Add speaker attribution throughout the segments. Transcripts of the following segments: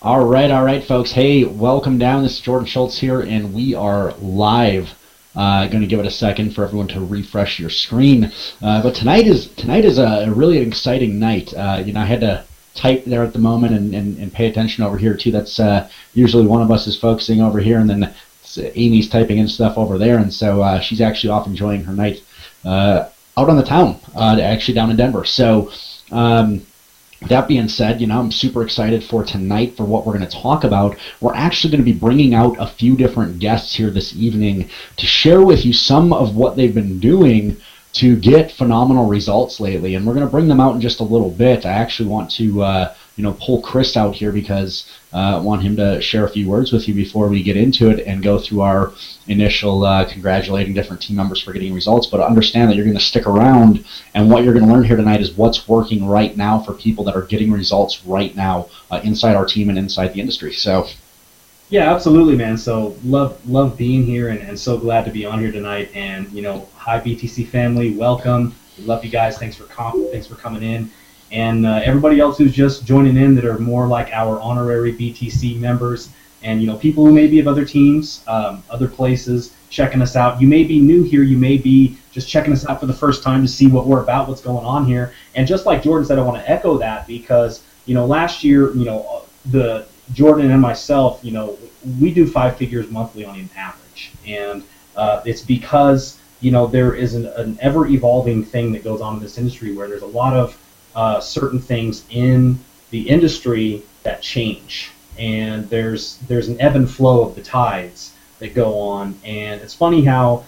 Speaker 1: All right, folks. Hey, welcome down. This is Jordan Schultz here, and we are live. Going to give it a second for everyone to refresh your screen. But tonight is a really exciting night. I had to type there at the moment and pay attention over here too. That's usually one of us is focusing over here, and then Amy's typing in stuff over there, and so she's actually off enjoying her night out on the town, actually down in Denver. So. That being said, I'm super excited for tonight for what we're going to talk about. We're actually going to be bringing out a few different guests here this evening to share with you some of what they've been doing to get phenomenal results lately. And we're going to bring them out in just a little bit. I actually want to, pull Chris out here because I want him to share a few words with you before we get into it and go through our initial congratulating different team members for getting results. But understand that you're going to stick around, and what you're going to learn here tonight is what's working right now for people that are getting results right now inside our team and inside the industry. So.
Speaker 2: Yeah, absolutely, man. So love being here and so glad to be on here tonight. And hi BTC family, welcome. We love you guys. Thanks for coming in. And everybody else who's just joining in that are more like our honorary BTC members, and people who may be of other teams, other places, checking us out. You may be new here. You may be just checking us out for the first time to see what we're about, what's going on here. And just like Jordan said, I want to echo that because last year, the Jordan and myself, we do 5 figures monthly on an average, and it's because there is an ever-evolving thing that goes on in this industry where there's a lot of certain things in the industry that change, and there's an ebb and flow of the tides that go on. And it's funny how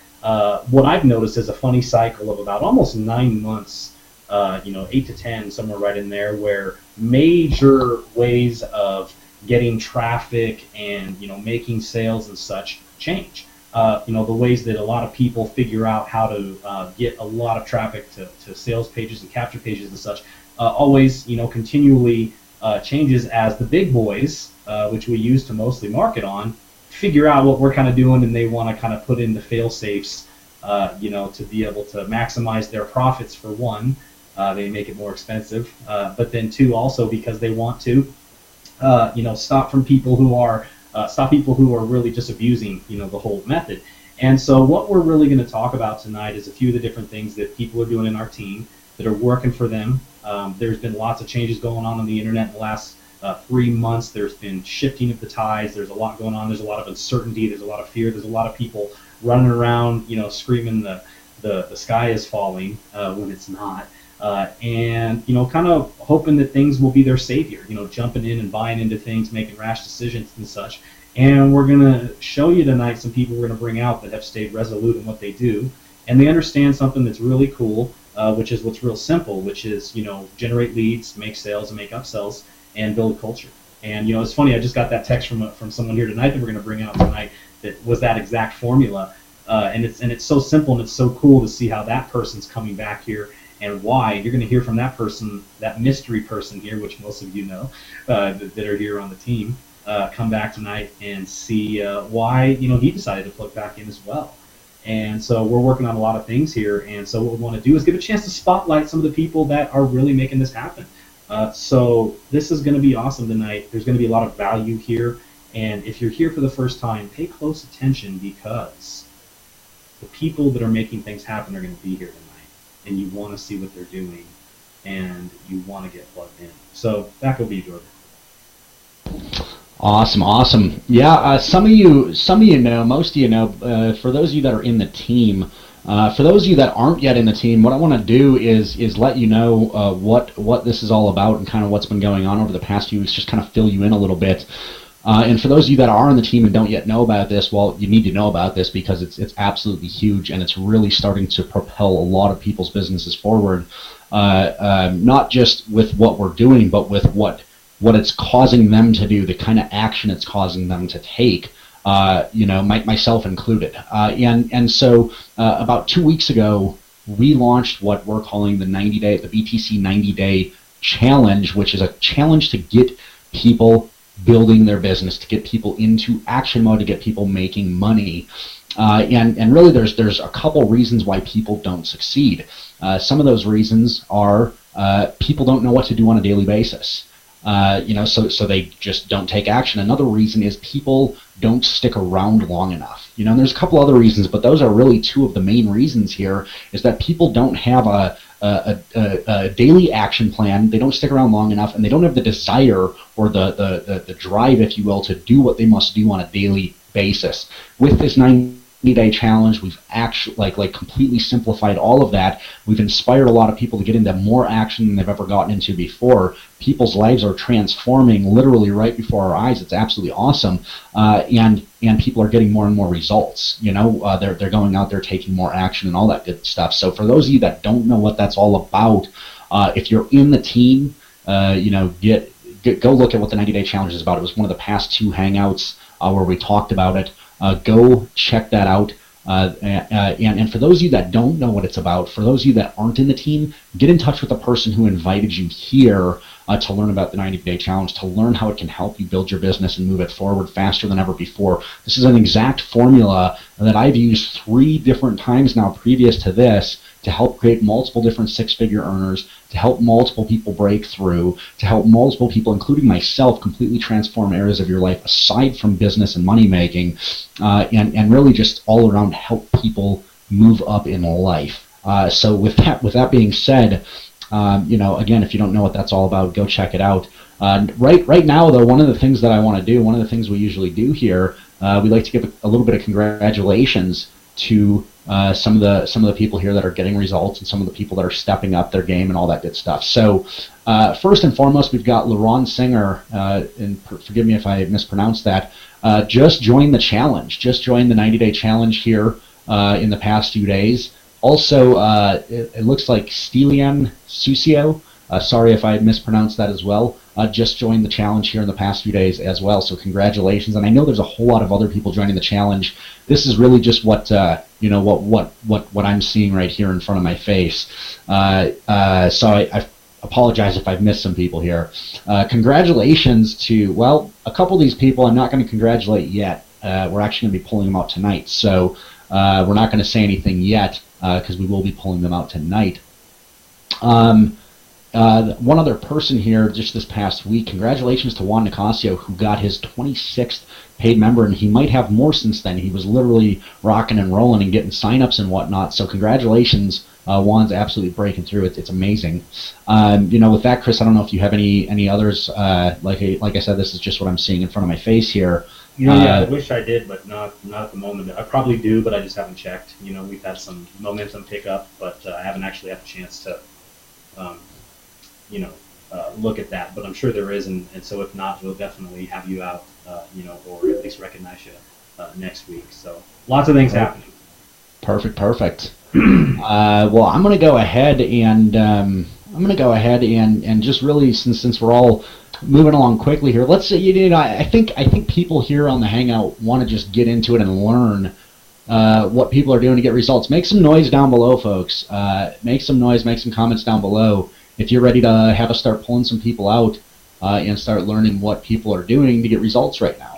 Speaker 2: what I've noticed is a funny cycle of about almost 9 months, 8 to 10, somewhere right in there, where major ways of getting traffic and making sales and such change. The ways that a lot of people figure out how to get a lot of traffic to sales pages and capture pages and such always continually changes as the big boys, which we use to mostly market on, figure out what we're kind of doing, and they want to kind of put in the fail safes to be able to maximize their profits. For one, they make it more expensive, but then two, also because they want to stop people who are really just abusing the whole method. And so what we're really going to talk about tonight is a few of the different things that people are doing in our team that are working for them. There's been lots of changes going on the internet in the last 3 months. There's been shifting of the tides. There's a lot going on. There's a lot of uncertainty. There's a lot of fear. There's a lot of people running around screaming the sky is falling when it's not. And kind of hoping that things will be their savior, jumping in and buying into things, making rash decisions and such. And we're going to show you tonight some people we're going to bring out that have stayed resolute in what they do, and they understand something that's really cool, which is what's real simple, which is generate leads, make sales, and make upsells, and build culture. And it's funny, I just got that text from someone here tonight that we're going to bring out tonight that was that exact formula, and it's so simple, and it's so cool to see how that person's coming back here. And why. You're going to hear from that person, that mystery person here, which most of you know that are here on the team, come back tonight and see why he decided to plug back in as well. And so we're working on a lot of things here, and so what we want to do is give a chance to spotlight some of the people that are really making this happen. So this is going to be awesome tonight. There's going to be a lot of value here, and if you're here for the first time, pay close attention because the people that are making things happen are going to be here tonight. And you want to see what they're doing, and you want to get plugged in. So back over to you, Jordan.
Speaker 1: Awesome. Yeah, some of you know, most of you know. For those of you that are in the team, for those of you that aren't yet in the team, what I want to do is let you know what this is all about and kind of what's been going on over the past few weeks. Just kind of fill you in a little bit. And for those of you that are on the team and don't yet know about this, well, you need to know about this because it's absolutely huge, and it's really starting to propel a lot of people's businesses forward, not just with what we're doing, but with what it's causing them to do, the kind of action it's causing them to take, myself included. And so about 2 weeks ago, we launched what we're calling the BTC 90-day challenge, which is a challenge to get people building their business, to get people into action mode, to get people making money. And really there's a couple reasons why people don't succeed. Some of those reasons are people don't know what to do on a daily basis. So they just don't take action. Another reason is people don't stick around long enough. And there's a couple other reasons, but those are really two of the main reasons here, is that people don't have a daily action plan. They don't stick around long enough, and they don't have the desire or the drive, if you will, to do what they must do on a daily basis. With this 90-day challenge, we've actually like completely simplified all of that. We've inspired a lot of people to get into more action than they've ever gotten into before. People's lives are transforming literally right before our eyes. It's absolutely awesome, and people are getting more and more results. They're going out there taking more action and all that good stuff. So for those of you that don't know what that's all about, if you're in the team, go look at what the 90-day challenge is about. It was one of the past 2 hangouts where we talked about it. Go check that out. And for those of you that don't know what it's about, for those of you that aren't in the team, get in touch with the person who invited you here to learn about the 90-day challenge, to learn how it can help you build your business and move it forward faster than ever before. This is an exact formula that I've used 3 different times now previous to this to help create multiple different 6-figure earners, to help multiple people break through, to help multiple people, including myself, completely transform areas of your life aside from business and money making, and really just all around help people move up in life. So with that being said, again, if you don't know what that's all about, go check it out. Right now, though, one of the things that I want to do, one of the things we usually do here, we like to give a little bit of congratulations to some of the people here that are getting results, and some of the people that are stepping up their game and all that good stuff. So first and foremost, we've got LaRon Singer, and forgive me if I mispronounced that, just joined the challenge, just joined the 90-day challenge here in the past few days. Also, it looks like Stelian Susio, sorry if I mispronounced that as well, just joined the challenge here in the past few days as well. So congratulations. And I know there's a whole lot of other people joining the challenge. This is really just what I'm seeing right here in front of my face. So I apologize if I've missed some people here. Congratulations to, well, a couple of these people I'm not going to congratulate yet. We're actually going to be pulling them out tonight. So we're not going to say anything yet because we will be pulling them out tonight. One other person here just this past week, congratulations to Juan Nicasio, who got his 26th paid member, and he might have more since then. He was literally rocking and rolling and getting signups and whatnot, so congratulations. Juan's absolutely breaking through. It's amazing. With that, Chris, I don't know if you have any others. Like I said, this is just what I'm seeing in front of my face here.
Speaker 2: Yeah, I wish I did, but not at the moment. I probably do, but I just haven't checked. We've had some momentum pick up, but I haven't actually had a chance to look at that, but I'm sure there is, and so if not, we'll definitely have you out, or at least recognize you next week. So lots of things happening.
Speaker 1: Perfect. Well, I'm going to go ahead and just really, since we're all moving along quickly here, let's say I think people here on the Hangout want to just get into it and learn what people are doing to get results. Make some noise down below, folks. Make some noise. Make some comments down below if you're ready to have us start pulling some people out and start learning what people are doing to get results right now.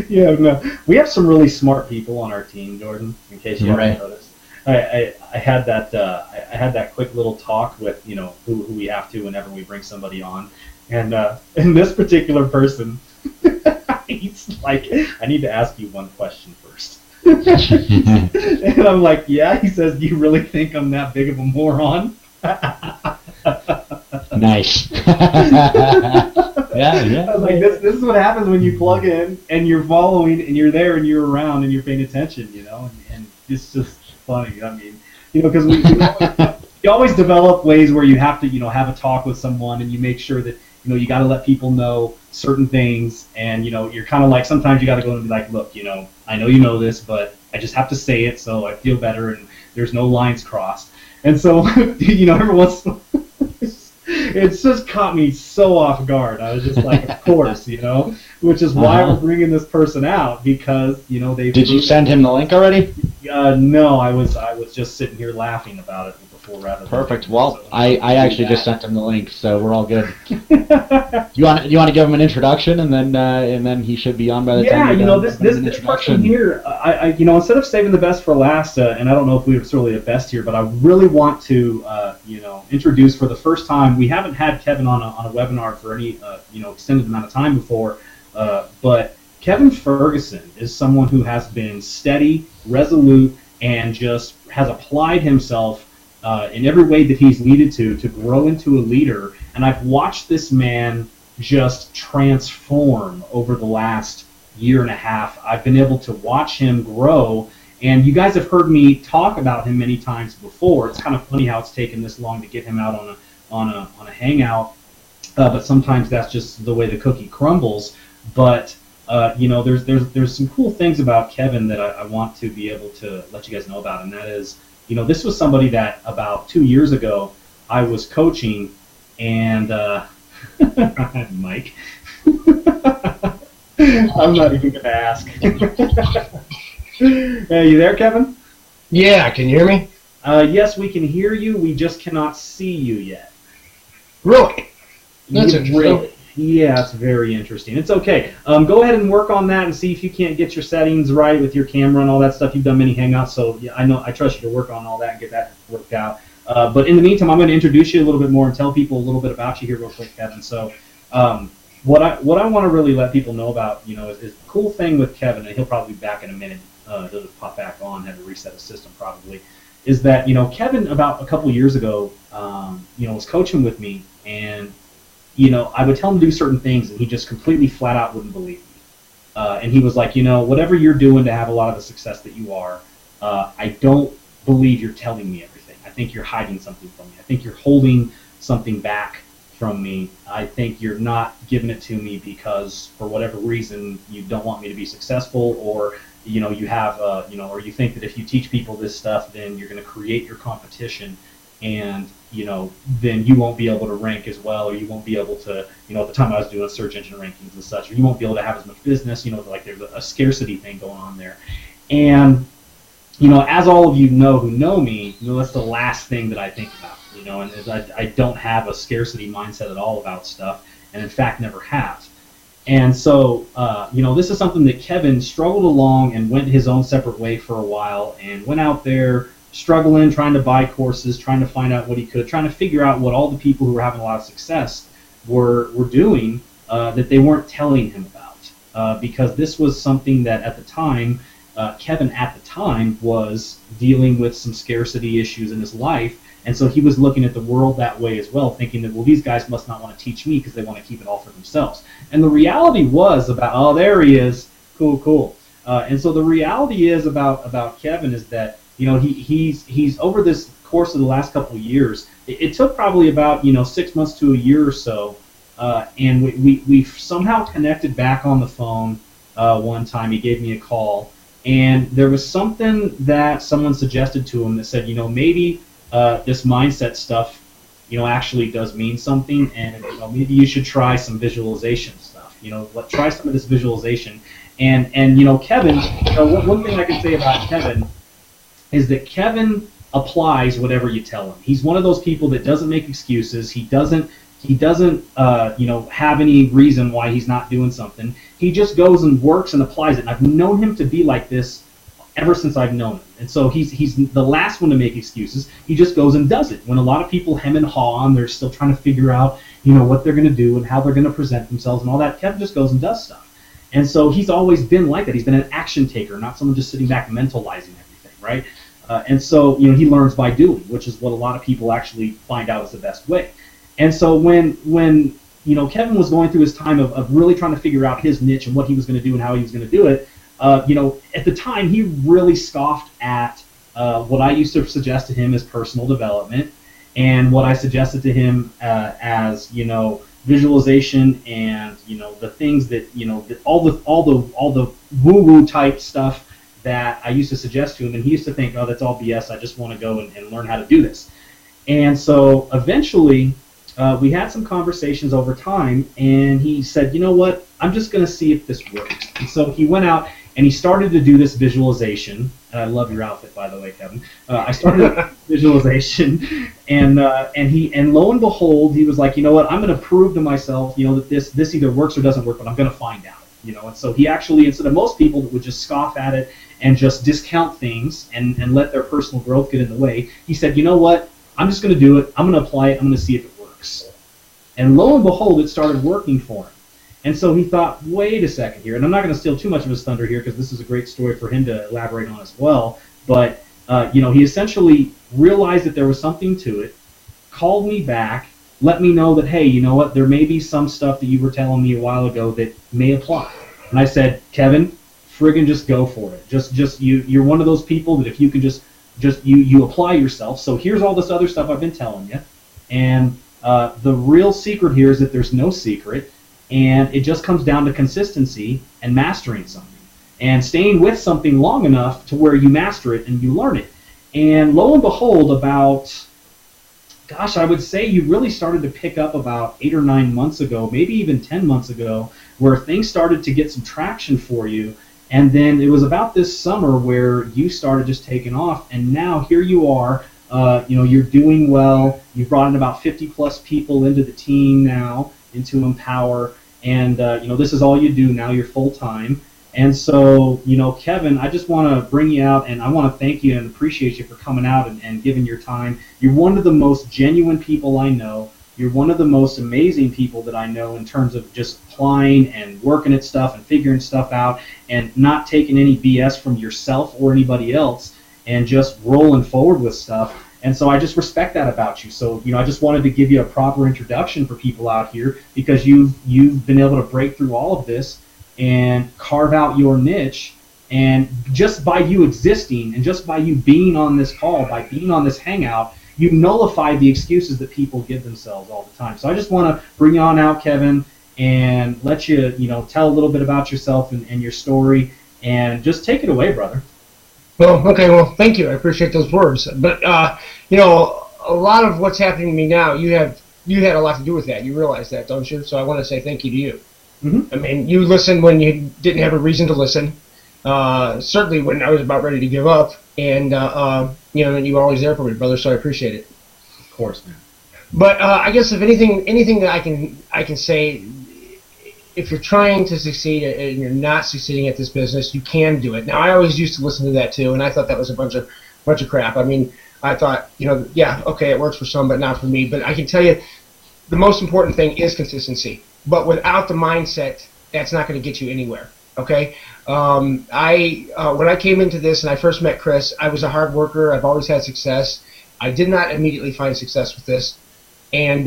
Speaker 2: Yeah, no. We have some really smart people on our team, Jordan. In case you haven't noticed, I had that quick little talk with who we have to whenever we bring somebody on, and this particular person, he's like, I need to ask you one question first. And I'm like, yeah. He says, do you really think I'm that big of a moron?
Speaker 1: Nice. Yeah.
Speaker 2: I was like, this is what happens when you plug in and you're following and you're there and you're around and you're paying attention, and it's just funny. I mean, because you always develop ways where you have to, have a talk with someone, and you make sure that, you got to let people know certain things, and, you're kind of like, sometimes you got to go and be like, look, I know you know this, but I just have to say it so I feel better and there's no lines crossed. And so, every once in a while, it's just caught me so off guard. I was just like, of course, which is why we're bringing this person out, because, they.
Speaker 1: Did you send him the link already?
Speaker 2: No, I was just sitting here laughing about it before rather than...
Speaker 1: Perfect. Well, I actually just sent him the link, so we're all good. You want to give him an introduction, and then he should be on by the time.
Speaker 2: Yeah, this person here, I instead of saving the best for last, and I don't know if we're really the best here, but I really want to introduce for the first time. We haven't had Kevin on a webinar for any extended amount of time before, but Kevin Ferguson is someone who has been steady, resolute, and just has applied himself in every way that he's needed to grow into a leader. And I've watched this man just transform over the last year and a half. I've been able to watch him grow, and you guys have heard me talk about him many times before. It's kind of funny how it's taken this long to get him out on a hangout, but sometimes that's just the way the cookie crumbles. But there's some cool things about Kevin that I want to be able to let you guys know about, and that is, this was somebody that about 2 years ago I was coaching, and Mike, I'm not even going to ask. You there, Kevin?
Speaker 3: Yeah, can you hear me?
Speaker 2: Yes, we can hear you. We just cannot see you yet.
Speaker 3: Really? That's interesting.
Speaker 2: Really? Yeah, it's very interesting. It's okay. Go ahead and work on that and see if you can't get your settings right with your camera and all that stuff. You've done many Hangouts, so yeah, I trust you to work on all that and get that worked out. But in the meantime, I'm going to introduce you a little bit more and tell people a little bit about you here real quick, Kevin. So what I want to really let people know about, is the cool thing with Kevin, and he'll probably be back in a minute. He'll just pop back on, have to reset his system probably, is that, Kevin about a couple years ago, was coaching with me, and I would tell him to do certain things, and he just completely flat out wouldn't believe me. And he was like, whatever you're doing to have a lot of the success that you are, I don't believe you're telling me everything. I think you're hiding something from me. I think you're holding something back from me. I think you're not giving it to me because for whatever reason you don't want me to be successful, or you have or you think that if you teach people this stuff, then you're going to create your competition, and then you won't be able to rank as well, or you won't be able to, at the time I was doing search engine rankings and such, or you won't be able to have as much business, like there's a scarcity thing going on there. And, as all of you know who know me, that's the last thing that I think about, and I don't have a scarcity mindset at all about stuff, and in fact never have. And so, this is something that Kevin struggled along and went his own separate way for a while, and went out there struggling, trying to buy courses, trying to find out what he could, trying to figure out what all the people who were having a lot of success were doing that they weren't telling him about. Because this was something that at the time, Kevin at the time was dealing with some scarcity issues in his life, and so he was looking at the world that way as well, thinking that, well, these guys must not want to teach me because they want to keep it all for themselves. And the reality was about, oh, there he is, cool. And so the reality is about Kevin is that, he's over this course of the last couple of years. It took probably about 6 months to a year or so, and we somehow connected back on the phone one time. He gave me a call, and there was something that someone suggested to him that said, maybe this mindset stuff, actually does mean something, and maybe you should try some visualization stuff. Try some of this visualization, and Kevin. One thing I can say about Kevin is that Kevin applies whatever you tell him. He's one of those people that doesn't make excuses. He doesn't have any reason why he's not doing something. He just goes and works and applies it. And I've known him to be like this ever since I've known him. And so he's the last one to make excuses. He just goes and does it. When a lot of people hem and haw on, they're still trying to figure out, what they're going to do and how they're going to present themselves and all that, Kevin just goes and does stuff. And so he's always been like that. He's been an action taker, not someone just sitting back mentalizing everything, right? And so, he learns by doing, which is what a lot of people actually find out is the best way. And so when Kevin was going through his time of really trying to figure out his niche and what he was going to do and how he was going to do it, at the time he really scoffed at what I used to suggest to him as personal development, and what I suggested to him as visualization and the things that all the woo-woo type stuff that I used to suggest to him, and he used to think, oh, that's all BS. I just want to go and learn how to do this. And so eventually we had some conversations over time, and he said, you know what, I'm just going to see if this works. And so he went out and he started to do this visualization. And I love your outfit, by the way, Kevin. I started visualization, and lo and behold, he was like, you know what? I'm going to prove to myself, that this either works or doesn't work, but I'm going to find out. And so he actually, instead of most people that would just scoff at it and just discount things and let their personal growth get in the way, he said, you know what? I'm just going to do it. I'm going to apply it. I'm going to see if it works. And lo and behold, it started working for him. And so he thought, wait a second here, and I'm not going to steal too much of his thunder here because this is a great story for him to elaborate on as well, but he essentially realized that there was something to it, called me back, let me know that, hey, you know what, there may be some stuff that you were telling me a while ago that may apply. And I said, Kevin, friggin' just go for it. You're one of those people that if you can just you apply yourself. So here's all this other stuff I've been telling you, and the real secret here is that there's no secret, and it just comes down to consistency and mastering something and staying with something long enough to where you master it and you learn it. And lo and behold, I would say you really started to pick up about 8 or 9 months ago, maybe even 10 months ago, where things started to get some traction for you. And then it was about this summer where you started just taking off, and now here you are. You're doing well. You've brought in about 50 plus people into the team now, into Empower, and this is all you do now. You're full time, and so Kevin, I just want to bring you out, and I want to thank you and appreciate you for coming out and giving your time. You're one of the most genuine people I know. You're one of the most amazing people that I know in terms of just applying and working at stuff and figuring stuff out and not taking any BS from yourself or anybody else and just rolling forward with stuff. And so I just respect that about you. So, I just wanted to give you a proper introduction for people out here because you've been able to break through all of this and carve out your niche. And just by you existing and just by you being on this call, by being on this hangout, you nullify the excuses that people give themselves all the time. So I just want to bring you on out, Kevin, and let you, tell a little bit about yourself and your story, and just take it away, brother.
Speaker 3: Well, okay, thank you. I appreciate those words. But, a lot of what's happening to me now, you had a lot to do with that. You realize that, don't you? So I want to say thank you to you. Mm-hmm. I mean, you listened when you didn't have a reason to listen. Certainly when I was about ready to give up. And, you were always there for me, brother, so I appreciate it.
Speaker 2: Of course, man.
Speaker 3: But I guess if anything that I can say, if you're trying to succeed and you're not succeeding at this business, you can do it. Now, I always used to listen to that too, and I thought that was a bunch of crap. I mean, I thought, yeah, okay, it works for some, but not for me. But I can tell you, the most important thing is consistency. But without the mindset, that's not going to get you anywhere. Okay. When I came into this and I first met Chris, I was a hard worker. I've always had success. I did not immediately find success with this, and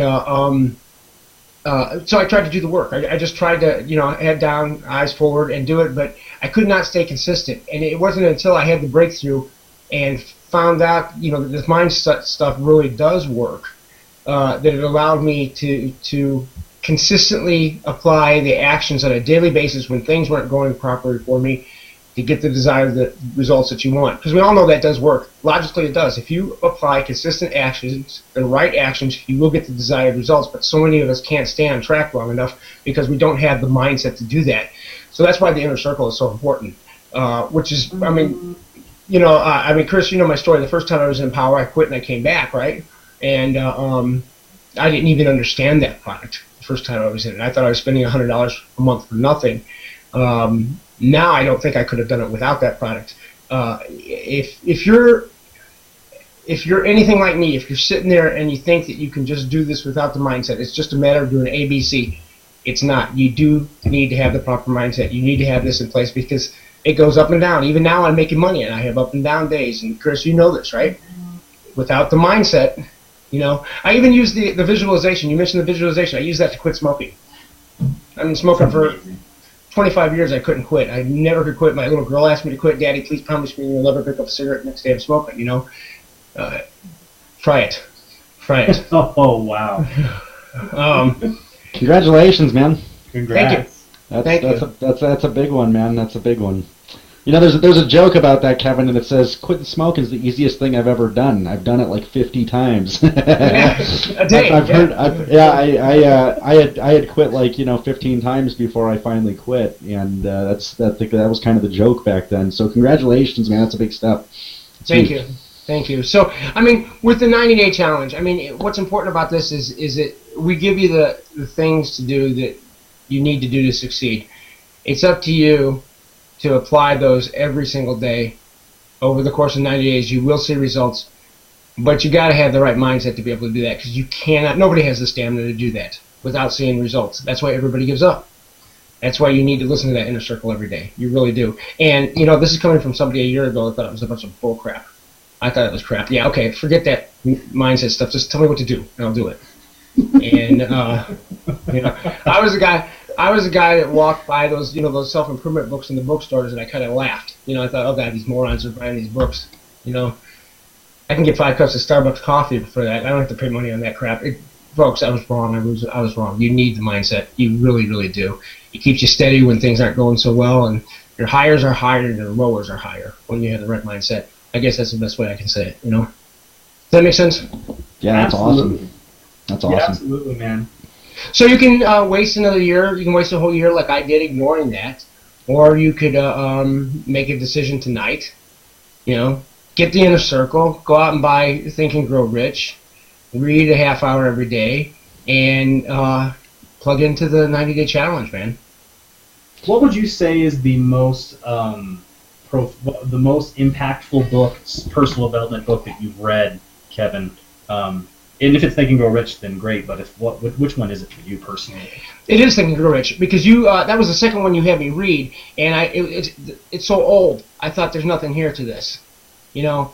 Speaker 3: so I tried to do the work. I just tried to, head down, eyes forward, and do it, but I could not stay consistent. And it wasn't until I had the breakthrough and found out, that this mindset stuff really does work, that it allowed me to consistently apply the actions on a daily basis when things weren't going properly for me to get the desired results that you want. Because we all know that does work. Logically, it does. If you apply consistent actions, the right actions, you will get the desired results. But so many of us can't stay on track long enough because we don't have the mindset to do that. So that's why the inner circle is so important. Which is, Chris, you know my story. The first time I was in Power, I quit and I came back, right? And I didn't even understand that product the first time I was in it. I thought I was spending $100 a month for nothing. Now I don't think I could have done it without that product. If you're anything like me, if you're sitting there and you think that you can just do this without the mindset, it's just a matter of doing ABC. It's not. You do need to have the proper mindset. You need to have this in place because it goes up and down. Even now I'm making money and I have up and down days. And Chris, you know this, right? Without the mindset, I even use the visualization. You mentioned the visualization. I use that to quit smoking. I've been smoking for 25 years. I couldn't quit. I never could quit. My little girl asked me to quit. Daddy, please promise me you'll never pick up a cigarette next day I'm smoking. Try it.
Speaker 2: Oh wow.
Speaker 1: Congratulations, man.
Speaker 2: Congrats.
Speaker 3: Thank you.
Speaker 1: That's a big one, man. That's a big one. You know, there's a joke about that, Kevin, and it says, "Quitting smoking is the easiest thing I've ever done. I've done it like 50 times."
Speaker 3: Yeah, a day.
Speaker 1: I've heard. I had quit like 15 times before I finally quit, and that was kind of the joke back then. So congratulations, man. That's a big step.
Speaker 3: Thank you. Thank you. So, I mean, with the 90-day challenge, I mean, what's important about this is that we give you the things to do that you need to do to succeed. It's up to you to apply those every single day. Over the course of 90 days, you will see results, but you got to have the right mindset to be able to do that, because you cannot, nobody has the stamina to do that without seeing results. That's why everybody gives up. That's why you need to listen to that inner circle every day. You really do. And, this is coming from somebody a year ago that thought it was a bunch of bull crap. I thought it was crap. Yeah, okay, forget that mindset stuff. Just tell me what to do, and I'll do it. And, I was a guy that walked by those, those self-improvement books in the bookstores, and I kind of laughed. I thought, oh, God, these morons are buying these books. I can get 5 cups of Starbucks coffee for that. I don't have to pay money on that crap. Folks, I was wrong. I was wrong. You need the mindset. You really, really do. It keeps you steady when things aren't going so well, and your highs are higher and your lowers are higher when you have the right mindset. I guess that's the best way I can say it, Does that make sense?
Speaker 1: Yeah, that's awesome. That's awesome.
Speaker 2: Yeah, absolutely, man.
Speaker 3: So you can waste another year. You can waste a whole year like I did ignoring that. Or you could make a decision tonight. Get the inner circle. Go out and buy Think and Grow Rich. Read a half hour every day. And plug into the 90-day challenge, man.
Speaker 2: What would you say is the most impactful book, personal development book that you've read, Kevin? And if it's Think and Grow Rich, then great. But which one is it for you personally?
Speaker 3: It is Think and Grow Rich, because that was the second one you had me read, and it's so old. I thought there's nothing here to this. I mean,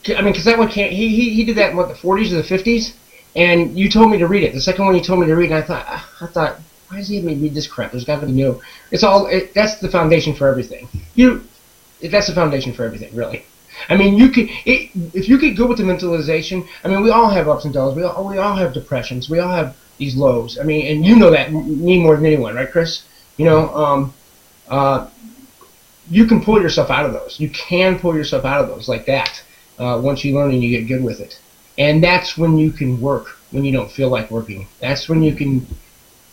Speaker 3: because that one can't. He did that in the 40s or the 50s, and you told me to read it. The second one you told me to read, and I thought, why does he have me read this crap? There's got to be new. That's the foundation for everything. That's the foundation for everything, really. I mean, if you could go with the mentalization. I mean, we all have ups and downs. We all have depressions. We all have these lows. I mean, and you know that me more than anyone, right, Chris? You can pull yourself out of those. You can pull yourself out of those like that once you learn and you get good with it. And that's when you can work when you don't feel like working. That's when you can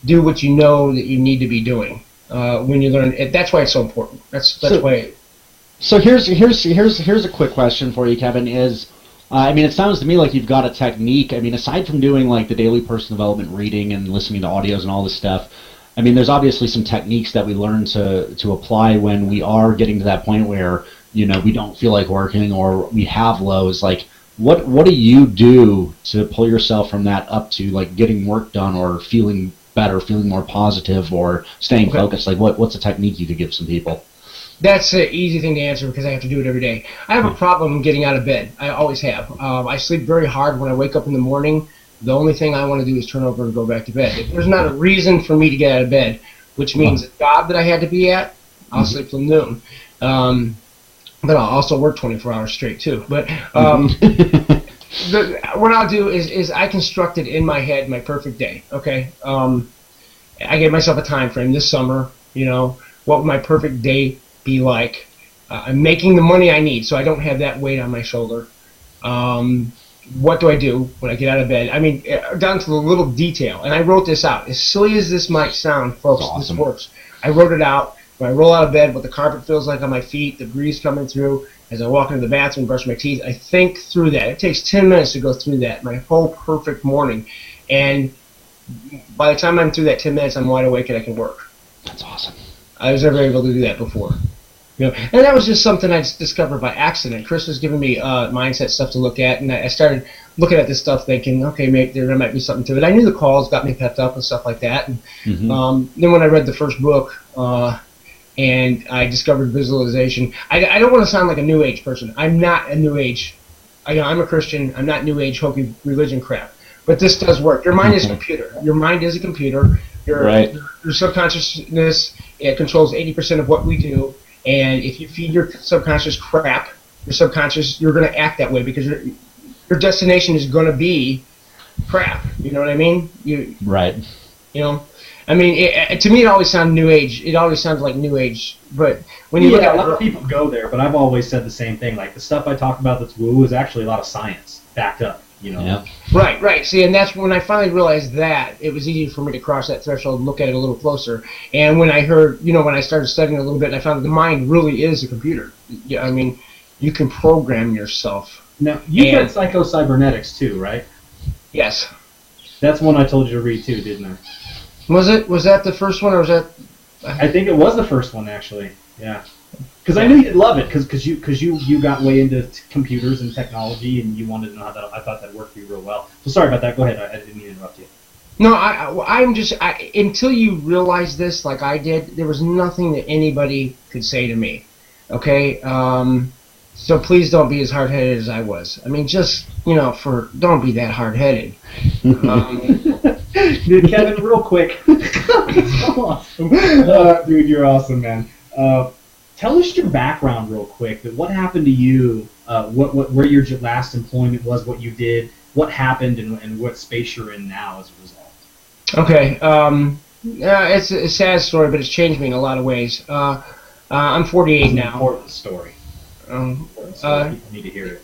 Speaker 3: do what you know that you need to be doing. When you learn, that's why it's so important. That's why.
Speaker 1: So here's a quick question for you, Kevin. I mean, it sounds to me like you've got a technique. I mean, aside from doing like the daily personal development reading and listening to audios and all this stuff, I mean, there's obviously some techniques that we learn to apply when we are getting to that point where we don't feel like working or we have lows. Like, what do you do to pull yourself from that up to like getting work done or feeling better, feeling more positive, or staying focused? Like, what's a technique you could give some people?
Speaker 3: That's an easy thing to answer because I have to do it every day. I have a problem getting out of bed. I always have. I sleep very hard when I wake up in the morning. The only thing I want to do is turn over and go back to bed. If there's not a reason for me to get out of bed, which means a job that I had to be at, I'll sleep till noon. But I'll also work 24 hours straight too. But what I'll do is I constructed in my head my perfect day. Okay, I gave myself a time frame this summer. What would my perfect day be like? I'm making the money I need, so I don't have that weight on my shoulder. What do I do when I get out of bed? I mean, down to the little detail. And I wrote this out. As silly as this might sound, folks, This works. I wrote it out. When I roll out of bed, what the carpet feels like on my feet, the breeze coming through. As I walk into the bathroom, brush my teeth, I think through that. It takes 10 minutes to go through that, my whole perfect morning. And by the time I'm through that 10 minutes, I'm wide awake and I can work.
Speaker 1: That's awesome.
Speaker 3: I was never able to do that before. And that was just something I discovered by accident. Chris was giving me mindset stuff to look at, and I started looking at this stuff thinking, okay, maybe there might be something to it. I knew the calls got me pepped up and stuff like that. And then when I read the first book and I discovered visualization, I don't want to sound like a New Age person. I'm not a New Age. I'm a Christian. I'm not New Age hokey religion crap. But this does work. Your mind is a computer. Your mind is a computer. Your subconsciousness, it controls 80% of what we do. And if you feed your subconscious crap, you're going to act that way because your destination is going to be crap. You know what I mean?
Speaker 1: Right.
Speaker 3: You know, I mean, to me, it always sounded new age. It always sounds like new age. But when you look at
Speaker 2: a lot of people go there, but I've always said the same thing. Like the stuff I talk about that's woo is actually a lot of science backed up. You know.
Speaker 1: Yeah.
Speaker 3: Right. See, and that's when I finally realized that it was easy for me to cross that threshold and look at it a little closer. And when I heard, when I started studying a little bit, I found that the mind really is a computer. Yeah, I mean, you can program yourself.
Speaker 2: Now, you read Psycho-Cybernetics too, right?
Speaker 3: Yes.
Speaker 2: That's one I told you to read too, didn't I?
Speaker 3: Was that the first one, or was that?
Speaker 2: I think it was the first one, actually. Yeah. Because I knew you'd love it, because you got way into computers and technology, and you wanted to know how that. I thought that worked for you real well. So sorry about that. Go ahead. I didn't mean to interrupt you.
Speaker 3: No, I'm just until you realize this, like I did, there was nothing that anybody could say to me. Okay. So please don't be as hard-headed as I was. I mean, just don't be that hard-headed.
Speaker 2: Dude, Kevin, real quick. So awesome. Dude, you're awesome, man. Tell us your background real quick. What happened to you? Where your last employment was? What you did? What happened? And what space you're in now as a result?
Speaker 3: Okay. It's a sad story, but it's changed me in a lot of ways. I'm 48
Speaker 2: It's an
Speaker 3: now.
Speaker 2: important story. People need to hear it.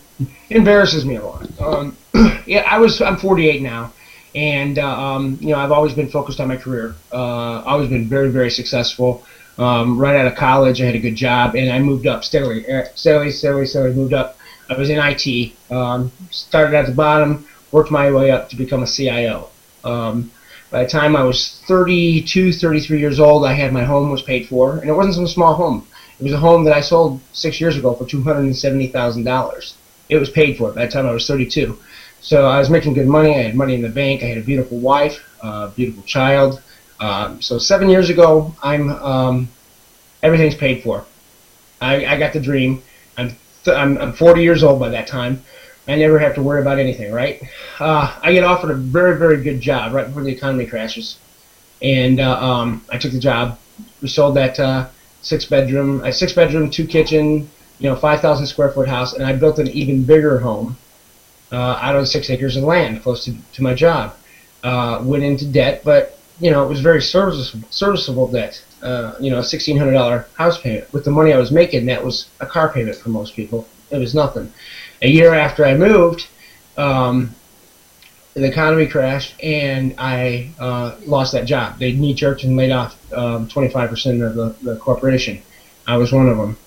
Speaker 3: It embarrasses me a lot. I'm 48 now, and I've always been focused on my career. Always been very, very successful. Right out of college, I had a good job, and I moved up steadily moved up. I was in IT. Started at the bottom, worked my way up to become a CIO. By the time I was 32, 33 years old, I had my home was paid for, and it wasn't some small home. It was a home that I sold 6 years ago for $270,000. It was paid for by the time I was 32. So I was making good money. I had money in the bank. I had a beautiful wife, a beautiful child. So 7 years ago, everything's paid for. I got the dream. I'm 40 years old by that time. I never have to worry about anything, right? I get offered a very, very good job right before the economy crashes, and I took the job. We sold that six bedroom, 2-kitchen, 5,000 square foot house, and I built an even bigger home out of 6 acres of land close to my job. Went into debt, but it was very serviceable debt. A $1,600 house payment. With the money I was making, that was a car payment for most people. It was nothing. A year after I moved, the economy crashed, and I lost that job. They knee-jerked and laid off 25% of the corporation. I was one of them.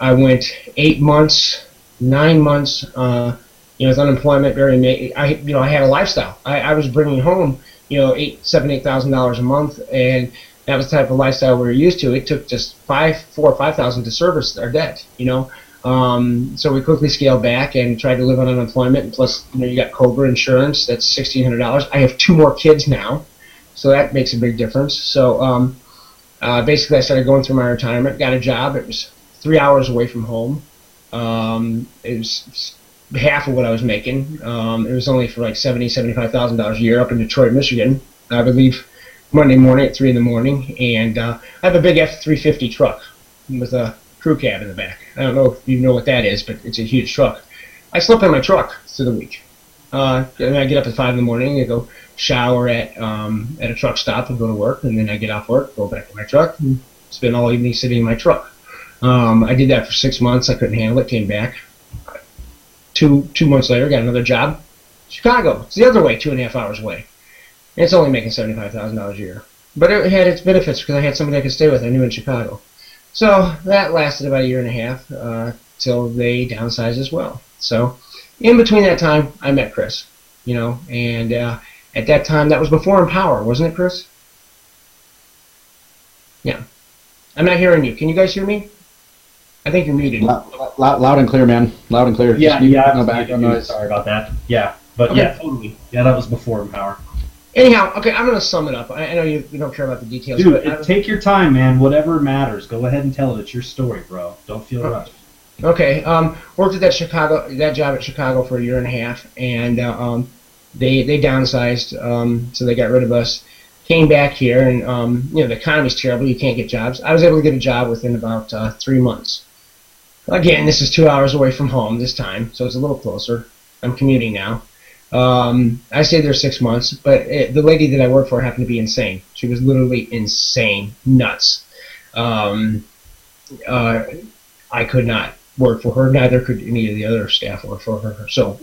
Speaker 3: I went 8 months, 9 months, with unemployment. I had a lifestyle. I was bringing home, $8,000 a month, and that was the type of lifestyle we were used to. It took just $4,000 or $5,000 to service our debt, So we quickly scaled back and tried to live on unemployment. And plus, you got COBRA insurance. That's $1,600. I have 2 more kids now, so that makes a big difference. So basically, I started going through my retirement. Got a job. It was 3 hours away from home. It was half of what I was making. It was only for like $75,000 a year up in Detroit, Michigan. I would leave Monday morning at 3 in the morning, and I have a big F-350 truck with a crew cab in the back. I don't know if you know what that is, but it's a huge truck. I slept in my truck through the week. And I get up at 5 in the morning, I go shower at a truck stop and go to work, and then I get off work, go back to my truck, and spend all evening sitting in my truck. I did that for 6 months. I couldn't handle it, came back. Two months later, got another job. Chicago. It's the other way, 2.5 hours away. And it's only making $75,000 a year. But it had its benefits because I had somebody I could stay with I knew in Chicago. So that lasted about 1.5 years till they downsized as well. So in between that time, I met Chris, and at that time, that was before Empower, wasn't it, Chris? Yeah. I'm not hearing you. Can you guys hear me? I think you're muted.
Speaker 1: Loud and clear, man. Loud and clear.
Speaker 2: Yeah,
Speaker 1: no background noise.
Speaker 2: Sorry about that. Yeah, but
Speaker 3: okay.
Speaker 2: Yeah, totally. Yeah, that was before Empower.
Speaker 3: Anyhow, okay, I'm going to sum it up. I know you don't care about the details.
Speaker 2: Dude,
Speaker 3: but
Speaker 2: take your time, man. Whatever matters. Go ahead and tell it. It's your story, bro. Don't feel rushed.
Speaker 3: Okay. Worked at that job at Chicago for 1.5 years, and they downsized, so they got rid of us. Came back here, and the economy's terrible. You can't get jobs. I was able to get a job within about 3 months. Again, this is 2 hours away from home this time, so it's a little closer. I'm commuting now. I stayed there 6 months, but the lady that I worked for happened to be insane. She was literally insane, nuts. Um, I could not work for her. Neither could any of the other staff work for her. So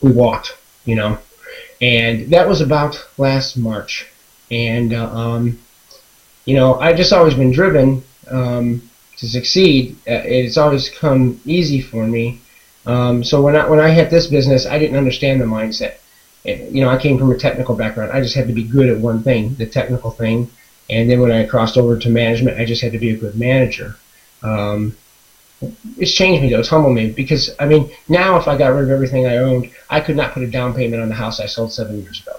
Speaker 3: we walked, and that was about last March. And I just always been driven to succeed. It's always come easy for me. So when I had this business, I didn't understand the mindset. I came from a technical background. I just had to be good at one thing, the technical thing. And then when I crossed over to management, I just had to be a good manager. It's changed me, though. It's humbled me because, now if I got rid of everything I owned, I could not put a down payment on the house I sold 7 years ago.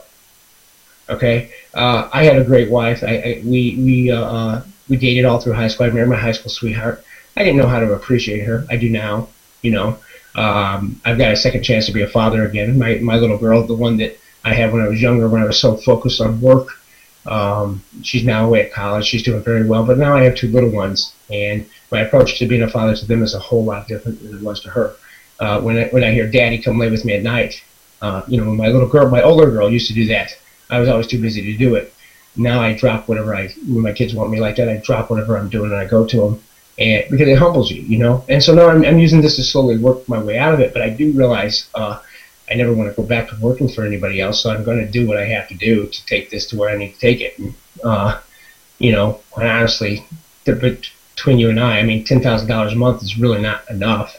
Speaker 3: Okay? I had a great wife. We dated all through high school. I married my high school sweetheart. I didn't know how to appreciate her. I do now, I've got a second chance to be a father again. My little girl, the one that I had when I was younger, when I was so focused on work, she's now away at college. She's doing very well. But now I have 2 little ones, and my approach to being a father to them is a whole lot different than it was to her. When I hear Daddy come lay with me at night, when my older girl used to do that, I was always too busy to do it. Now I drop when my kids want me like that, I drop whatever I'm doing and I go to them. And because it humbles you, And so now I'm using this to slowly work my way out of it. But I do realize I never want to go back to working for anybody else. So I'm going to do what I have to do to take this to where I need to take it. And, honestly, between you and I mean, $10,000 a month is really not enough.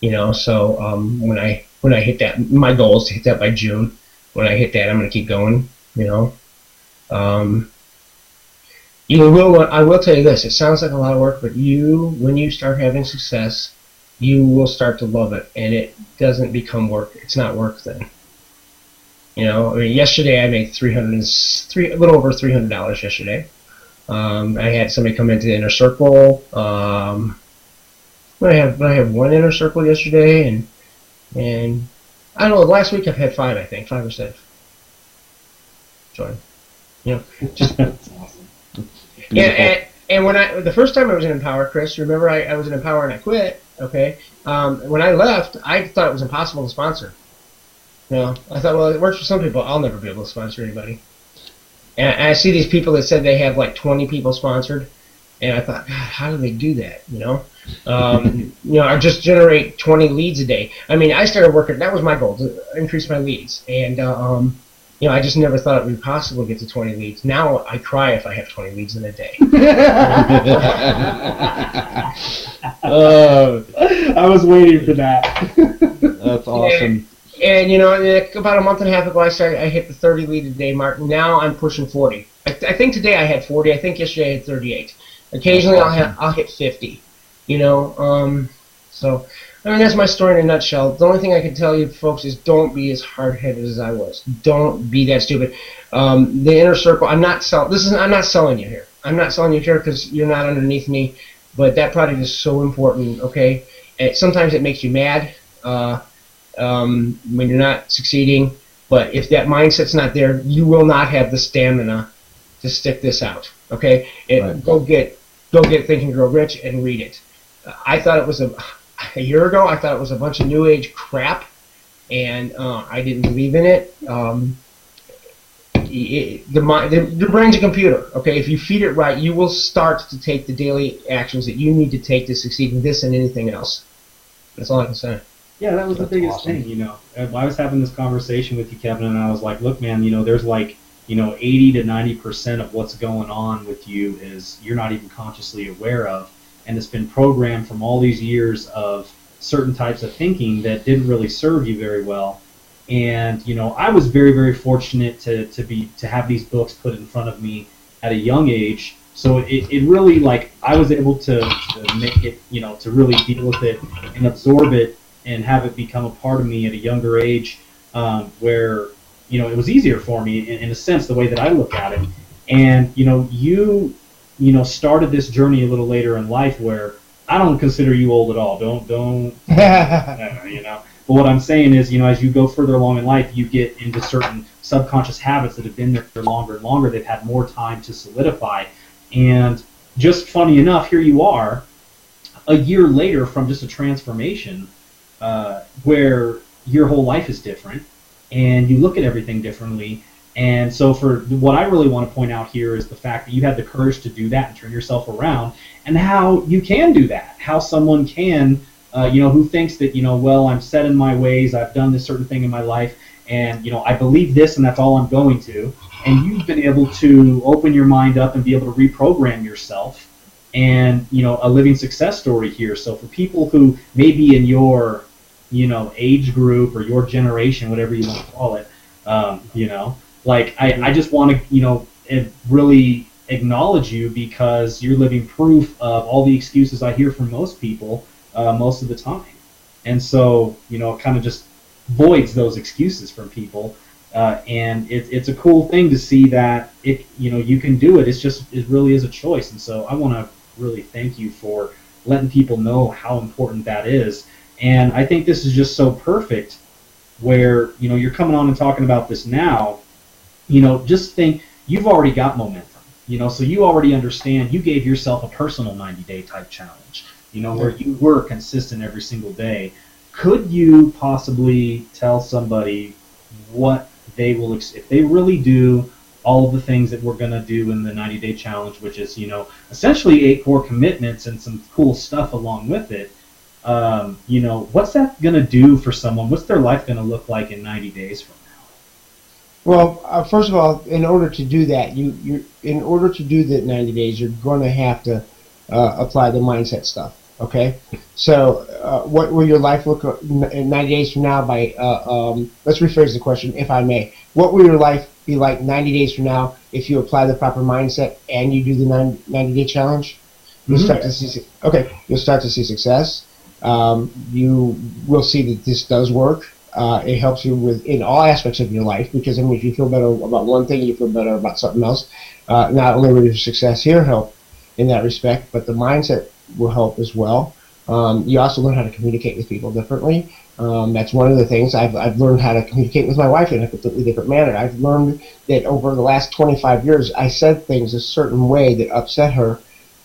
Speaker 3: So when I hit that, my goal is to hit that by June. When I hit that, I'm going to keep going. I will tell you this, it sounds like a lot of work, but when you start having success, you will start to love it, and it doesn't become work. It's not work then. Yesterday I made a little over $300 yesterday. I had somebody come into the inner circle. I have 1 inner circle yesterday, and I don't know, last week I've had 5, I think, 5 or 6. Join. Just
Speaker 2: That's awesome.
Speaker 3: And when the first time I was in Empower, Chris, remember I was in Empower and I quit. Okay, when I left, I thought it was impossible to sponsor. I thought, well, it works for some people. I'll never be able to sponsor anybody. And I see these people that said they have like 20 people sponsored, and I thought, God, how do they do that? I just generate 20 leads a day. I started working. That was my goal, to increase my leads, and I just never thought it would be possible to get to 20 leads. Now I cry if I have 20 leads in a day.
Speaker 2: I was waiting for that.
Speaker 1: That's awesome.
Speaker 3: And about a month and a half ago, I hit the 30 lead a day mark. Now I'm pushing 40. I think today I had 40. I think yesterday I had 38. Occasionally I'll hit 50. So that's my story in a nutshell. The only thing I can tell you, folks, is don't be as hard-headed as I was. Don't be that stupid. The inner circle. I'm not selling you here. I'm not selling you here because you're not underneath me. But that product is so important. Okay. Sometimes it makes you mad when you're not succeeding. But if that mindset's not there, you will not have the stamina to stick this out. Okay.
Speaker 1: Right.
Speaker 3: Go get Think and Grow Rich and read it. I thought it was a year ago, I thought it was a bunch of new age crap, and I didn't believe in it. The brain's a computer. Okay, if you feed it right, you will start to take the daily actions that you need to take to succeed in this and anything else. That's all I can say.
Speaker 2: Yeah, that was the biggest thing. I was having this conversation with you, Kevin, and I was like, look, man, there's 80 to 90% of what's going on with you is you're not even consciously aware of. And it's been programmed from all these years of certain types of thinking that didn't really serve you very well. And I was very, very fortunate to have these books put in front of me at a young age. So it really, I was able to make it, to really deal with it and absorb it and have it become a part of me at a younger age, where it was easier for me in a sense, the way that I look at it. And you started this journey a little later in life where I don't consider you old at all. Don't. But what I'm saying is, as you go further along in life, you get into certain subconscious habits that have been there for longer and longer. They've had more time to solidify. And just funny enough, here you are, a year later from just a transformation, where your whole life is different. and you look at everything differently. And so for what I really want to point out here is the fact that you had the courage to do that and turn yourself around, and how you can do that, how someone can, who thinks that, well, I'm set in my ways, I've done this certain thing in my life, and, I believe this and that's all I'm going to. And you've been able to open your mind up and be able to reprogram yourself, and, a living success story here. So for people who may be in your, age group or your generation, whatever you want to call it, I just want to, really acknowledge you, because you're living proof of all the excuses I hear from most people most of the time. And so, it kind of just voids those excuses from people. And it's a cool thing to see that you can do it. It really is a choice. And so I want to really thank you for letting people know how important that is. And I think this is just so perfect, where you're coming on and talking about this now. Just think, you've already got momentum. So you already understand. You gave yourself a personal 90-day type challenge. Where you were consistent every single day. Could you possibly tell somebody what they will, if they really do all of the things that we're going to do in the 90-day challenge, which is, essentially 8 core commitments and some cool stuff along with it, what's that going to do for someone? What's their life going to look like in 90 days from now?
Speaker 3: Well, first of all, in order to do that, in order to do the 90 days, you're going to have to apply the mindset stuff. Okay, so what will your life look like in 90 days from now? Let's rephrase the question, if I may. What will your life be like 90 days from now if you apply the proper mindset and you do the 90-day challenge? You'll start to see. Okay, you'll start to see success. You will see that this does work. It helps you in all aspects of your life, because if you feel better about one thing, you feel better about something else. Not only will your success here help in that respect, but the mindset will help as well. You also learn how to communicate with people differently. That's one of the things. I've learned how to communicate with my wife in a completely different manner. I've learned that over the last 25 years, I said things a certain way that upset her,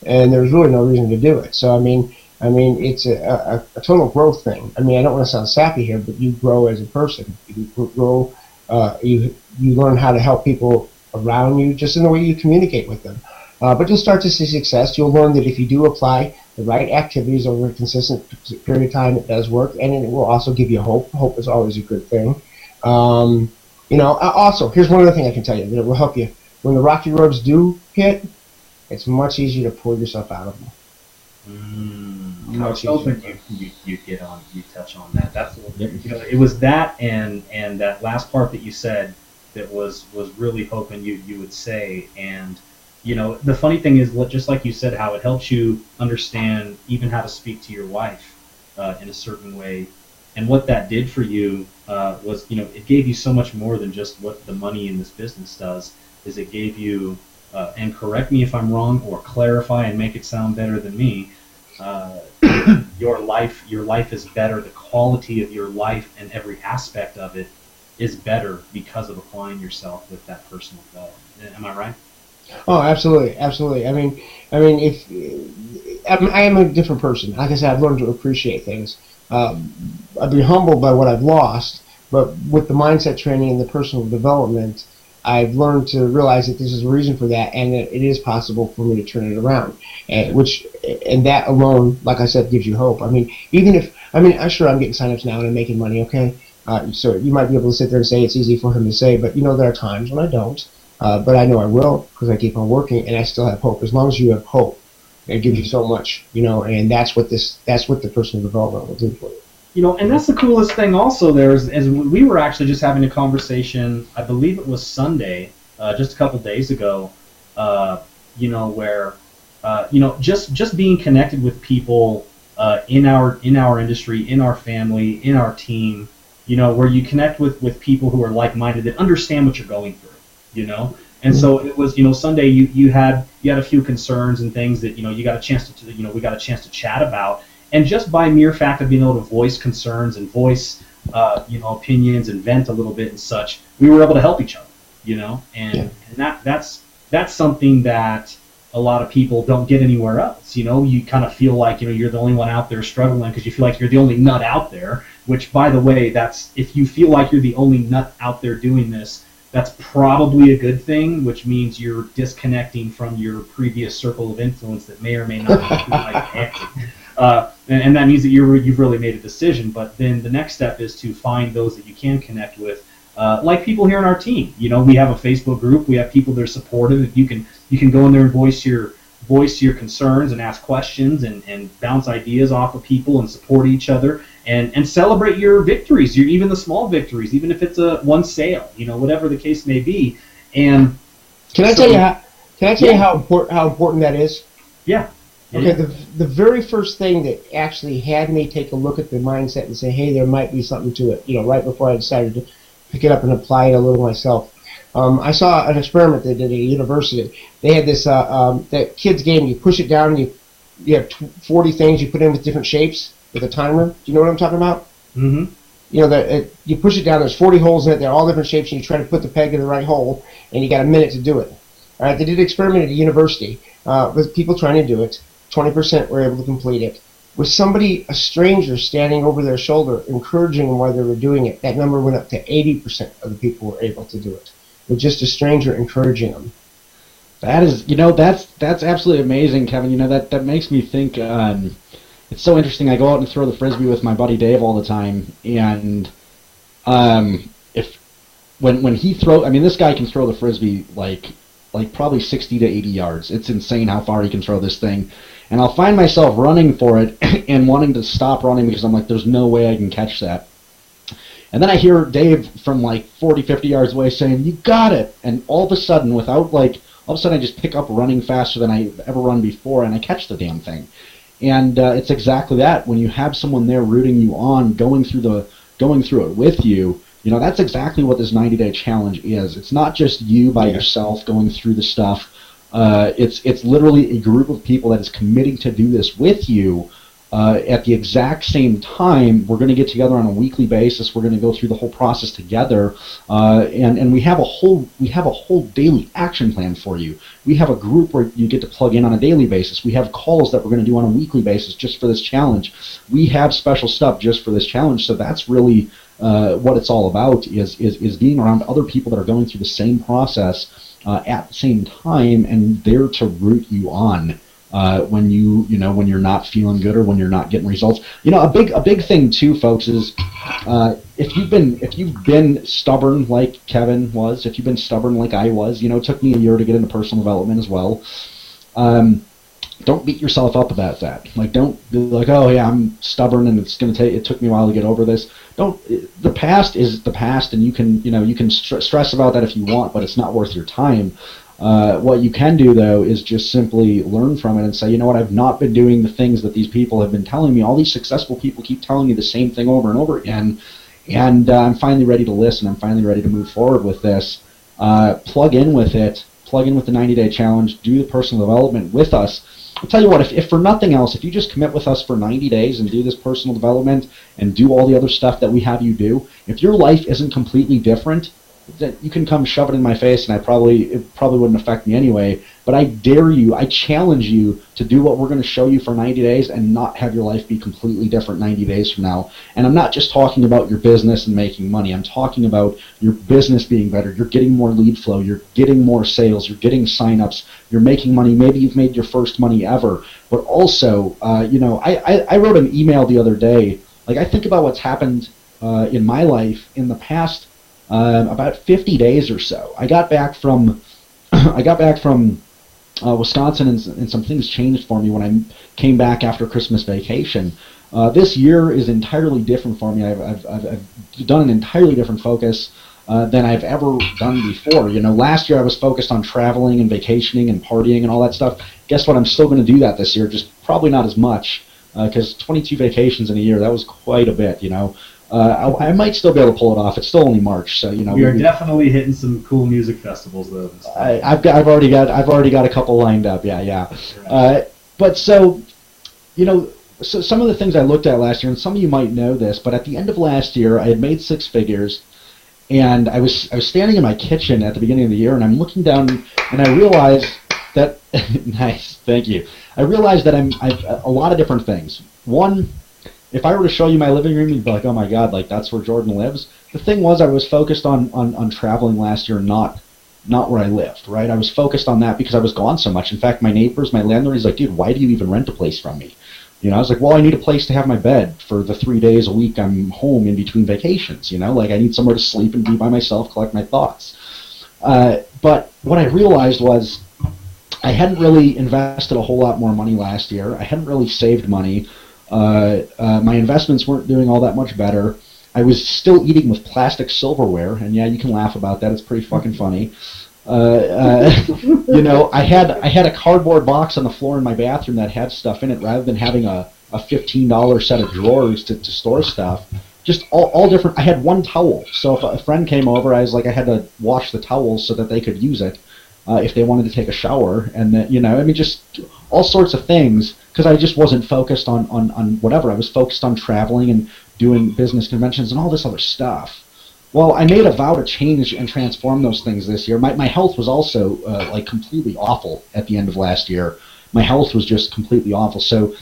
Speaker 3: and there was really no reason to do it. So I mean, it's a total growth thing. I don't want to sound sappy here, but you grow as a person. You grow. You learn how to help people around you just in the way you communicate with them. But you'll start to see success. You'll learn that if you do apply the right activities over a consistent period of time, it does work, and it will also give you hope. Hope is always a good thing. Also, here's one other thing I can tell you that will help you. When the rocky roads do hit, it's much easier to pull yourself out of them.
Speaker 2: I was hoping you'd touch on that. That's it was that and that last part that you said that was really hoping you would say. And the funny thing is, just like you said, how it helps you understand even how to speak to your wife in a certain way, and what that did for you was, it gave you so much more than just what the money in this business does. Is it gave you, and correct me if I'm wrong, or clarify and make it sound better than me. Your life is better. The quality of your life and every aspect of it is better because of applying yourself with that personal development. Am I right?
Speaker 3: Oh, absolutely, absolutely. I am a different person. Like I said, I've learned to appreciate things. I've been humbled by what I've lost, but with the mindset training and the personal development, I've learned to realize that there's a reason for that, and that it is possible for me to turn it around. And that alone, like I said, gives you hope. I'm sure I'm getting signups now and I'm making money. Okay, so you might be able to sit there and say it's easy for him to say, but there are times when I don't. But I know I will, because I keep on working, and I still have hope. As long as you have hope, it gives you so much, and that's what the personal development will do for you.
Speaker 2: And that's the coolest thing also there is we were actually just having a conversation, I believe it was Sunday, just a couple days ago, where, just being connected with people in our industry, in our family, in our team, where you connect with people who are like-minded, that understand what you're going through, And so it was, Sunday you had a few concerns and things that, you got a chance to, we got a chance to chat about. And just by mere fact of being able to voice concerns and voice, opinions and vent a little bit and such, we were able to help each other, And that's something that, a lot of people don't get anywhere else. You kind of feel like you're the only one out there struggling because you feel like you're the only nut out there. Which, by the way, that's if you feel like you're the only nut out there doing this, that's probably a good thing, which means you're disconnecting from your previous circle of influence that may or may not be connected. And that means that you've really made a decision. But then the next step is to find those that you can connect with, like people here on our team. We have a Facebook group. We have people that are supportive. You can go in there and voice your concerns and ask questions and bounce ideas off of people and support each other and celebrate your victories, even the small victories, even if it's one sale, whatever the case may be. And
Speaker 3: can I tell you how important that is?
Speaker 2: Yeah.
Speaker 3: Okay, the very first thing that actually had me take a look at the mindset and say, hey, there might be something to it, right before I decided to pick it up and apply it a little myself. I saw an experiment they did at a university. They had this that kids game. You push it down, and you have 40 things you put in with different shapes with a timer. Do you know what I'm talking about?
Speaker 2: Mm-hmm.
Speaker 3: You push it down. There's 40 holes in it. They're all different shapes, and you try to put the peg in the right hole, and you got a minute to do it. All right. They did an experiment at a university with people trying to do it. 20% were able to complete it. With a stranger standing over their shoulder, encouraging them while they were doing it, that number went up to 80% of the people were able to do it. With just a stranger encouraging them.
Speaker 1: That is, that's absolutely amazing, Kevin. That makes me think. It's so interesting. I go out and throw the frisbee with my buddy Dave all the time, and when he this guy can throw the frisbee like probably 60 to 80 yards. It's insane how far he can throw this thing. And I'll find myself running for it and wanting to stop running because I'm like, there's no way I can catch that. And then I hear Dave from 40, 50 yards away saying, you got it. And all of a sudden, I just pick up running faster than I've ever run before, and I catch the damn thing. And it's exactly that. When you have someone there rooting you on, going through it with you, that's exactly what this 90-day challenge is. It's not just you by yourself going through the stuff. It's literally a group of people that is committing to do this with you at the exact same time. We're going to get together on a weekly basis. We're going to go through the whole process together, and we have a whole daily action plan for you. We have a group where you get to plug in on a daily basis. We have calls that we're going to do on a weekly basis just for this challenge. We have special stuff just for this challenge. So that's really what it's all about is being around other people that are going through the same process at the same time and there to root you on when you're not feeling good or when you're not getting results. A big thing too, folks, is if you've been stubborn like Kevin was, if you've been stubborn like I was, it took me a year to get into personal development as well. Don't beat yourself up about that. Don't be like, oh yeah, I'm stubborn and it took me a while to get over this. The past is the past, and you can stress about that if you want, but it's not worth your time. What you can do though is just simply learn from it and say, you know what, I've not been doing the things that these people have been telling me. All these successful people keep telling me the same thing over and over again, and I'm finally ready to listen. I'm finally ready to move forward with this. Plug in with it. Plug in with the 90-day challenge. Do the personal development with us. I'll tell you what, if for nothing else, if you just commit with us for 90 days and do this personal development and do all the other stuff that we have you do, if your life isn't completely different, that you can come shove it in my face and it probably wouldn't affect me anyway, but I dare you, I challenge you to do what we're going to show you for 90 days and not have your life be completely different 90 days from now. And I'm not just talking about your business and making money. I'm talking about your business being better. You're getting more lead flow. You're getting more sales. You're getting signups. You're making money. Maybe you've made your first money ever. But also, I wrote an email the other day. I think about what's happened in my life in the past about 50 days or so. I got back from Wisconsin, and some things changed for me when I came back after Christmas vacation. This year is entirely different for me. I've done an entirely different focus than I've ever done before. Last year I was focused on traveling and vacationing and partying and all that stuff. Guess what? I'm still going to do that this year, just probably not as much, because 22 vacations in a year, that was quite a bit. I might still be able to pull it off. It's still only March, so
Speaker 2: we are definitely hitting some cool music festivals though.
Speaker 1: I've already got a couple lined up. Yeah. Right. But so some of the things I looked at last year, and some of you might know this, but at the end of last year, I had made 6 figures, and I was standing in my kitchen at the beginning of the year, and I'm looking down, and I realized that nice. Thank you. I realized that I've a lot of different things. One, if I were to show you my living room, you'd be like, oh my God, like that's where Jordan lives. The thing was, I was focused on traveling last year, not where I lived, right? I was focused on that because I was gone so much. In fact, my neighbors, my landlord, he's like, dude, why do you even rent a place from me? You know, I was like, well, I need a place to have my bed for the 3 days a week I'm home in between vacations. You know, like I need somewhere to sleep and be by myself, collect my thoughts. But what I realized was I hadn't really invested a whole lot more money last year. I hadn't really saved money. My investments weren't doing all that much better. I was still eating with plastic silverware, and yeah, you can laugh about that. It's pretty fucking funny. You know, I had a cardboard box on the floor in my bathroom that had stuff in it, rather than having a $15 set of drawers to store stuff. Just all different. I had one towel, so if a friend came over, I had to wash the towels so that they could use it if they wanted to take a shower, and then, you know, I mean, just all sorts of things, because I just wasn't focused on whatever. I was focused on traveling and doing business conventions and all this other stuff. Well, I made a vow to change and transform those things this year. My health was also like completely awful at the end of last year. My health was just completely awful. So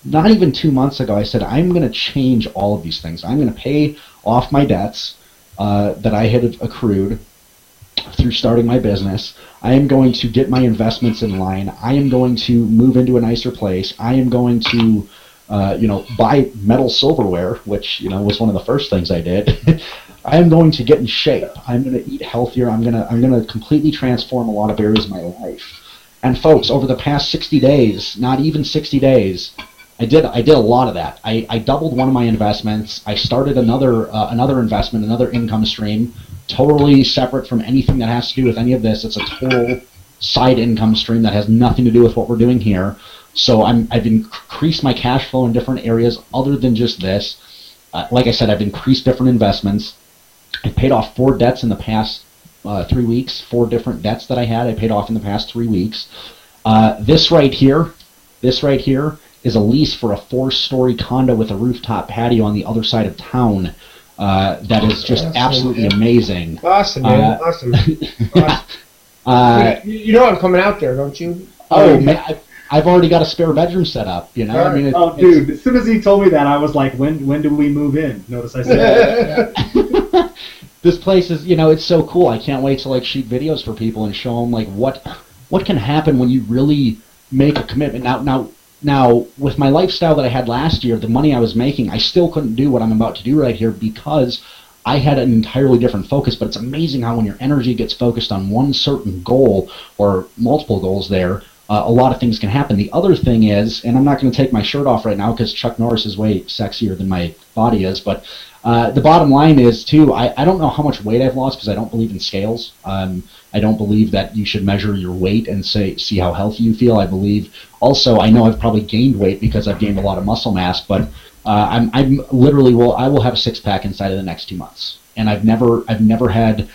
Speaker 1: not even 2 months ago, I said, I'm going to change all of these things. I'm going to pay off my debts that I had accrued through starting my business. I am going to get my investments in line. I am going to move into a nicer place. I am going to you know, buy metal silverware, which, you know, was one of the first things I did. I am going to get in shape. I'm going to eat healthier. I'm going to completely transform a lot of areas of my life. And folks, over the past 60 days, not even 60 days, I did a lot of that. I doubled one of my investments. I started another investment, another income stream, totally separate from anything that has to do with any of this. It's a total side income stream that has nothing to do with what we're doing here. So I've increased my cash flow in different areas other than just this. Like I said, I've increased different investments. I paid off 4 debts in the past 3 weeks. 4 different debts that I had, I paid off in the past 3 weeks. This right here is a lease for a 4-story condo with a rooftop patio on the other side of town. That is just absolutely amazing.
Speaker 3: Awesome, man. Awesome. You know I'm coming out there, don't you?
Speaker 1: Oh, man. I've already got a spare bedroom set up, you know.
Speaker 2: Right. I mean, dude! As soon as he told me that, I was like, "When do we move in?" Notice I said that.
Speaker 1: This place is, you know, it's so cool. I can't wait to like shoot videos for people and show them like what can happen when you really make a commitment. Now, with my lifestyle that I had last year, the money I was making, I still couldn't do what I'm about to do right here because I had an entirely different focus. But it's amazing how when your energy gets focused on one certain goal or multiple goals there, a lot of things can happen. The other thing is, and I'm not going to take my shirt off right now because Chuck Norris is way sexier than my body is, but the bottom line is, too, I don't know how much weight I've lost because I don't believe in scales. I don't believe that you should measure your weight and see how healthy you feel. I believe also, I know I've probably gained weight because I've gained a lot of muscle mass, but I'm literally, I will have a 6-pack inside of the next 2 months. And I've never had,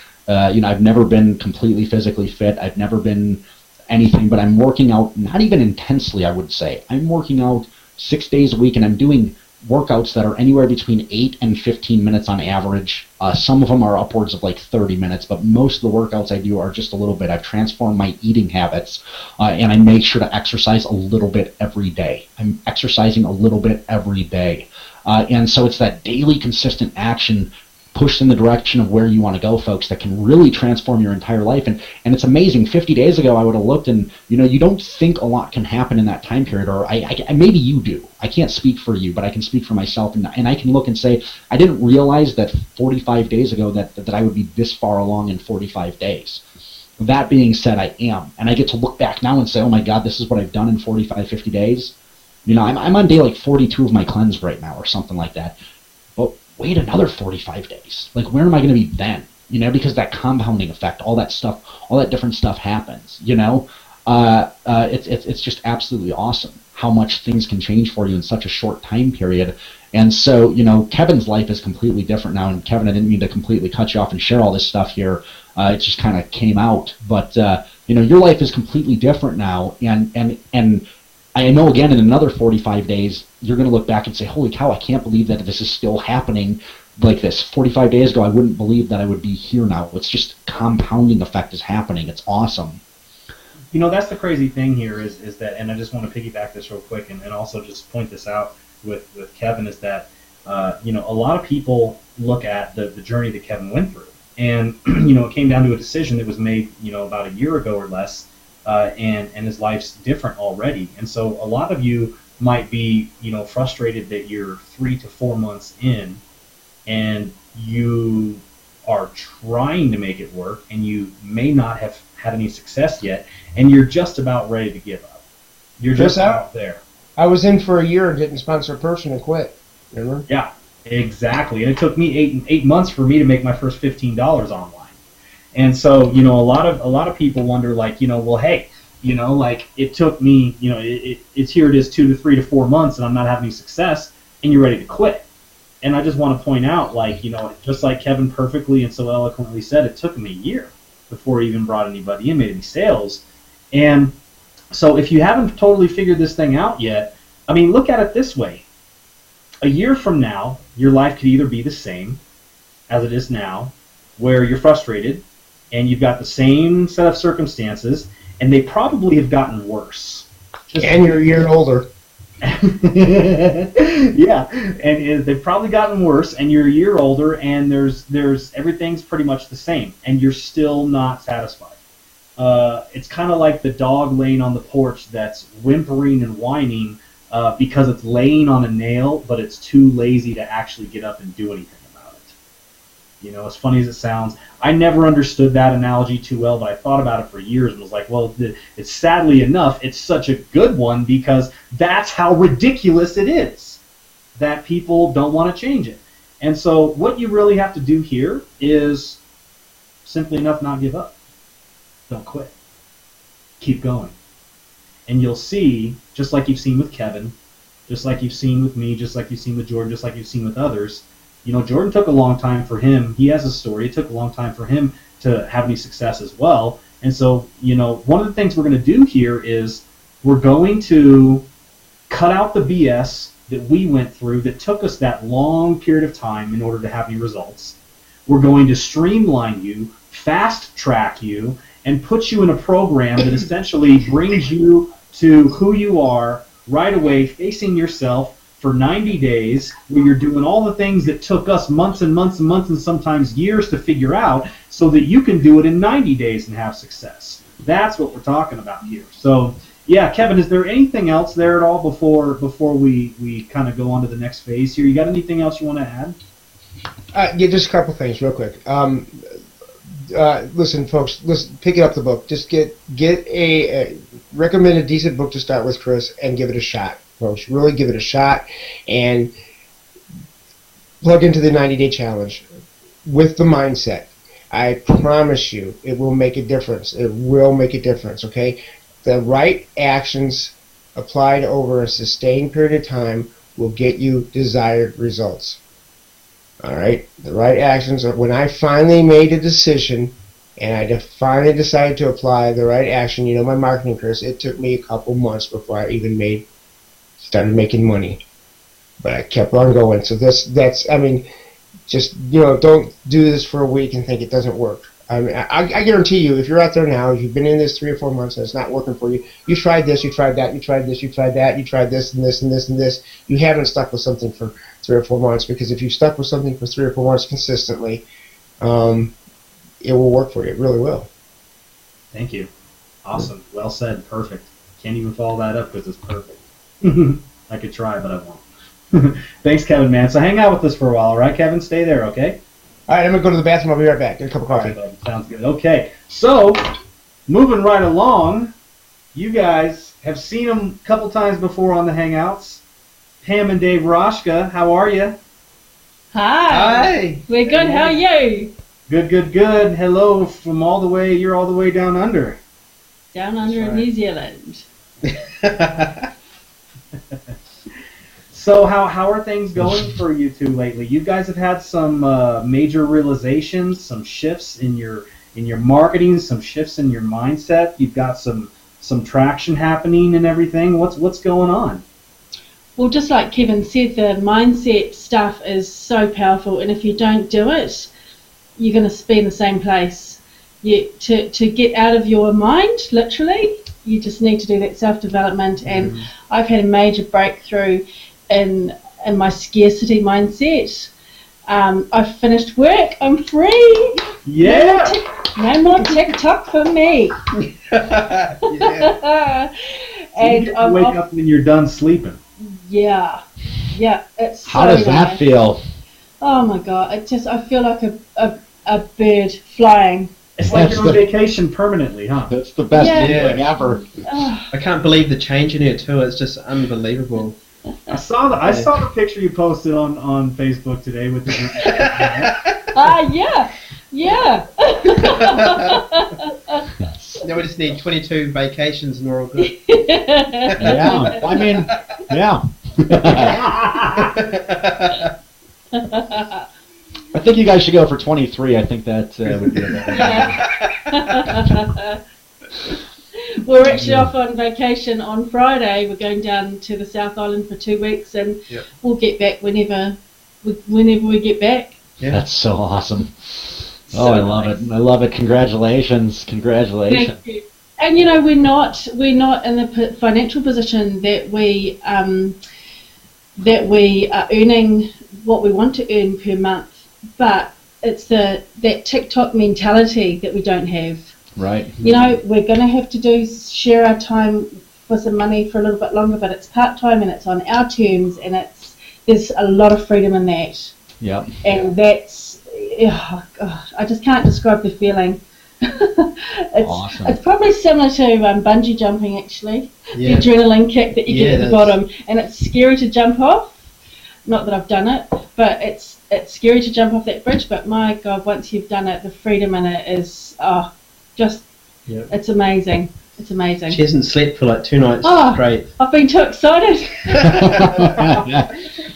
Speaker 1: you know, I've never been completely physically fit. I've never been anything, but I'm working out, not even intensely, I would say. I'm working out 6 days a week, and I'm doing workouts that are anywhere between 8 and 15 minutes on average. Some of them are upwards of like 30 minutes, but most of the workouts I do are just a little bit. I've transformed my eating habits, and I make sure to exercise a little bit every day. I'm exercising a little bit every day. And so it's that daily consistent action pushed in the direction of where you want to go, folks, that can really transform your entire life. And it's amazing. 50 days ago, I would have looked and, you know, you don't think a lot can happen in that time period, or maybe you do. I can't speak for you, but I can speak for myself, and I can look and say, I didn't realize that 45 days ago that I would be this far along in 45 days. That being said, I am. And I get to look back now and say, oh my God, this is what I've done in 45, 50 days. You know, I'm on day like 42 of my cleanse right now or something like that. But wait another 45 days. Like, where am I going to be then? You know, because that compounding effect, all that stuff, all that different stuff happens, you know? It's just absolutely awesome how much things can change for you in such a short time period. And so, you know, Kevin's life is completely different now. And Kevin, I didn't mean to completely cut you off and share all this stuff here. It just kind of came out. But, you know, your life is completely different now. And I know, again, in another 45 days, you're going to look back and say, holy cow, I can't believe that this is still happening like this. 45 days ago, I wouldn't believe that I would be here now. It's just compounding effect is happening. It's awesome.
Speaker 2: That's the crazy thing here is that, and I just want to piggyback this real quick and also just point this out with Kevin, is that, a lot of people look at the journey that Kevin went through. And, it came down to a decision that was made, about a year ago or less, and his life's different already. And so a lot of you might be, frustrated that you're 3 to 4 months in and you are trying to make it work and you may not have had any success yet, and you're just about ready to give up. You're just out there.
Speaker 3: I was in for a year and didn't sponsor a person and quit. Remember?
Speaker 2: Yeah, exactly. And it took me eight months for me to make my first $15 online. And so, a lot of people wonder, like, well, hey, like, it took me, it's here it is 2 to 3 to 4 months and I'm not having any success, and you're ready to quit. And I just want to point out, like, just like Kevin perfectly and so eloquently said, it took him a year before he even brought anybody in, made any sales. And so if you haven't totally figured this thing out yet, I mean, look at it this way. A year from now, your life could either be the same as it is now, where you're frustrated and you've got the same set of circumstances, and they probably have gotten worse.
Speaker 3: And you're a year older.
Speaker 2: Yeah, and they've probably gotten worse, and you're a year older, and there's everything's pretty much the same, and you're still not satisfied. It's kind of like the dog laying on the porch that's whimpering and whining because it's laying on a nail, but it's too lazy to actually get up and do anything about it. As funny as it sounds, I never understood that analogy too well, but I thought about it for years and was like, well, it's sadly enough, it's such a good one because that's how ridiculous it is that people don't want to change it. And so what you really have to do here is simply enough not give up. Don't quit. Keep going. And you'll see, just like you've seen with Kevin, just like you've seen with me, just like you've seen with Jordan, just like you've seen with others, Jordan took a long time for him. He has a story. It took a long time for him to have any success as well. And so, one of the things we're going to do here is we're going to cut out the BS that we went through that took us that long period of time in order to have any results. We're going to streamline you, fast track you, and put you in a program that essentially brings you to who you are right away, facing yourself for 90 days, where you're doing all the things that took us months and months and months and sometimes years to figure out, so that you can do it in 90 days and have success. That's what we're talking about here. So, yeah, Kevin, is there anything else there at all before we kind of go on to the next phase here? You got anything else you want to add?
Speaker 3: Yeah, just a couple things real quick. Listen, folks, pick up the book. Just get recommend a decent book to start with, Chris, and give it a shot, folks. Really give it a shot and plug into the 90-day challenge with the mindset. I promise you, it will make a difference. It will make a difference, okay? The right actions applied over a sustained period of time will get you desired results. All right, the right actions. When I finally made a decision and I finally decided to apply the right action, my marketing course, it took me a couple months before I even started making money. But I kept on going. So I mean, just, don't do this for a week and think it doesn't work. I mean, I guarantee you, if you're out there now, if you've been in this 3 or 4 months and it's not working for you, you tried this, you tried that, you tried this, you tried that, you tried this and this and this and this. You haven't stuck with something for 3 or 4 months, because if you stuck with something for 3 or 4 months consistently, it will work for you. It really will.
Speaker 2: Thank you. Awesome. Well said. Perfect. Can't even follow that up because it's perfect. I could try, but I won't. Thanks, Kevin, man. So hang out with us for a while, all right, Kevin? Stay there, okay?
Speaker 3: All right, I'm going to go to the bathroom. I'll be right back. Get a cup of coffee.
Speaker 2: All right, sounds good. Okay, so moving right along, you guys have seen them a couple times before on the Hangouts. Pam and Dave Roshka, how are you?
Speaker 4: Hi. We're good. How are you?
Speaker 2: Good, good, good. Hello from you're all the way down under.
Speaker 4: Down under in New Zealand.
Speaker 2: So how are things going for you two lately? You guys have had some major realizations, some shifts in your marketing, some shifts in your mindset. You've got some traction happening and everything. What's going on?
Speaker 4: Well, just like Kevin said, the mindset stuff is so powerful, and if you don't do it, you're going to be in the same place. To get out of your mind, literally, you just need to do that self-development. And I've had a major breakthrough in my scarcity mindset. I've finished work. I'm free.
Speaker 2: Yeah.
Speaker 4: No more TikTok for me.
Speaker 2: Yeah.
Speaker 4: And
Speaker 2: you wake up when you're done sleeping.
Speaker 4: Yeah. It's
Speaker 1: How does that feel?
Speaker 4: Oh my God! I feel like a bird flying.
Speaker 2: It's like you're on vacation permanently, huh?
Speaker 1: That's the best feeling ever.
Speaker 5: I can't believe the change in it too. It's just unbelievable.
Speaker 2: I saw the picture you posted on Facebook today with the.
Speaker 4: Yeah.
Speaker 5: Now we just need 22 vacations and we're all good.
Speaker 1: Yeah, I mean, yeah. I think you guys should go for 23. I think that would be a better.
Speaker 4: We're actually off on vacation on Friday. We're going down to the South Island for 2 weeks, and we'll get back whenever we get back.
Speaker 1: Yeah. That's so awesome. I love it. I love it. Congratulations.
Speaker 4: Thank you. And you know, we're not in the financial position that we are earning what we want to earn per month, but it's that TikTok mentality that we don't have.
Speaker 1: Right.
Speaker 4: You know, we're going to have to share our time for some money for a little bit longer, but it's part-time and it's on our terms, and there's a lot of freedom in that.
Speaker 1: Yep.
Speaker 4: And that's, oh God, I just can't describe the feeling.
Speaker 1: Awesome.
Speaker 4: It's probably similar to bungee jumping, actually.
Speaker 5: Yeah.
Speaker 4: The adrenaline kick that you get at the bottom, and it's scary to jump off. Not that I've done it, but it's scary to jump off that bridge. But my God, once you've done it, the freedom in it is it's amazing. It's amazing.
Speaker 5: She hasn't slept for like 2 nights straight.
Speaker 4: I've been too excited.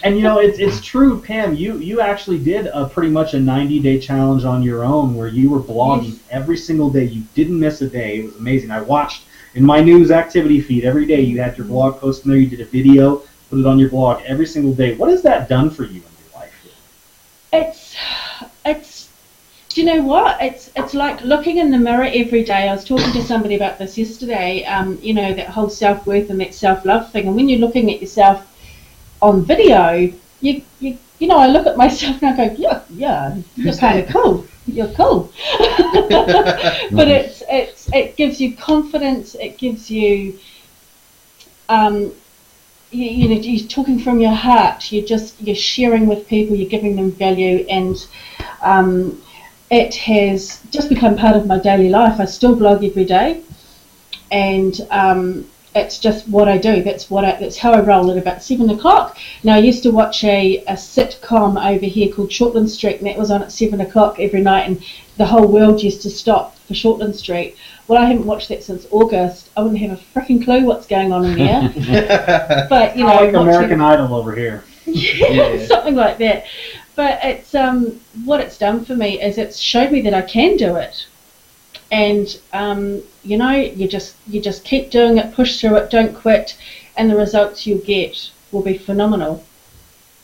Speaker 2: And you know, it's true, Pam. You actually did pretty much a 90-day challenge on your own, where you were blogging every single day. You didn't miss a day. It was amazing. I watched in my news activity feed every day. You had your blog post in there. You did a video, put it on your blog every single day. What has that done for you in your life?
Speaker 4: It's. Do you know what? It's like looking in the mirror every day. I was talking to somebody about this yesterday. You know, that whole self-worth and that self-love thing. And when you're looking at yourself on video, you know, I look at myself and I go, yeah, you're kind of cool. You're cool. But it gives you confidence. It gives you, you know, you're talking from your heart. You're sharing with people. You're giving them value, and it has just become part of my daily life. I still blog every day, and it's just what I do. That's how I roll at about 7 o'clock. Now, I used to watch a sitcom over here called Shortland Street, and that was on at 7 o'clock every night, and the whole world used to stop for Shortland Street. Well, I haven't watched that since August. I wouldn't have a freaking clue what's going on in there. But you know,
Speaker 2: like American Idol over here.
Speaker 4: Yeah, something like that. But it's what it's done for me is it's showed me that I can do it, and you know, you just keep doing it, push through it, don't quit, and the results you'll get will be phenomenal.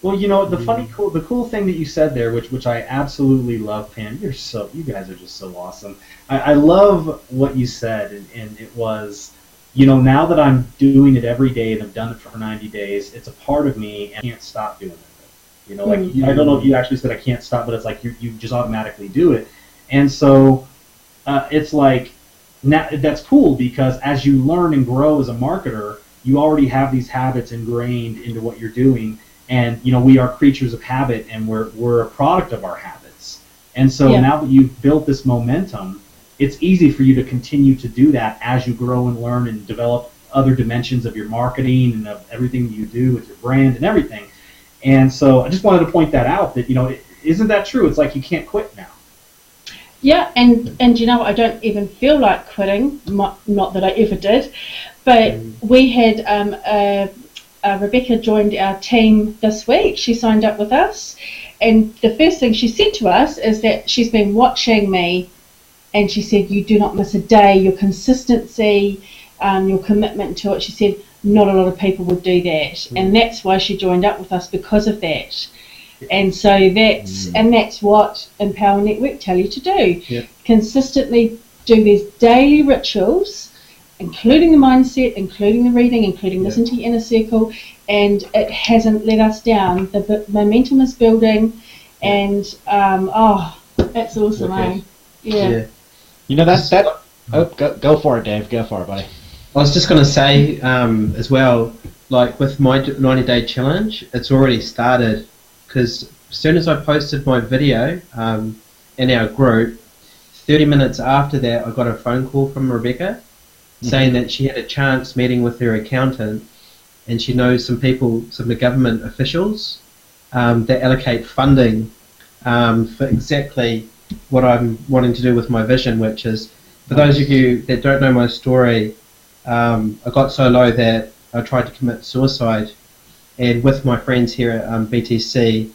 Speaker 2: Well, you know, the cool thing that you said there, which I absolutely love, Pam. You guys are just so awesome. I love what you said, and it was, you know, now that I'm doing it every day and I've done it for 90 days, it's a part of me and I can't stop doing it. You know, like, I don't know if you actually said I can't stop, but it's like you just automatically do it. And so it's like, now that's cool, because as you learn and grow as a marketer, you already have these habits ingrained into what you're doing. And, you know, we are creatures of habit, and we're a product of our habits. And so now that you've built this momentum, it's easy for you to continue to do that as you grow and learn and develop other dimensions of your marketing and of everything you do with your brand and everything. And so I just wanted to point that out, that, you know, isn't that true? It's like you can't quit now.
Speaker 4: Yeah, and you know, I don't even feel like quitting, not that I ever did, but we had Rebecca joined our team this week. She signed up with us, and the first thing she said to us is that she's been watching me, and she said, you do not miss a day, your consistency, your commitment to it. She said, not a lot of people would do that, and that's why she joined up with us, because of that. And so that's what Empower Network tell you to do. Consistently do these daily rituals including the mindset, including the reading, including listening to your inner circle, and it hasn't let us down. The momentum is building, and that's awesome,
Speaker 5: Okay.
Speaker 4: eh? Yeah.
Speaker 1: You know go for it, Dave. Go for it, buddy.
Speaker 5: I was just going to say as well, like with my 90-day challenge, it's already started because as soon as I posted my video in our group, 30 minutes after that, I got a phone call from Rebecca saying that she had a chance meeting with her accountant, and she knows some people, some of the government officials that allocate funding for exactly what I'm wanting to do with my vision, which is, for those of you that don't know my story, I got so low that I tried to commit suicide, and with my friends here at BTC,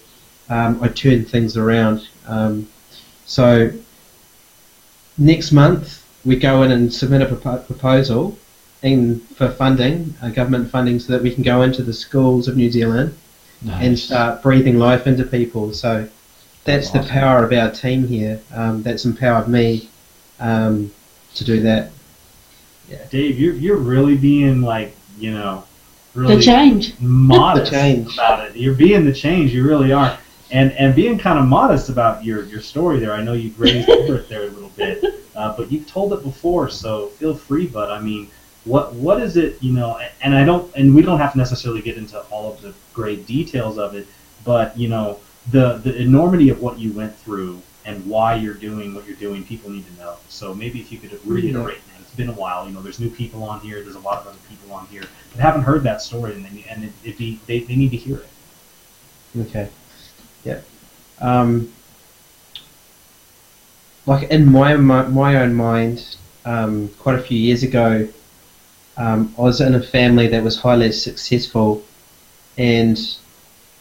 Speaker 5: I turned things around. So next month we go in and submit a proposal for funding, government funding, so that we can go into the schools of New Zealand and start breathing life into people. So that's the power of our team here. That's empowered me to do that. Yeah.
Speaker 2: Dave, you're really being like, really
Speaker 4: The change.
Speaker 2: modest
Speaker 5: The change.
Speaker 2: about it. You're being the change. You really are. And being kind of modest about your story there. I know you've raised it there a little bit, but you've told it before, so feel free. But I mean, what is it? And we don't have to necessarily get into all of the great details of it, but the enormity of what you went through and why you're doing what you're doing, people need to know. So maybe if you could reiterate, man, it's been a while. There's new people on here. There's a lot of other people on here that haven't heard that story, and they need to hear it.
Speaker 5: Okay. Yeah. Like in my own mind, quite a few years ago, I was in a family that was highly successful, and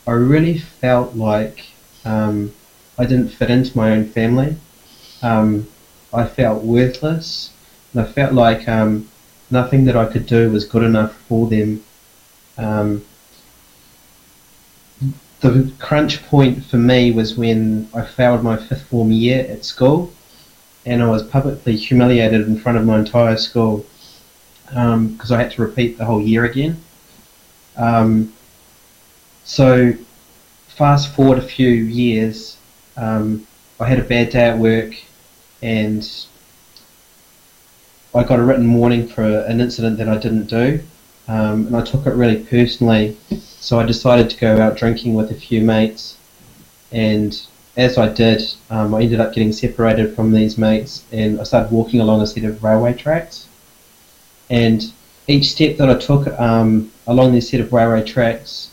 Speaker 5: I really felt like I didn't fit into my own family. I felt worthless, and I felt like nothing that I could do was good enough for them. The crunch point for me was when I failed my 5th form year at school, and I was publicly humiliated in front of my entire school because I had to repeat the whole year again. So fast forward a few years, I had a bad day at work, and I got a written warning for an incident that I didn't do, and I took it really personally. So I decided to go out drinking with a few mates, and as I did, I ended up getting separated from these mates, and I started walking along a set of railway tracks. And each step that I took along this set of railway tracks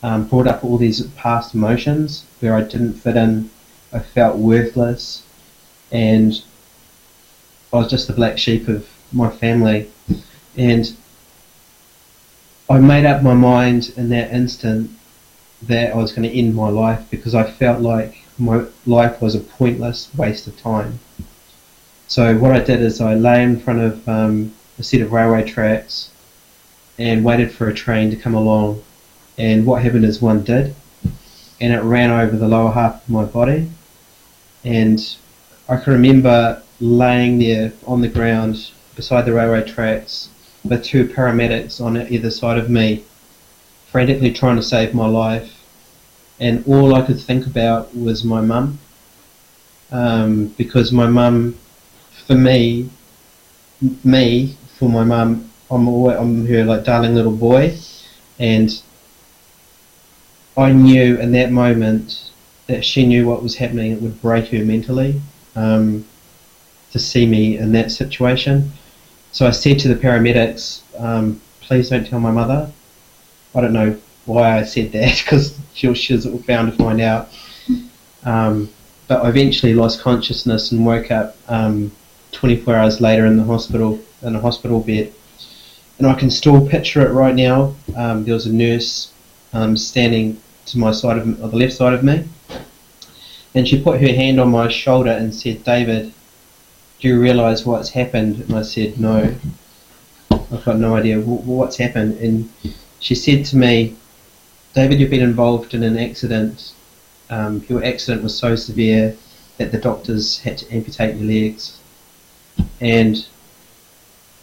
Speaker 5: brought up all these past emotions where I didn't fit in, I felt worthless, and I was just the black sheep of my family. And I made up my mind in that instant that I was going to end my life because I felt like my life was a pointless waste of time. So what I did is I lay in front of a set of railway tracks and waited for a train to come along, and what happened is one did, and it ran over the lower half of my body, and I can remember laying there on the ground beside the railway tracks with 2 paramedics on either side of me, frantically trying to save my life, and all I could think about was my mum, because my mum, for me, for my mum, I'm her like darling little boy, and I knew in that moment that she knew what was happening. It would break her mentally to see me in that situation. So I said to the paramedics, please don't tell my mother. I don't know why I said that, because she was bound to find out. But I eventually lost consciousness and woke up 24 hours later in a hospital bed. And I can still picture it right now. There was a nurse standing to my side of the left side of me, and she put her hand on my shoulder and said, "David, do you realise what's happened?" And I said, "No, I've got no idea what's happened." And she said to me, "David, you've been involved in an accident. Your accident was so severe that the doctors had to amputate your legs." And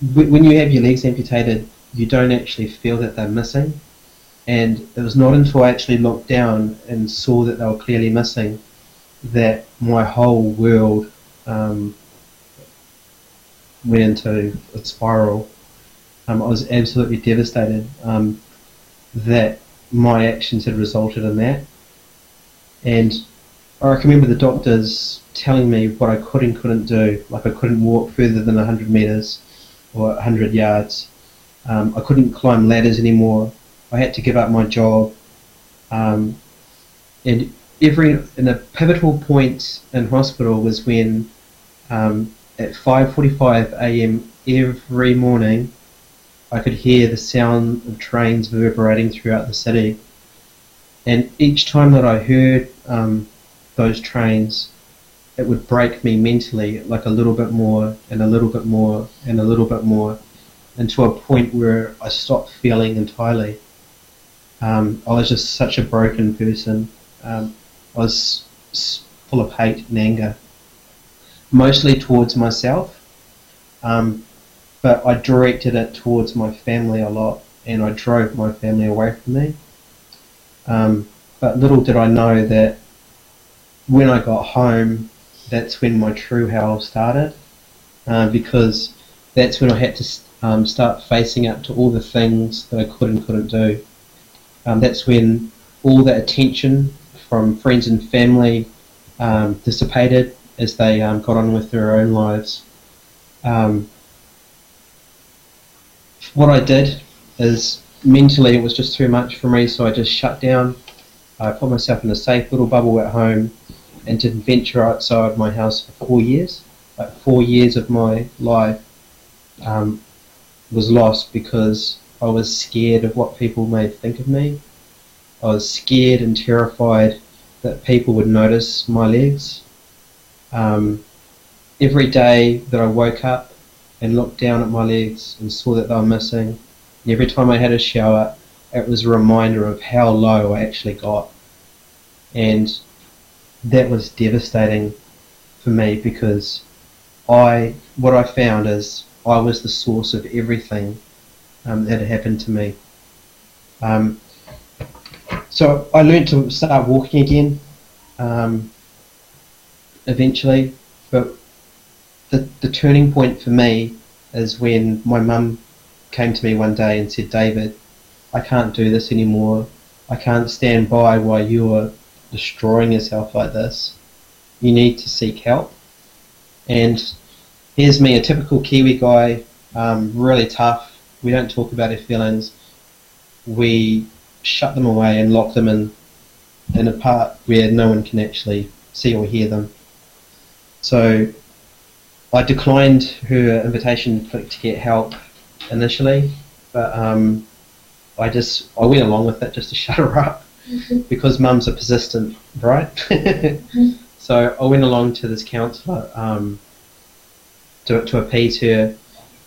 Speaker 5: when you have your legs amputated, you don't actually feel that they're missing. And it was not until I actually looked down and saw that they were clearly missing that my whole world went into a spiral. I was absolutely devastated that my actions had resulted in that. And I can remember the doctors telling me what I could and couldn't do. Like I couldn't walk further than 100 meters or 100 yards. I couldn't climb ladders anymore. I had to give up my job. And in a pivotal point in hospital was when at 5:45 a.m. every morning I could hear the sound of trains reverberating throughout the city. And each time that I heard those trains, it would break me mentally, like a little bit more and a little bit more and a little bit more, until a point where I stopped feeling entirely. I was just such a broken person. I was full of hate and anger, mostly towards myself, but I directed it towards my family a lot, and I drove my family away from me. But little did I know that when I got home, that's when my true hell started, because that's when I had to start facing up to all the things that I could and couldn't do. That's when all the attention from friends and family dissipated as they got on with their own lives. What I did is mentally it was just too much for me, so I just shut down. I put myself in a safe little bubble at home and didn't venture outside my house for 4 years. Like 4 years of my life was lost because I was scared of what people may think of me. I was scared and terrified that people would notice my legs. Every day that I woke up and looked down at my legs and saw that they were missing, and every time I had a shower, it was a reminder of how low I actually got. And that was devastating for me because what I found is I was the source of everything that had happened to me. So I learned to start walking again eventually, but the turning point for me is when my mum came to me one day and said, "David, I can't do this anymore. I can't stand by while you're destroying yourself like this. You need to seek help." And here's me, a typical Kiwi guy, really tough. We don't talk about our feelings. We shut them away and lock them in a part where no one can actually see or hear them. So I declined her invitation to get help initially, but I went along with it just to shut her up because mums are persistent, right? So I went along to this counsellor to appease her,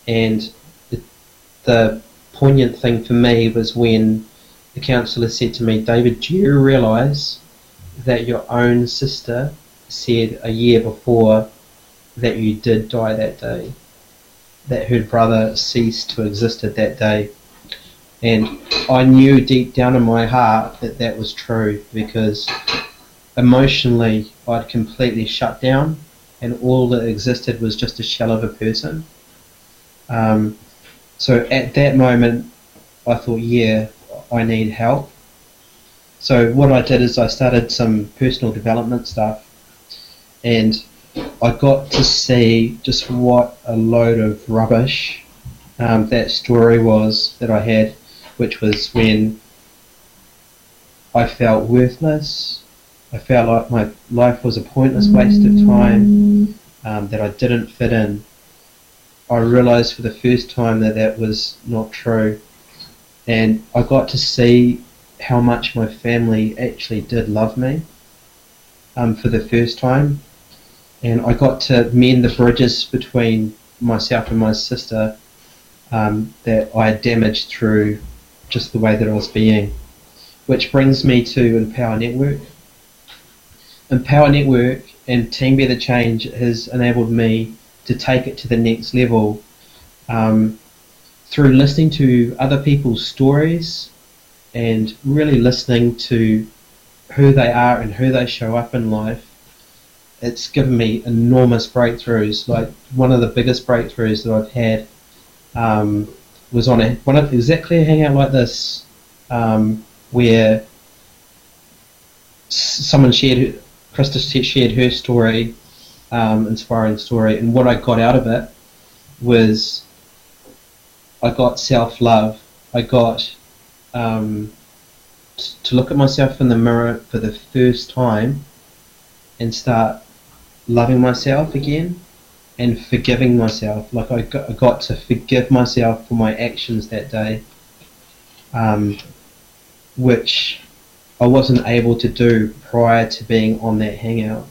Speaker 5: and the poignant thing for me was when the counsellor said to me, "David, do you realise that your own sister said a year before that you did die that day, that her brother ceased to exist at that day?" And I knew deep down in my heart that that was true, because emotionally I'd completely shut down and all that existed was just a shell of a person. So at that moment I thought, yeah, I need help. So what I did is I started some personal development stuff, and I got to see just what a load of rubbish that story was that I had, which was when I felt worthless. I felt like my life was a pointless waste of time, that I didn't fit in. I realised for the first time that that was not true, and I got to see how much my family actually did love me for the first time, and I got to mend the bridges between myself and my sister that I had damaged through just the way that I was being. Which brings me to Empower Network. Empower Network and Team BTC has enabled me to take it to the next level through listening to other people's stories and really listening to who they are and who they show up in life, it's given me enormous breakthroughs. Like one of the biggest breakthroughs that I've had was on exactly a hangout like this, where someone Krista shared her story, inspiring story, and what I got out of it was I got self-love. I got to look at myself in the mirror for the first time and start loving myself again and forgiving myself. Like I got to forgive myself for my actions that day, which I wasn't able to do prior to being on that hangout.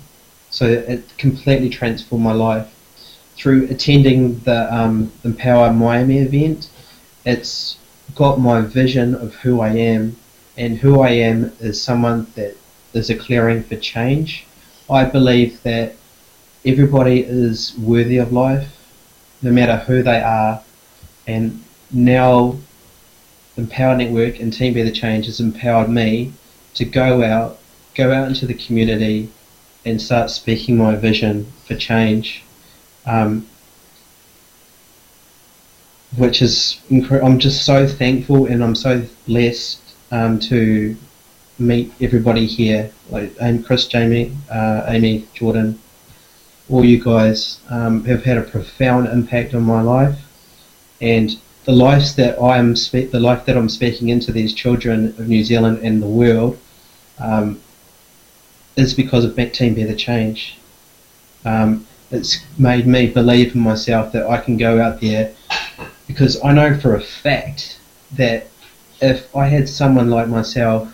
Speaker 5: So it completely transformed my life. Through attending the Empower Miami event, it's got my vision of who I am, and who I am is someone that is a clearing for change. I believe that everybody is worthy of life, no matter who they are, and now Empower Network and Team Be the Change has empowered me to go out into the community and start speaking my vision for change, which is I'm just so thankful, and I'm so blessed to meet everybody here, like Chris, Jamie, Amy, Jordan. All you guys have had a profound impact on my life, and the life that I'm speaking into these children of New Zealand and the world is because of Team Be the Change. It's made me believe in myself that I can go out there, because I know for a fact that if I had someone like myself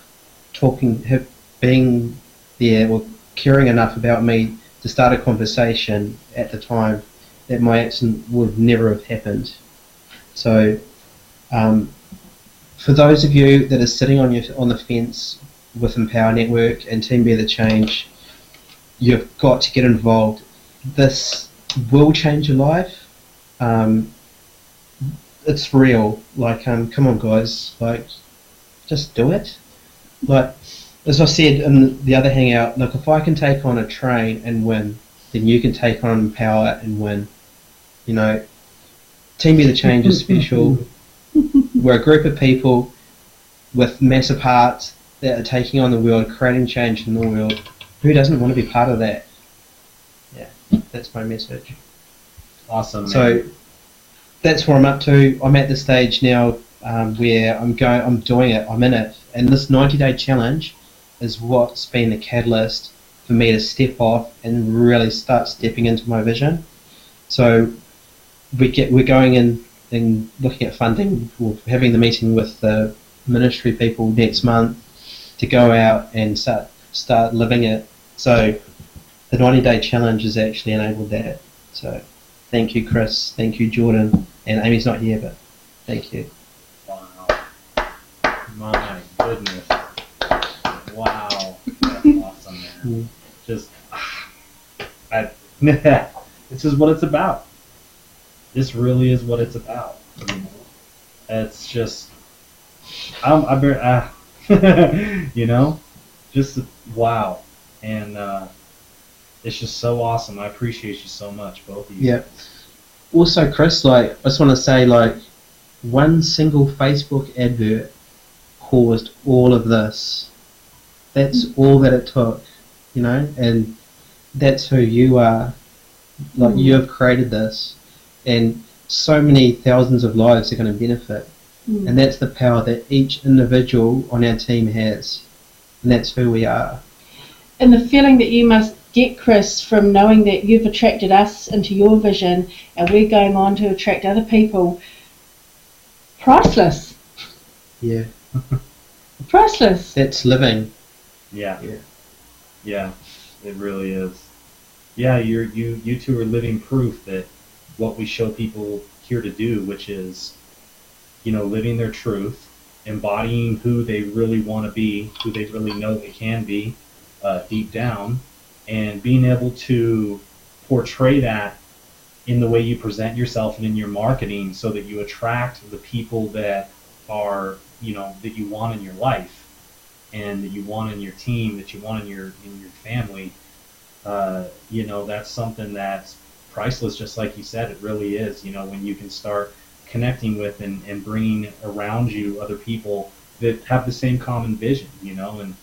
Speaker 5: being there or caring enough about me to start a conversation at the time, that my accident would never have happened. So for those of you that are sitting on the fence with Empower Network and Team Be the Change, you've got to get involved. This will change your life. It's real. Like, come on, guys. Like, just do it. Like, as I said in the other hangout, look, if I can take on a train and win, then you can take on Empower and win. You know, Team Be the Change is special. We're a group of people with massive hearts that are taking on the world, creating change in the world. Who doesn't want to be part of that? Yeah, that's my message.
Speaker 2: Awesome. Man.
Speaker 5: So that's where I'm up to. I'm at the stage now where I'm doing it, I'm in it. And this 90-day challenge is what's been the catalyst for me to step off and really start stepping into my vision. So we're going in and looking at funding. We're having the meeting with the ministry people next month to go out and start living it. So the 90-day challenge has actually enabled that. So thank you, Chris. Thank you, Jordan. And Amy's not here, but thank you.
Speaker 2: Wow. My goodness. Wow. That's awesome, man. Just, this is what it's about. This really is what it's about. It's just, you know, just wow. And it's just so awesome. I appreciate you so much, both of you.
Speaker 5: Yeah. Also, Chris, like, I just want to say, like, one single Facebook advert caused all of this. That's all that it took, you know, and that's who you are. Like, you have created this, and so many thousands of lives are going to benefit. And that's the power that each individual on our team has, and that's who we are.
Speaker 4: And the feeling that you must get, Chris, from knowing that you've attracted us into your vision and we're going on to attract other people, priceless.
Speaker 5: Yeah.
Speaker 4: Priceless.
Speaker 5: That's living.
Speaker 2: Yeah. Yeah, it really is. Yeah, you two are living proof that what we show people here to do, which is, you know, living their truth, embodying who they really want to be, who they really know they can be, deep down, and being able to portray that in the way you present yourself and in your marketing, so that you attract the people that are, that you want in your life, and that you want in your team, that you want in your family. That's something that's priceless, just like you said. It really is. When you can start connecting with and bringing around you other people that have the same common vision, and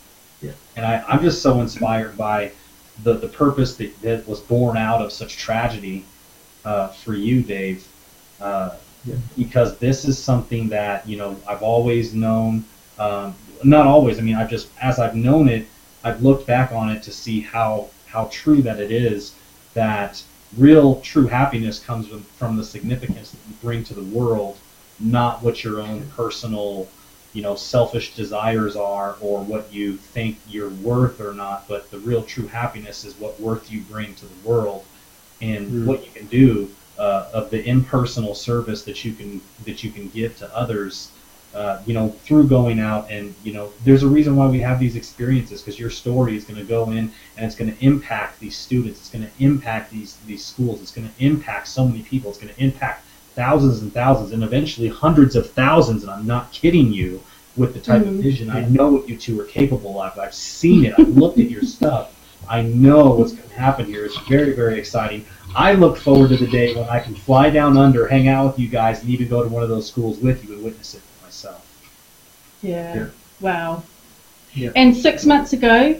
Speaker 5: Yeah.
Speaker 2: and I'm just so inspired by the purpose that was born out of such tragedy for you, Dave, because this is something that I've always known. Not always. I mean, as I've known it, I've looked back on it to see how true that it is. That real true happiness comes from the significance that you bring to the world, not what your own personal, selfish desires are, or what you think you're worth or not. But the real true happiness is what worth you bring to the world, and what you can do of the impersonal service that you can give to others. Through going out, and there's a reason why we have these experiences, because your story is going to go in and it's going to impact these students, it's going to impact these schools, it's going to impact so many people, it's going to impact thousands and thousands, and eventually hundreds of thousands. And I'm not kidding you with the type of vision. I know what you two are capable of. I've seen it. I've looked at your stuff. I know what's going to happen here. It's very, very exciting. I look forward to the day when I can fly down under, hang out with you guys, and even go to one of those schools with you and witness it myself.
Speaker 4: Yeah. Wow.
Speaker 5: Yeah.
Speaker 4: And 6 months ago,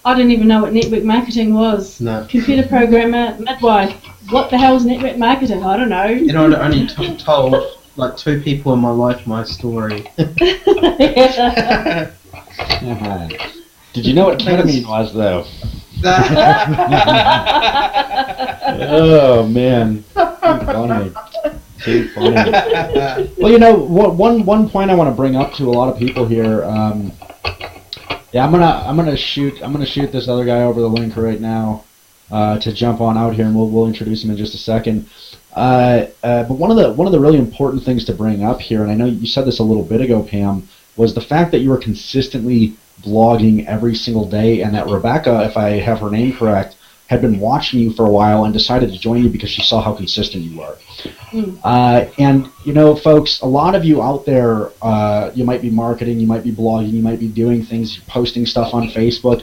Speaker 4: I didn't even know what network marketing was.
Speaker 5: No.
Speaker 4: Computer programmer, midwife. What the hell is network marketing? I don't know.
Speaker 5: And I only told like 2 people in my life my story.
Speaker 1: Uh-huh. Did you know what ketamine was, though? Oh man, too funny. Well, one point I want to bring up to a lot of people here. I'm gonna shoot this other guy over the link right now to jump on out here, and we'll introduce him in just a second. But one of the really important things to bring up here, and I know you said this a little bit ago, Pam, was the fact that you were consistently blogging every single day, and that Rebecca, if I have her name correct, had been watching you for a while and decided to join you because she saw how consistent you were. And folks, a lot of you out there, you might be marketing, you might be blogging, you might be doing things, you're posting stuff on Facebook.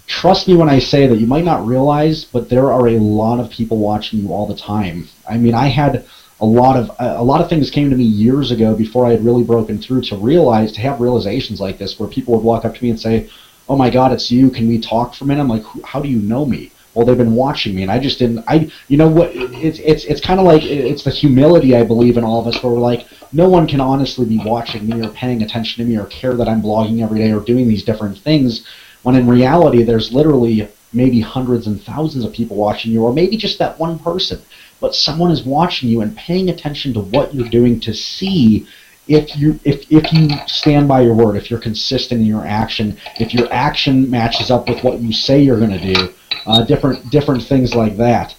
Speaker 1: Trust me when I say that you might not realize, but there are a lot of people watching you all the time. I mean, I had a lot of things came to me years ago before I had really broken through to have realizations like this, where people would walk up to me and say, "Oh my God, it's you. Can we talk for a minute?" I'm like, "How do you know me?" Well, they've been watching me, and I just didn't. It's kind of like it's the humility I believe in all of us, where we're like, no one can honestly be watching me or paying attention to me or care that I'm blogging every day or doing these different things, when in reality there's literally maybe hundreds and thousands of people watching you, or maybe just that one person. But someone is watching you and paying attention to what you're doing to see if you stand by your word, if you're consistent in your action, if your action matches up with what you say you're going to do, different things like that.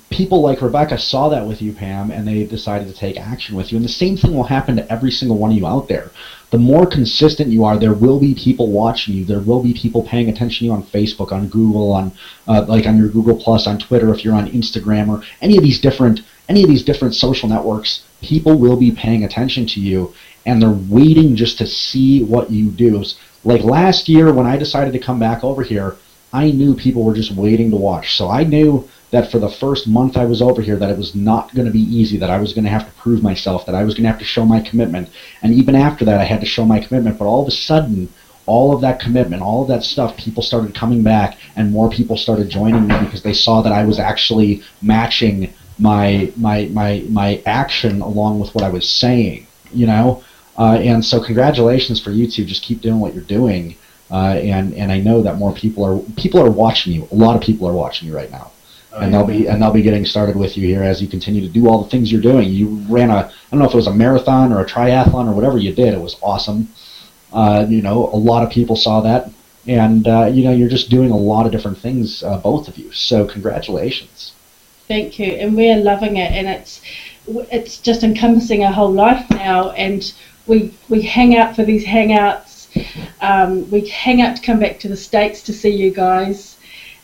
Speaker 1: People like Rebecca saw that with you, Pam, and they decided to take action with you. And the same thing will happen to every single one of you out there. The more consistent you are, there will be people watching you. There will be people paying attention to you on Facebook, on Google, on your Google Plus, on Twitter, if you're on Instagram, or any of these different social networks. People will be paying attention to you, and they're waiting just to see what you do. Like last year, when I decided to come back over here, I knew people were just waiting to watch. So I knew that for the first month I was over here, that it was not going to be easy, that I was going to have to prove myself, that I was going to have to show my commitment. And even after that, I had to show my commitment. But all of a sudden, all of that commitment, all of that stuff, people started coming back, and more people started joining me because they saw that I was actually matching my action along with what I was saying, and so congratulations for you two. Just keep doing what you're doing, and I know that more people are watching you. A lot of people are watching you right now. And they'll be getting started with you here as you continue to do all the things you're doing. You ran I don't know if it was a marathon or a triathlon or whatever you did. It was awesome. A lot of people saw that, and you're just doing a lot of different things, both of you. So congratulations.
Speaker 4: Thank you, and we're loving it, and it's just encompassing our whole life now. And we hang out for these hangouts. We hang out to come back to the States to see you guys.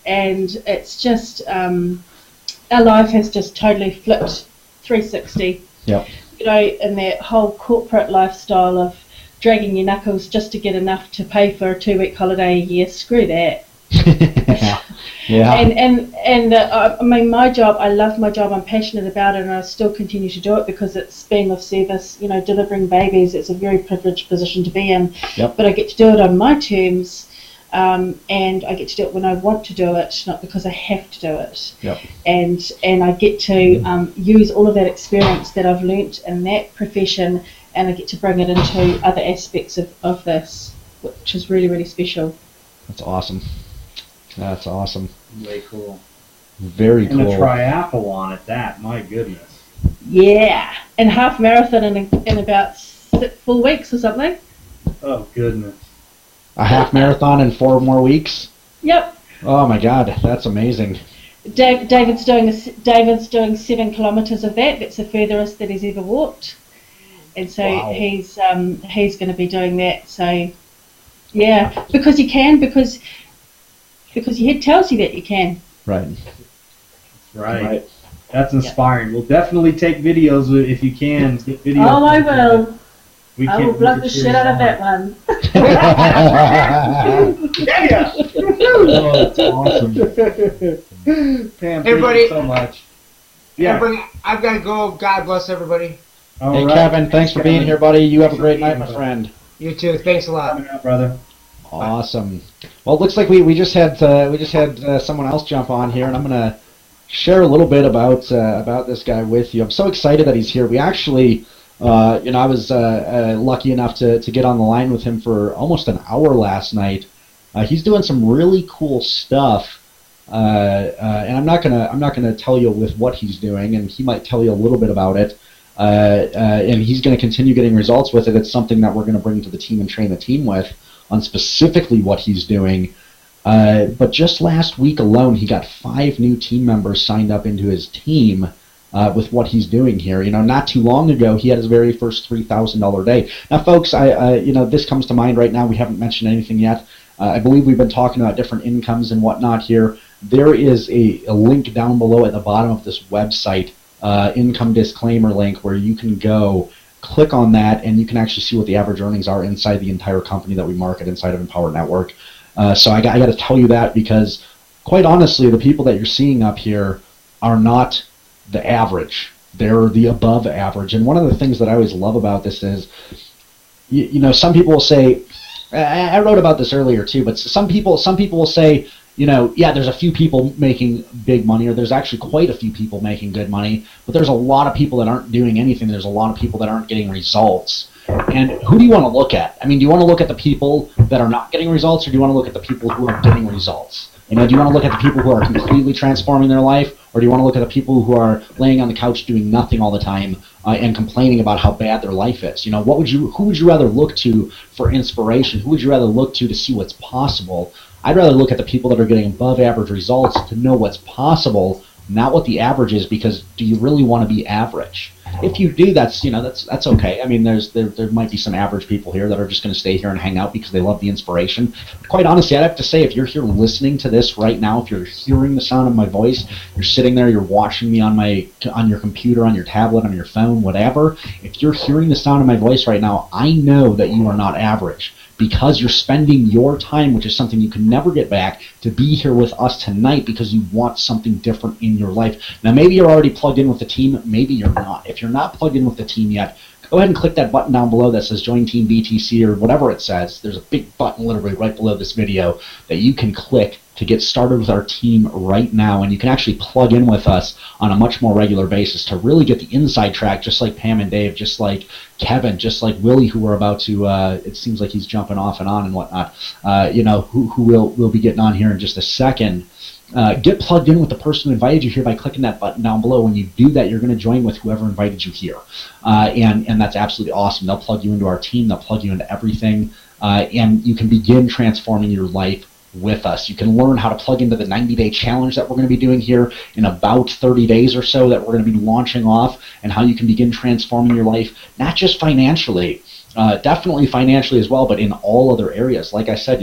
Speaker 4: and it's just our life has just totally flipped 360.
Speaker 1: Yep.
Speaker 4: You know, in that whole corporate lifestyle of dragging your knuckles just to get enough to pay for a 2-week holiday a year. Screw that.
Speaker 1: Yeah.
Speaker 4: And I mean, my job, I love my job. I'm passionate about it, and I still continue to do it because it's being of service. You know, delivering babies. It's a very privileged position to be in.
Speaker 1: Yep.
Speaker 4: But I get to do it on my terms. And I get to do it when I want to do it, not because I have to do it.
Speaker 1: Yep.
Speaker 4: And I get to use all of that experience that I've learnt in that profession, and I get to bring it into other aspects of this, which is really, really special.
Speaker 1: That's awesome. That's awesome.
Speaker 2: Way cool.
Speaker 1: Very cool.
Speaker 2: And a triathlon at that, my goodness.
Speaker 4: Yeah, and half marathon in about 4 weeks or something.
Speaker 2: Oh, goodness.
Speaker 1: A half marathon in 4 more weeks?
Speaker 4: Yep.
Speaker 1: Oh my God, that's amazing.
Speaker 4: David's doing 7 kilometres of that. That's the furthest that he's ever walked, and so
Speaker 1: Wow.
Speaker 4: he's going to be doing that. So yeah, because you can, because your head tells you that you can.
Speaker 1: Right.
Speaker 2: Right. That's inspiring. We'll definitely take videos if you can. Get videos.
Speaker 4: Oh, I will. I will
Speaker 2: can't
Speaker 4: blow
Speaker 2: wait
Speaker 4: the
Speaker 2: to
Speaker 4: shit
Speaker 2: cheer
Speaker 4: out
Speaker 2: you
Speaker 4: of that one.
Speaker 2: Yeah. Oh, it's awesome. Pam,
Speaker 3: Everybody-
Speaker 2: thank you so much. Yeah.
Speaker 3: Everybody, I've got to go. God bless everybody.
Speaker 2: All
Speaker 1: Hey
Speaker 2: right.
Speaker 1: Kevin, thanks for being
Speaker 2: Kevin.
Speaker 1: here, buddy. You have a great
Speaker 2: Thanks
Speaker 1: night,
Speaker 2: for
Speaker 1: my
Speaker 2: being
Speaker 1: friend.
Speaker 3: You too. Thanks a lot.
Speaker 2: Coming out, brother.
Speaker 1: Awesome. Well, it looks like we just had someone else jump on here, and I'm gonna share a little bit about this guy with you. I'm so excited that he's here. We actually, I was lucky enough to get on the line with him for almost an hour last night. He's doing some really cool stuff, and I'm not gonna tell you with what he's doing, and he might tell you a little bit about it. And he's going to continue getting results with it. It's something that we're going to bring to the team and train the team with on specifically what he's doing. But just last week alone, he got 5 new team members signed up into his team with what he's doing here. You know, not too long ago, he had his very first $3,000 day. Now, folks, this comes to mind right now. We haven't mentioned anything yet. I believe we've been talking about different incomes and whatnot here. There is a link down below at the bottom of this website, income disclaimer link, where you can go click on that and you can actually see what the average earnings are inside the entire company that we market inside of Empower Network. So I got to tell you that, because quite honestly, the people that you're seeing up here are not the average. They're the above average. And one of the things that I always love about this is, some people will say, I wrote about this earlier too, but some people will say, there's a few people making big money, or there's actually quite a few people making good money, but there's a lot of people that aren't doing anything. There's a lot of people that aren't getting results. And who do you want to look at? I mean, do you want to look at the people that are not getting results, or do you want to look at the people who are getting results? Do you want to look at the people who are completely transforming their life, or do you want to look at the people who are laying on the couch doing nothing all the time and complaining about how bad their life is? Who would you rather look to for inspiration? Who would you rather look to see what's possible? I'd rather look at the people that are getting above average results to know what's possible, not what the average is, because do you really want to be average? If you do, that's okay. I mean, there might be some average people here that are just going to stay here and hang out because they love the inspiration. But quite honestly, I'd have to say, if you're here listening to this right now, if you're hearing the sound of my voice, you're sitting there, you're watching me on your computer, on your tablet, on your phone, whatever, if you're hearing the sound of my voice right now, I know that you are not average, because you're spending your time, which is something you can never get back, to be here with us tonight because you want something different in your life. Now, maybe you're already plugged in with the team, maybe you're not. If you're not plugged in with the team yet, go ahead and click that button down below that says Join Team BTC or whatever it says. There's a big button literally right below this video that you can click to get started with our team right now, and you can actually plug in with us on a much more regular basis to really get the inside track, just like Pam and Dave, just like Kevin, just like Willie, who we're about to, it seems like he's jumping off and on and whatnot, who we'll be getting on here in just a second. Get plugged in with the person who invited you here by clicking that button down below. When you do that, you're going to join with whoever invited you here, and that's absolutely awesome. They'll plug you into our team, they'll plug you into everything, and you can begin transforming your life with us. You can learn how to plug into the 90-day challenge that we're going to be doing here in about 30 days or so, that we're going to be launching off, and how you can begin transforming your life, not just financially, definitely financially as well, but in all other areas. Like I said,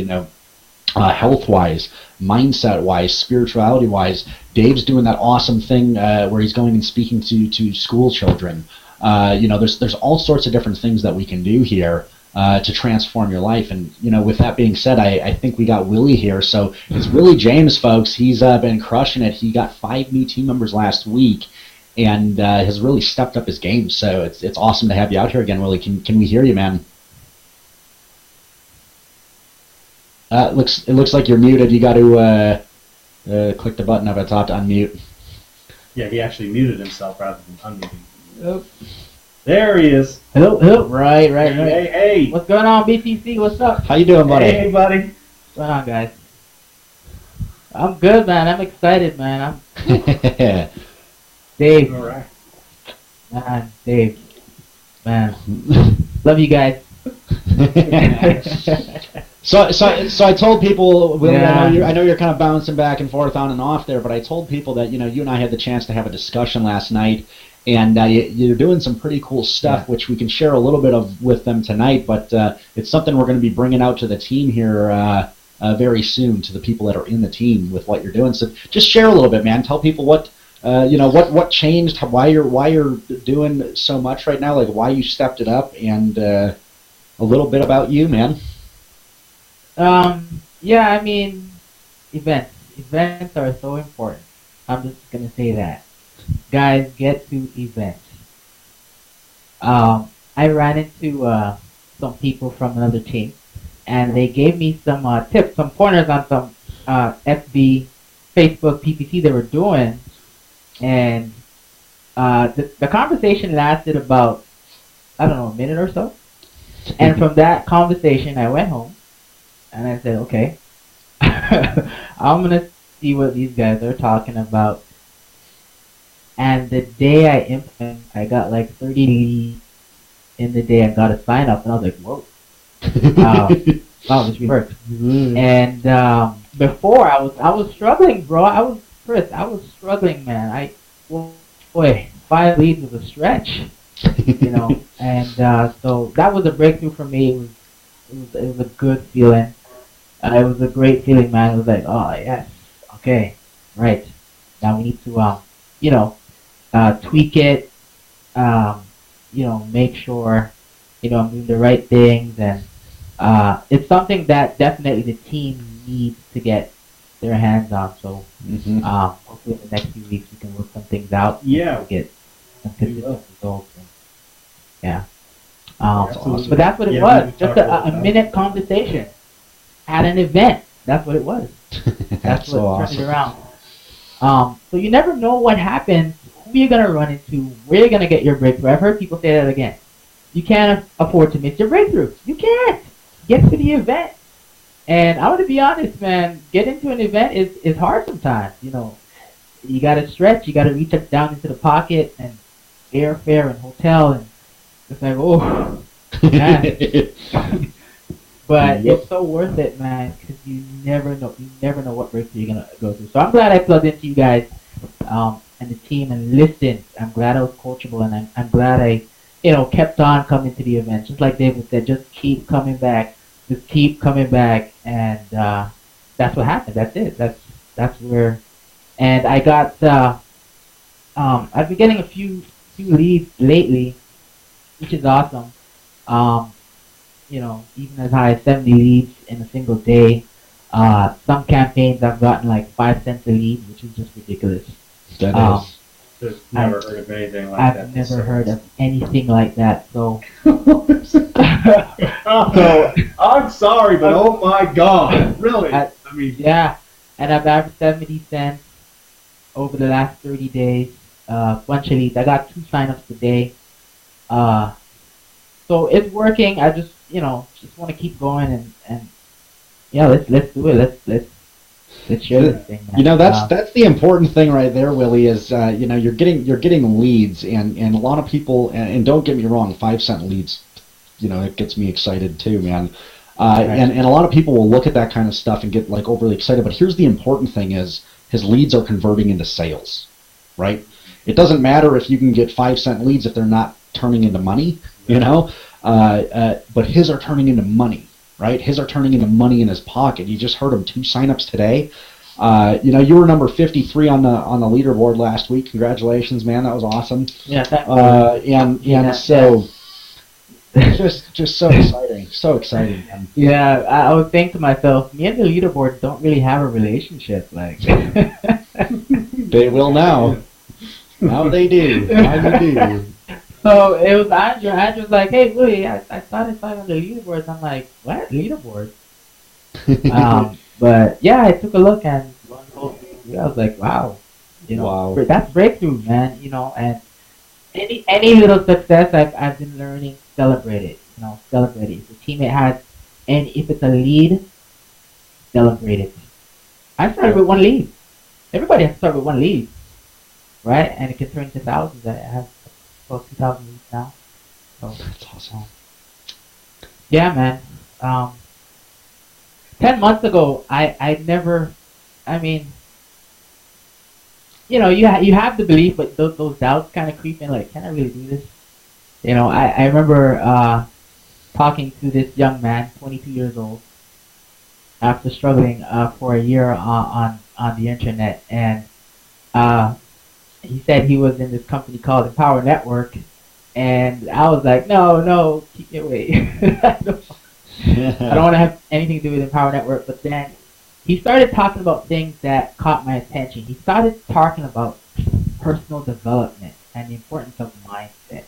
Speaker 1: health-wise, mindset-wise, spirituality-wise. Dave's doing that awesome thing where he's going and speaking to school children. There's all sorts of different things that we can do here to transform your life. And, with that being said, I think we got Willie here. So it's Willie James, folks. He's been crushing it. He got 5 new team members last week and has really stepped up his game. So it's awesome to have you out here again, Willie. Can we hear you, man? It looks like you're muted. You got to click the button up at the top to unmute.
Speaker 2: Yeah, he actually muted himself rather than unmuting.
Speaker 6: Yep.
Speaker 2: There he is.
Speaker 6: Hello. Right.
Speaker 2: Hey.
Speaker 6: What's going on, BTC? What's up?
Speaker 1: How you doing, buddy?
Speaker 2: Hey, buddy.
Speaker 6: What's going on, guys? I'm good, man. I'm excited, man. Dave.
Speaker 2: All right.
Speaker 6: Man, Dave. Man. Love you guys.
Speaker 1: So I told people, Willie,
Speaker 6: Yeah.
Speaker 1: I know you're kind of bouncing back and forth on and off there, but I told people that you and I had the chance to have a discussion last night, and you're doing some pretty cool stuff, which we can share a little bit of with them tonight. But it's something we're going to be bringing out to the team here very soon, to the people that are in the team with what you're doing. So just share a little bit, man. Tell people what what changed, why you're doing so much right now, like why you stepped it up, and a little bit about you, man.
Speaker 6: Yeah, I mean, events. Events are so important. I'm just gonna say that. Guys, get to events. I ran into some people from another team, and they gave me some tips, some pointers on some FB, Facebook, PPC they were doing, and the conversation lasted about, I don't know, a minute or so. And from that conversation, I went home, and I said, okay, I'm going to see what these guys are talking about. And the day I implemented, I got like 30 leads in the day. I got a sign up, and I was like, whoa. Wow, this really worked. And before, I was struggling, bro. Chris, I was struggling, man. Boy, 5 leads was a stretch, And so that was a breakthrough for me. It was a good feeling. It was a great feeling, man. It was like, oh yes, okay, right. Now we need to, tweak it. Make sure, I'm doing the right things, and it's something that definitely the team needs to get their hands on. So hopefully in the next few weeks we can work some things out.
Speaker 2: Yeah.
Speaker 6: And get some consistent results. And, yeah.
Speaker 2: Absolutely.
Speaker 6: But that's what it was. Just a minute conversation at an event. That's what it was. That's
Speaker 1: so
Speaker 6: what
Speaker 1: awesome.
Speaker 6: turned it around. So you never know what happens, who you're going to run into, where you're going to get your breakthrough. I've heard people say that again. You can't afford to miss your breakthrough. You can't. Get to the event. And I want to be honest, man, getting to an event is hard sometimes. You got to stretch. You got to reach down into the pocket, and airfare and hotel, and it's like, oh, man. But it's so worth it, man, because you never know what breakthrough you're gonna go through. So I'm glad I plugged into you guys and the team and listened. I'm glad I was coachable, and I'm glad I kept on coming to the event. Just like David said, just keep coming back, and that's what happened. That's it. That's where, and I got I've been getting a few leads lately, which is awesome. Even as high as 70 leads in a single day. Some campaigns I've gotten like 5 cents a lead, which is just ridiculous.
Speaker 1: That is.
Speaker 2: Just never heard of anything like that.
Speaker 6: I've never heard of anything like that. So,
Speaker 2: I'm sorry, but oh my God, really?
Speaker 6: yeah, and I've averaged 70 cents over the last 30 days. Bunch of leads. I got 2 signups a day. So it's working. I just want to keep going and yeah, let's do it. Let's share this thing, man.
Speaker 1: That's the important thing right there, Willie, is you're getting leads, and a lot of people, and don't get me wrong, 5 cent leads, it gets me excited too, man. And a lot of people will look at that kind of stuff and get like overly excited, but here's the important thing is his leads are converting into sales, right? It doesn't matter if you can get 5 cent leads if they're not turning into money, but his are turning into money. right? His are turning into money in his pocket. You just heard him, 2 signups today. You know, you were number 53 on the leaderboard last week. Congratulations, man. That was awesome.
Speaker 6: Yeah,
Speaker 1: And so just so exciting. So exciting, man.
Speaker 6: Yeah, I was thinking to myself, me and the leaderboard don't really have a relationship. Like,
Speaker 1: They will now. Now they do. Now you do.
Speaker 6: so it was Andrew. Andrew's like, hey, Willie, I thought I saw you on the leaderboards. I'm like, what leaderboard? But yeah, I took a look and I was like, wow, you know,
Speaker 1: Wow.
Speaker 6: that's breakthrough, man. You know, and any little success I've been learning, celebrate it. You know, celebrate it. If a teammate has, and if it's a lead, celebrate it. I started with 1 lead. Everybody has to start with 1 lead, right? And it can turn into thousands. I have close to 2,000 leads now. So
Speaker 1: That's awesome.
Speaker 6: yeah, man. 10 months ago, I never, I mean, you know, you have the belief, but those doubts kind of creep in, like, can I really do this? You know, I remember talking to this young man, 22 years old, after struggling for a year on the internet, and he said he was in this company called Empower Network, and I was like, no, keep it away. I don't want to have anything to do with Empower Network. But then he started talking about things that caught my attention. He started talking about personal development and the importance of mindset.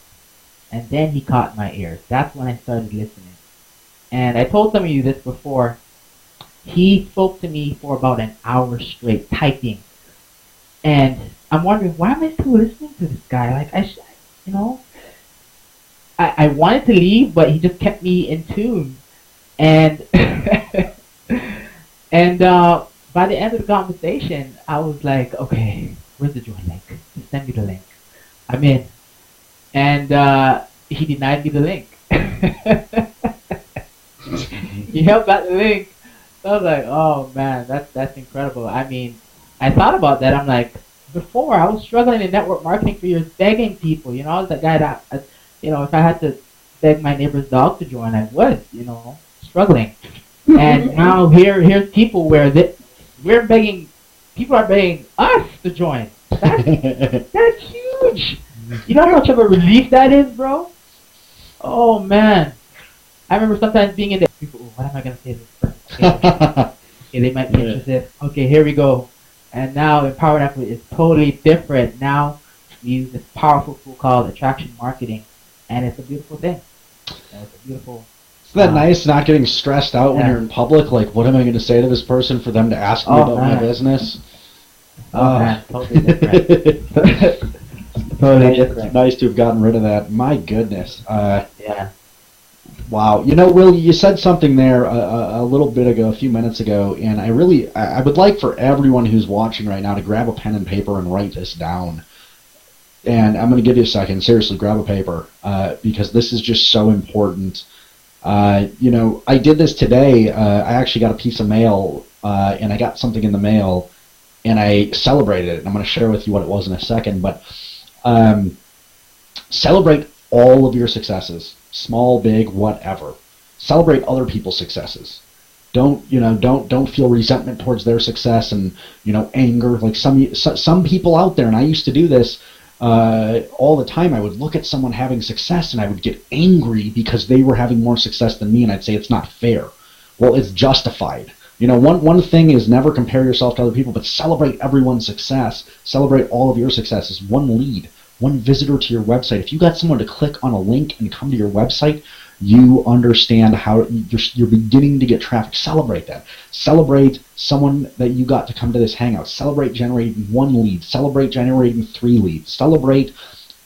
Speaker 6: And then he caught my ears. That's when I started listening. And I told some of you this before. He spoke to me for about an hour straight, typing. And I'm wondering, why am I still listening to this guy? Like, you know, I wanted to leave, but he just kept me in tune. And and by the end of the conversation, I was like, okay, where's the join link? Just send me the link. I'm in. And he denied me the link. He held back the link. So I was like, oh man, that's incredible. I mean, I thought about that. I'm like, before I was struggling in network marketing for years, begging people. You know, I was that guy that, you know, if I had to beg my neighbor's dog to join, I would. You know, struggling. And now here's people where we're begging. People are begging us to join. That's huge. You know how much of a relief that is, bro? Oh man, I remember sometimes being in there. People, what am I gonna say to this person? Okay, they might be interested. Okay, here we go. And now Empower Network is totally different. Now we use this powerful tool called attraction marketing, and it's a beautiful thing. And it's a beautiful.
Speaker 1: Isn't that nice, not getting stressed out when you're in public? Like, what am I going to say to this person for them to ask me about my business?
Speaker 6: Oh man, totally different. Totally different.
Speaker 1: Nice to have gotten rid of that. My goodness.
Speaker 6: Yeah.
Speaker 1: Wow. You know, Will, you said something there a little bit ago, a few minutes ago, and I would like for everyone who's watching right now to grab a pen and paper and write this down. And I'm going to give you a second. Seriously, grab a paper because this is just so important. You know, I did this today. I actually got a piece of mail, and I got something in the mail, and I celebrated it. And I'm going to share with you what it was in a second. But celebrate all of your successes, small, big, whatever. Celebrate other people's successes. Don't feel resentment towards their success and, you know, anger. Like some people out there, and I used to do this all the time. I would look at someone having success and I would get angry because they were having more success than me, and I'd say it's not fair. Well, it's justified. You know, one thing is never compare yourself to other people, but celebrate everyone's success. Celebrate all of your successes. One lead, one visitor to your website. If you got someone to click on a link and come to your website, you understand how you're beginning to get traffic. Celebrate that. Celebrate someone that you got to come to this hangout. Celebrate generating 1 lead. Celebrate generating 3 leads. Celebrate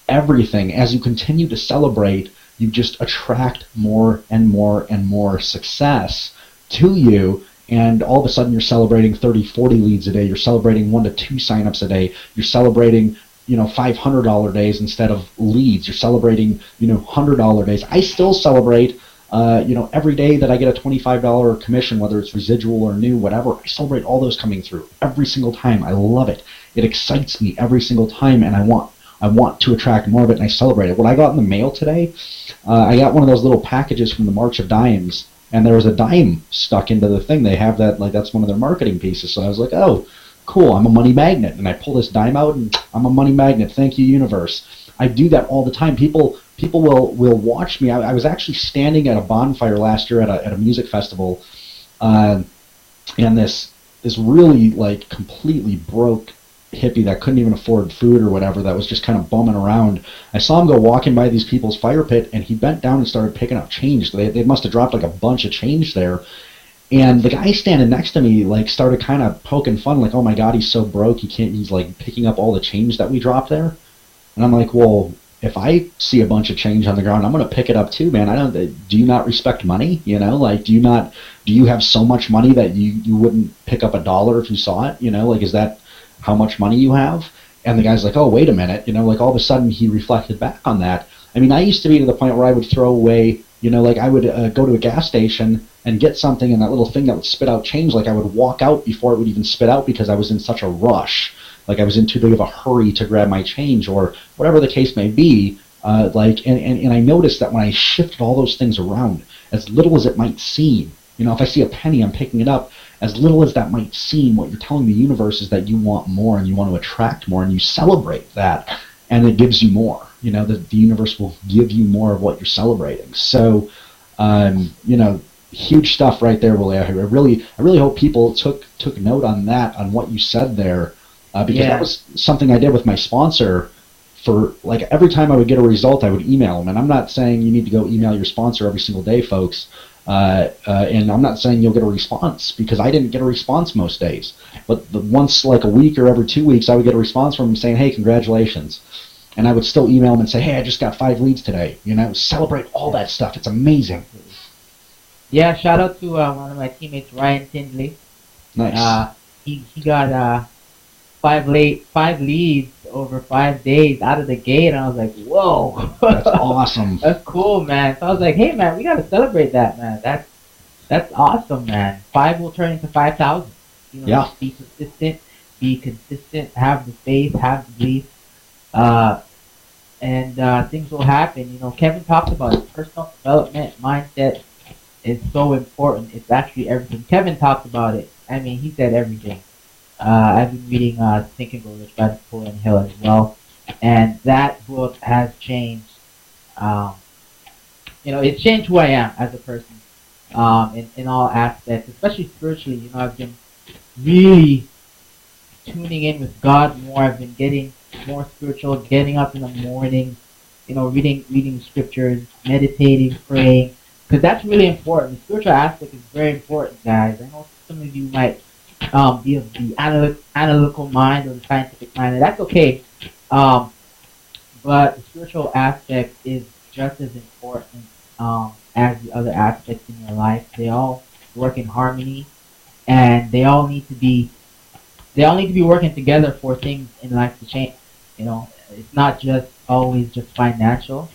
Speaker 1: everything. As you continue to celebrate, you just attract more and more and more success to you. And all of a sudden you're celebrating 30, 40 leads a day. You're celebrating 1 to 2 signups a day. You're celebrating, you know, $500 days instead of leads. You're celebrating, you know, $100 days. I still celebrate, you know, every day that I get a $25 commission, whether it's residual or new, whatever. I celebrate all those coming through every single time. I love it. It excites me every single time, and I want to attract more of it, and I celebrate it. What I got in the mail today, I got one of those little packages from the March of Dimes. and there was a dime stuck into the thing. They have that, like, that's one of their marketing pieces. So I was like, oh, cool, I'm a money magnet. And I pull this dime out, and I'm a money magnet. Thank you, universe. I do that all the time. People will watch me. I was actually standing at a bonfire last year at a music festival, and this really, like, completely broke hippie that couldn't even afford food or whatever, that was just kind of bumming around. I saw him go walking by these people's fire pit, and he bent down and started picking up change. They must have dropped like a bunch of change there. And the guy standing next to me, like, started kind of poking fun, like, oh my god, he's so broke, he's like picking up all the change that we dropped there. And I'm like, well, if I see a bunch of change on the ground, I'm going to pick it up too, man. Do you not respect money? You know, like, do you have so much money that you wouldn't pick up a dollar if you saw it? You know, like, is that how much money you have? And the guy's like, oh, wait a minute. You know, like, all of a sudden he reflected back on that. I mean, I used to be to the point where I would throw away, you know, like, I would go to a gas station and get something, and that little thing that would spit out change, like, I would walk out before it would even spit out because I was in such a rush. Like, I was in too big of a hurry to grab my change, or whatever the case may be. Like, and I noticed that when I shifted all those things around, as little as it might seem, you know, if I see a penny, I'm picking it up. As little as that might seem, what you're telling the universe is that you want more, and you want to attract more, and you celebrate that, and it gives you more. You know, the universe will give you more of what you're celebrating. So, you know, huge stuff right there, Willie. I really hope people took note on that, on what you said there, because that was something I did with my sponsor. For, like, every time I would get a result, I would email them. And I'm not saying you need to go email your sponsor every single day, folks. And I'm not saying you'll get a response, because I didn't get a response most days. But once, like, a week or every 2 weeks, I would get a response from them saying, hey, congratulations. And I would still email them and say, hey, I just got 5 leads today. You know, celebrate all that stuff. It's amazing.
Speaker 6: Yeah, shout out to one of my teammates, Ryan Tindley.
Speaker 1: Nice.
Speaker 6: He got 5 leads over 5 days out of the gate, and I was like, whoa.
Speaker 1: That's awesome.
Speaker 6: That's cool, man. So I was like, hey, man, we got to celebrate that, man. That's awesome, man. 5 will turn into 5,000. You know,
Speaker 1: yeah.
Speaker 6: Be consistent, have the faith, have the belief, and things will happen. You know, Kevin talked about it. Personal development, mindset is so important. It's actually everything. Kevin talked about it. I mean, he said everything. I've been reading Think and Grow Rich by Napoleon Hill as well, and that book has changed. You know, it's changed who I am as a person, in all aspects, especially spiritually. You know, I've been really tuning in with God more. I've been getting more spiritual, getting up in the morning, you know, reading scriptures, meditating, praying, because that's really important. The spiritual aspect is very important, guys. I know some of you might be of the analytical mind or the scientific mind, and that's okay. But the spiritual aspect is just as important as the other aspects in your life. They all work in harmony, and they all need to be working together for things in life to change. You know, it's not just always just financial.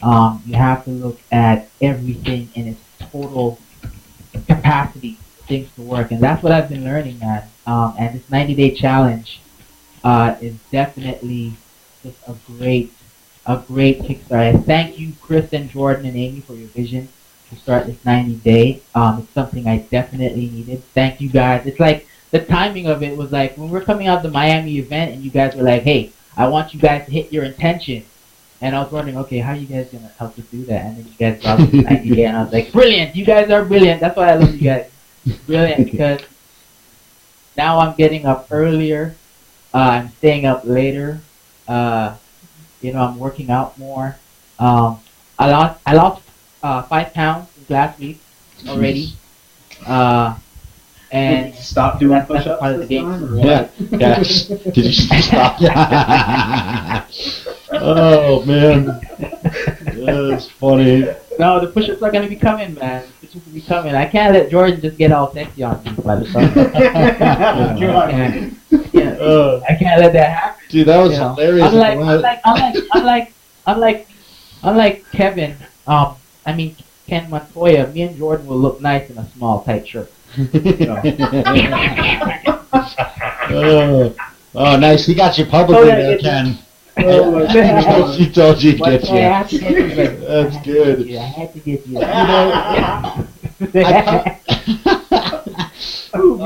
Speaker 6: You have to look at everything in its total capacity for things to work, and that's what I've been learning, man. And this 90-day challenge is definitely just a great kickstart. I thank you, Chris and Jordan and Amy, for your vision to start this 90-day. It's something I definitely needed. Thank you guys. It's like the timing of it was like when we're coming out of the Miami event, and you guys were like, "Hey, I want you guys to hit your intention." And I was wondering, okay, how are you guys gonna help us do that? And then you guys dropped this 90-day, and I was like, "Brilliant! You guys are brilliant." That's why I love you guys. Brilliant, because now I'm getting up earlier. I'm staying up later. You know, I'm working out more. I lost 5 pounds last week already. And
Speaker 2: stop doing push-ups
Speaker 6: part of the game.
Speaker 1: Yeah. Yes. Did you stop? Oh man, that's funny.
Speaker 6: No, the push-ups are gonna be coming, man. The push-ups will be coming. I can't let Jordan just get all sexy on me by the time. I can't let that happen.
Speaker 1: Dude, that was hilarious.
Speaker 6: Unlike Kevin, I mean Ken Montoya, me and Jordan will look nice in a small tight shirt.
Speaker 1: Oh, nice. He got you publicly there, Ken. He told you to get you.
Speaker 6: I had to get you.
Speaker 1: That's good.
Speaker 6: I had to get you. Me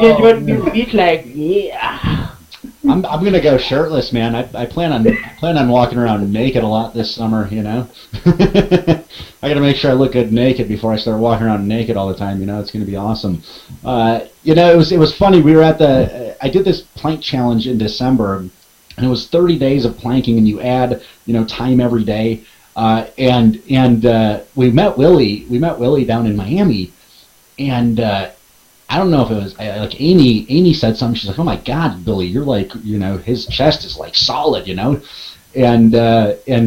Speaker 6: and Jordan be on the beach like, yeah.
Speaker 1: I'm gonna go shirtless, man. I plan on walking around naked a lot this summer. You know, I gotta make sure I look good naked before I start walking around naked all the time. You know, it's gonna be awesome. You know, it was funny. We were at I did this plank challenge in December, and it was 30 days of planking, and you add time every day. And we met Willie. We met Willie down in Miami, and I don't know if it was like Amy said something. She's like, "Oh my God, Billy, you're like, his chest is like solid, And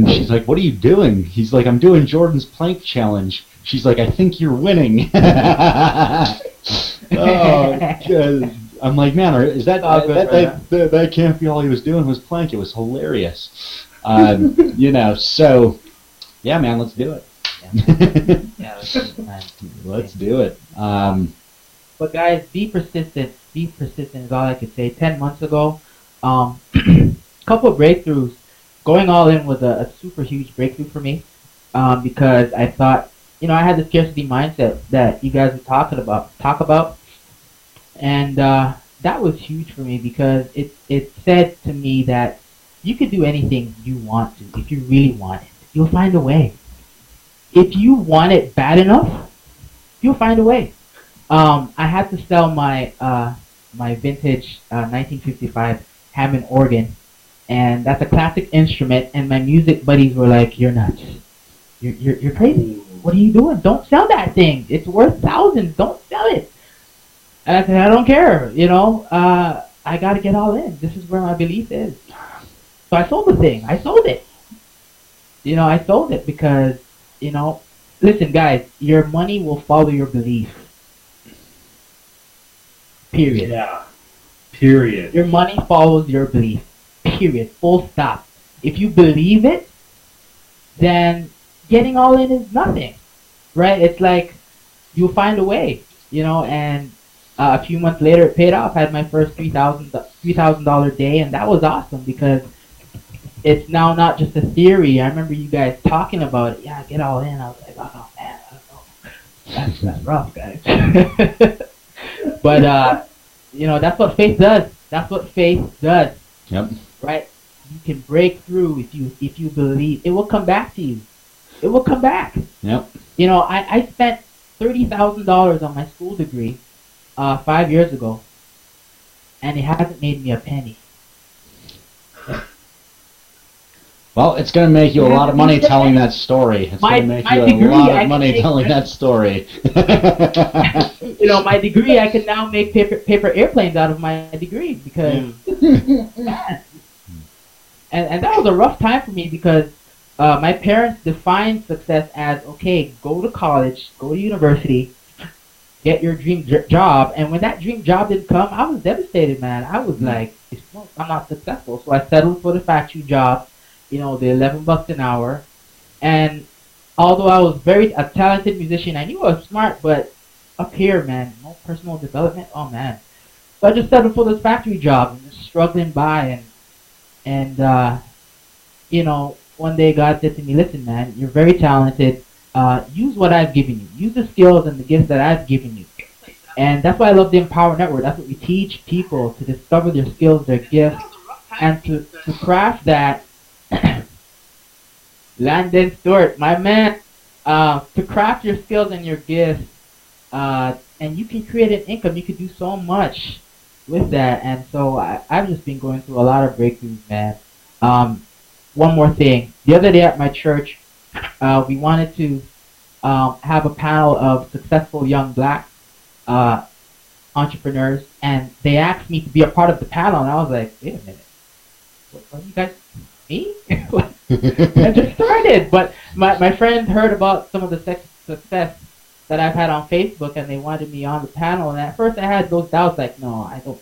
Speaker 1: she's like, "What are you doing?" He's like, "I'm doing Jordan's plank challenge." She's like, "I think you're winning." Oh, I'm like, man, is that can't be all he was doing was plank? It was hilarious, So, yeah, man, let's do it.
Speaker 6: Yeah, let's do it, man.
Speaker 1: Let's do it.
Speaker 6: But guys, be persistent. Be persistent is all I could say. 10 months ago, couple of breakthroughs. Going all in was a super huge breakthrough for me, because I thought, I had the scarcity mindset that you guys would talk about, and that was huge for me because it said to me that you could do anything you want to if you really want it. You'll find a way. If you want it bad enough, you'll find a way. I had to sell my my vintage 1955 Hammond organ, and that's a classic instrument. And my music buddies were like, "You're nuts. You're crazy. What are you doing? Don't sell that thing. It's worth thousands. Don't sell it." And I said, "I don't care. I got to get all in. This is where my belief is." So I sold the thing. I sold it. I sold it because listen, guys, your money will follow your belief. Period.
Speaker 2: Yeah. Period.
Speaker 6: Your money follows your belief. Period. Full stop. If you believe it, then getting all in is nothing, right? It's like you'll find a way, And a few months later, it paid off. I had my first $3,000 day, and that was awesome because it's now not just a theory. I remember you guys talking about it. Yeah, get all in. I was like, oh man, I don't know. That's rough, guys. But that's what faith does. That's what faith does.
Speaker 1: Yep.
Speaker 6: Right? You can break through if you believe. It will come back to you. It will come back.
Speaker 1: Yep.
Speaker 6: I spent $30,000 on my school degree 5 years ago, and it hasn't made me a penny.
Speaker 1: Well, it's going to make you a lot of money telling that story. It's going to make you a lot of money telling that story.
Speaker 6: My degree, I can now make paper airplanes out of my degree because, and that was a rough time for me because my parents defined success as, okay, go to college, go to university, get your dream job, and when that dream job didn't come, I was devastated, man. I was like, I'm not successful, so I settled for the factory job. The $11 an hour, and although I was a talented musician, I knew I was smart, but up here, man, no personal development. Oh man, so I just settled for this factory job and just struggling by, and one day God said to me, "Listen, man, you're very talented. Use what I've given you. Use the skills and the gifts that I've given you." And that's why I love the Empower Network. That's what we teach people to discover their skills, their gifts, and to craft that. Landon Stuart, my man, to craft your skills and your gifts, and you can create an income. You can do so much with that, and so I've just been going through a lot of breakthroughs, man. One more thing. The other day at my church, we wanted to have a panel of successful young black entrepreneurs, and they asked me to be a part of the panel, and I was like, wait a minute, what are you guys... Me? I just started, but my friend heard about some of the success that I've had on Facebook, and they wanted me on the panel. And at first, I had those doubts, like, no, I don't,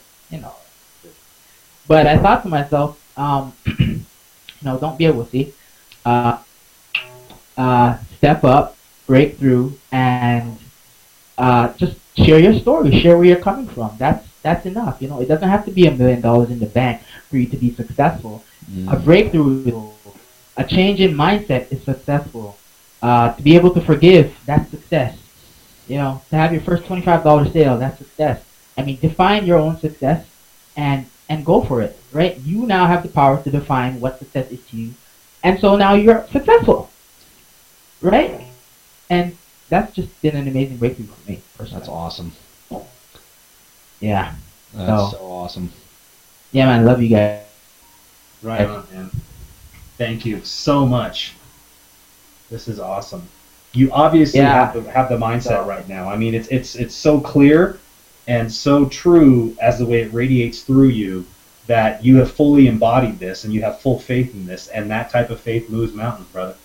Speaker 6: But I thought to myself, don't be a wussy. Step up, break through, and just share your story. Share where you're coming from. That's enough. It doesn't have to be $1 million in the bank for you to be successful. A breakthrough, a change in mindset is successful. To be able to forgive, that's success. To have your first $25 sale, that's success. I mean, define your own success and go for it, right? You now have the power to define what success is to you. And so now you're successful, right? And that's just been an amazing breakthrough for me, personally.
Speaker 1: That's awesome.
Speaker 6: Yeah.
Speaker 1: That's so awesome.
Speaker 6: Yeah, man, I love you guys.
Speaker 2: Right on, man. Thank you so much. This is awesome. You obviously have the mindset right now. I mean, it's so clear and so true as the way it radiates through you that you have fully embodied this and you have full faith in this, and that type of faith moves mountains, brother.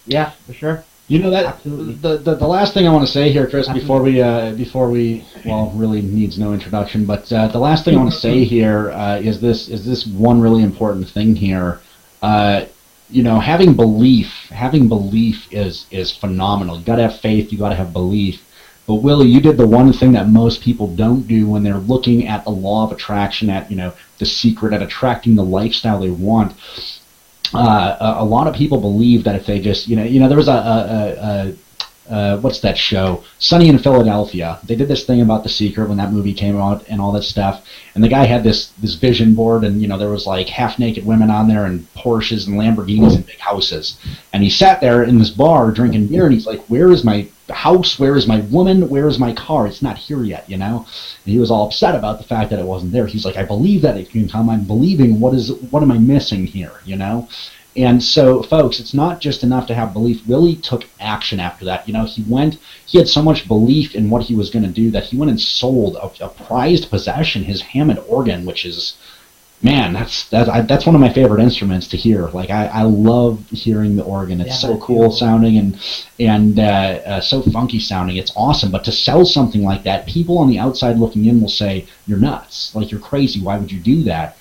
Speaker 6: Yeah, for sure.
Speaker 1: You know that
Speaker 6: Absolutely.
Speaker 1: the last thing I want to say here, Chris, before we well, really needs no introduction, but the last thing I want to say here is this one really important thing here. Having belief is phenomenal. You got to have faith. You got to have belief. But Willie, you did the one thing that most people don't do when they're looking at the law of attraction, at the secret, at attracting the lifestyle they want. A lot of people believe that if they just, there was what's that show? Sunny in Philadelphia. They did this thing about The Secret when that movie came out and all that stuff. And the guy had this vision board, and there was like half-naked women on there and Porsches and Lamborghinis and big houses. And he sat there in this bar drinking beer, and he's like, "Where is my house? Where is my woman? Where is my car? It's not here yet, And he was all upset about the fact that it wasn't there. He's like, "I believe that it can come. I'm believing. What am I missing here? And so, folks, it's not just enough to have belief. Willie took action after that. He had so much belief in what he was going to do that he went and sold a prized possession, his Hammond organ, which is, man, that's one of my favorite instruments to hear. Like, I love hearing the organ. It's so cool sounding and so funky sounding. It's awesome. But to sell something like that, people on the outside looking in will say, "You're nuts. Like, you're crazy. Why would you do that?"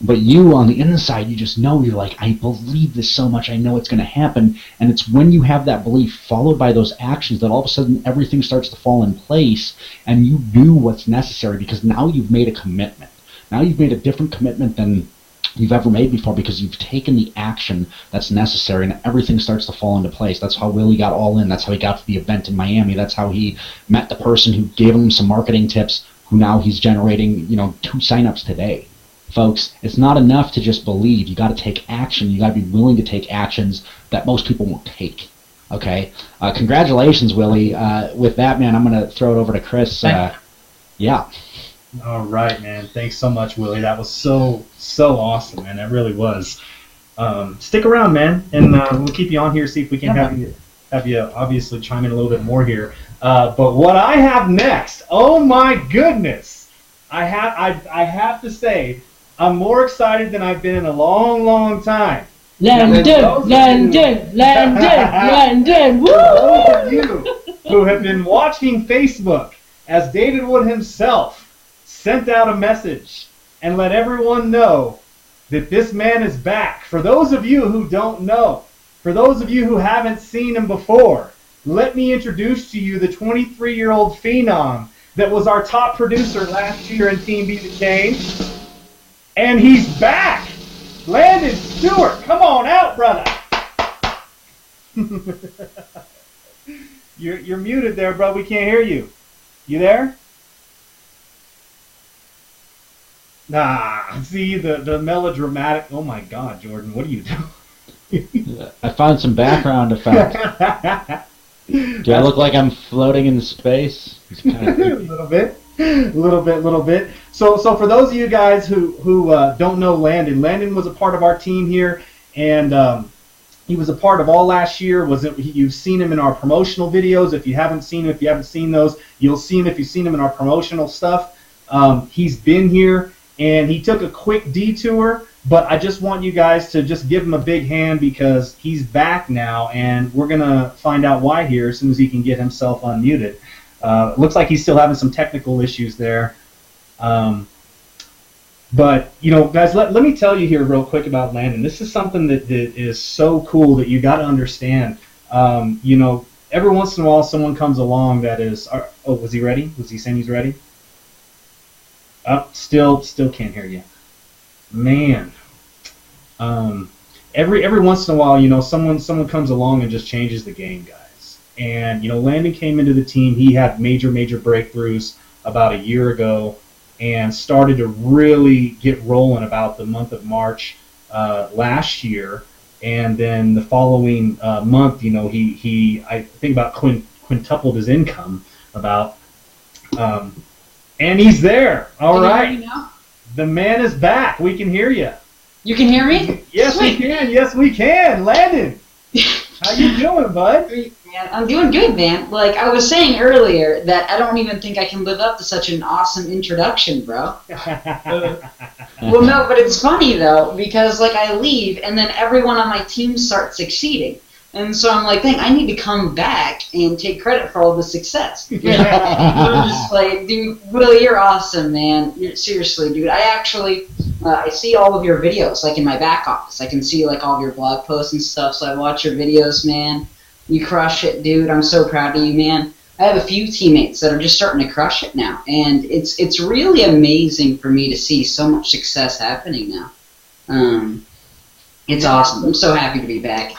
Speaker 1: But you, on the inside, you just know, you're like, "I believe this so much, I know it's going to happen." And it's when you have that belief followed by those actions that all of a sudden everything starts to fall in place, and you do what's necessary, because now you've made a commitment. Now you've made a different commitment than you've ever made before, because you've taken the action that's necessary, and everything starts to fall into place. That's how Willie got all in. That's how he got to the event in Miami. That's how he met the person who gave him some marketing tips, who now he's generating 2 signups today. Folks, it's not enough to just believe. You got to take action. You got to be willing to take actions that most people won't take. Okay? Congratulations, Willie. With that, man, I'm going to throw it over to Chris. Yeah.
Speaker 2: All right, man. Thanks so much, Willie. That was so awesome, man. That really was. Stick around, man, and we'll keep you on here, see if we can have you obviously chime in a little bit more here. But what I have next, oh my goodness, I have to say, I'm more excited than I've been in a long, long time.
Speaker 4: London, woo!
Speaker 2: Those of you who have been watching Facebook, as David Wood himself sent out a message and let everyone know that this man is back. For those of you who don't know, for those of you who haven't seen him before, let me introduce to you the 23-year-old phenom that was our top producer last year in Team BTC. And he's back! Landon Stuart, come on out, brother! You're muted there, bro. We can't hear you. You there? Nah, see, the melodramatic... Oh my God, Jordan, what are you doing?
Speaker 1: I found some background effect. Do I look like I'm floating in space? It's kind of
Speaker 2: a little bit. So for those of you guys who don't know Landon was a part of our team here, and he was a part of all last year. You've seen him in our promotional videos. If you haven't seen those, you'll see him if you've seen him in our promotional stuff. He's been here, and he took a quick detour, but I just want you guys to just give him a big hand, because he's back now, and we're going to find out why here as soon as he can get himself unmuted. Looks like he's still having some technical issues there. But, guys, let me tell you here real quick about Landon. This is something that is so cool that you got to understand. Every once in a while someone comes along that is... Oh, was he ready? Was he saying he's ready? Oh, still can't hear you. Man. Every once in a while, someone comes along and just changes the game, guys. And, Landon came into the team. He had major breakthroughs about a year ago and started to really get rolling about the month of March last year. And then the following month, he I think about quintupled his income about. And he's there. All right.
Speaker 7: Can you hear me now?
Speaker 2: The man is back. We can hear you.
Speaker 7: You can hear me?
Speaker 2: Yes,
Speaker 7: Sweet.
Speaker 2: we can. Yes, we can. Landon, how you doing, bud?
Speaker 7: Man, I'm doing good, man. Like I was saying earlier, that I don't even think I can live up to such an awesome introduction, bro. Well, no, but it's funny though, because like I leave and then everyone on my team starts succeeding. And so I'm like, dang, I need to come back and take credit for all the success. I'm just like, dude, Will, you're awesome, man. Seriously, dude. I actually, I see all of your videos, like in my back office. I can see like all of your blog posts and stuff, so I watch your videos, man. You crush it, dude. I'm so proud of you, man. I have a few teammates that are just starting to crush it now, and it's really amazing for me to see so much success happening now. It's awesome. I'm so happy to be back.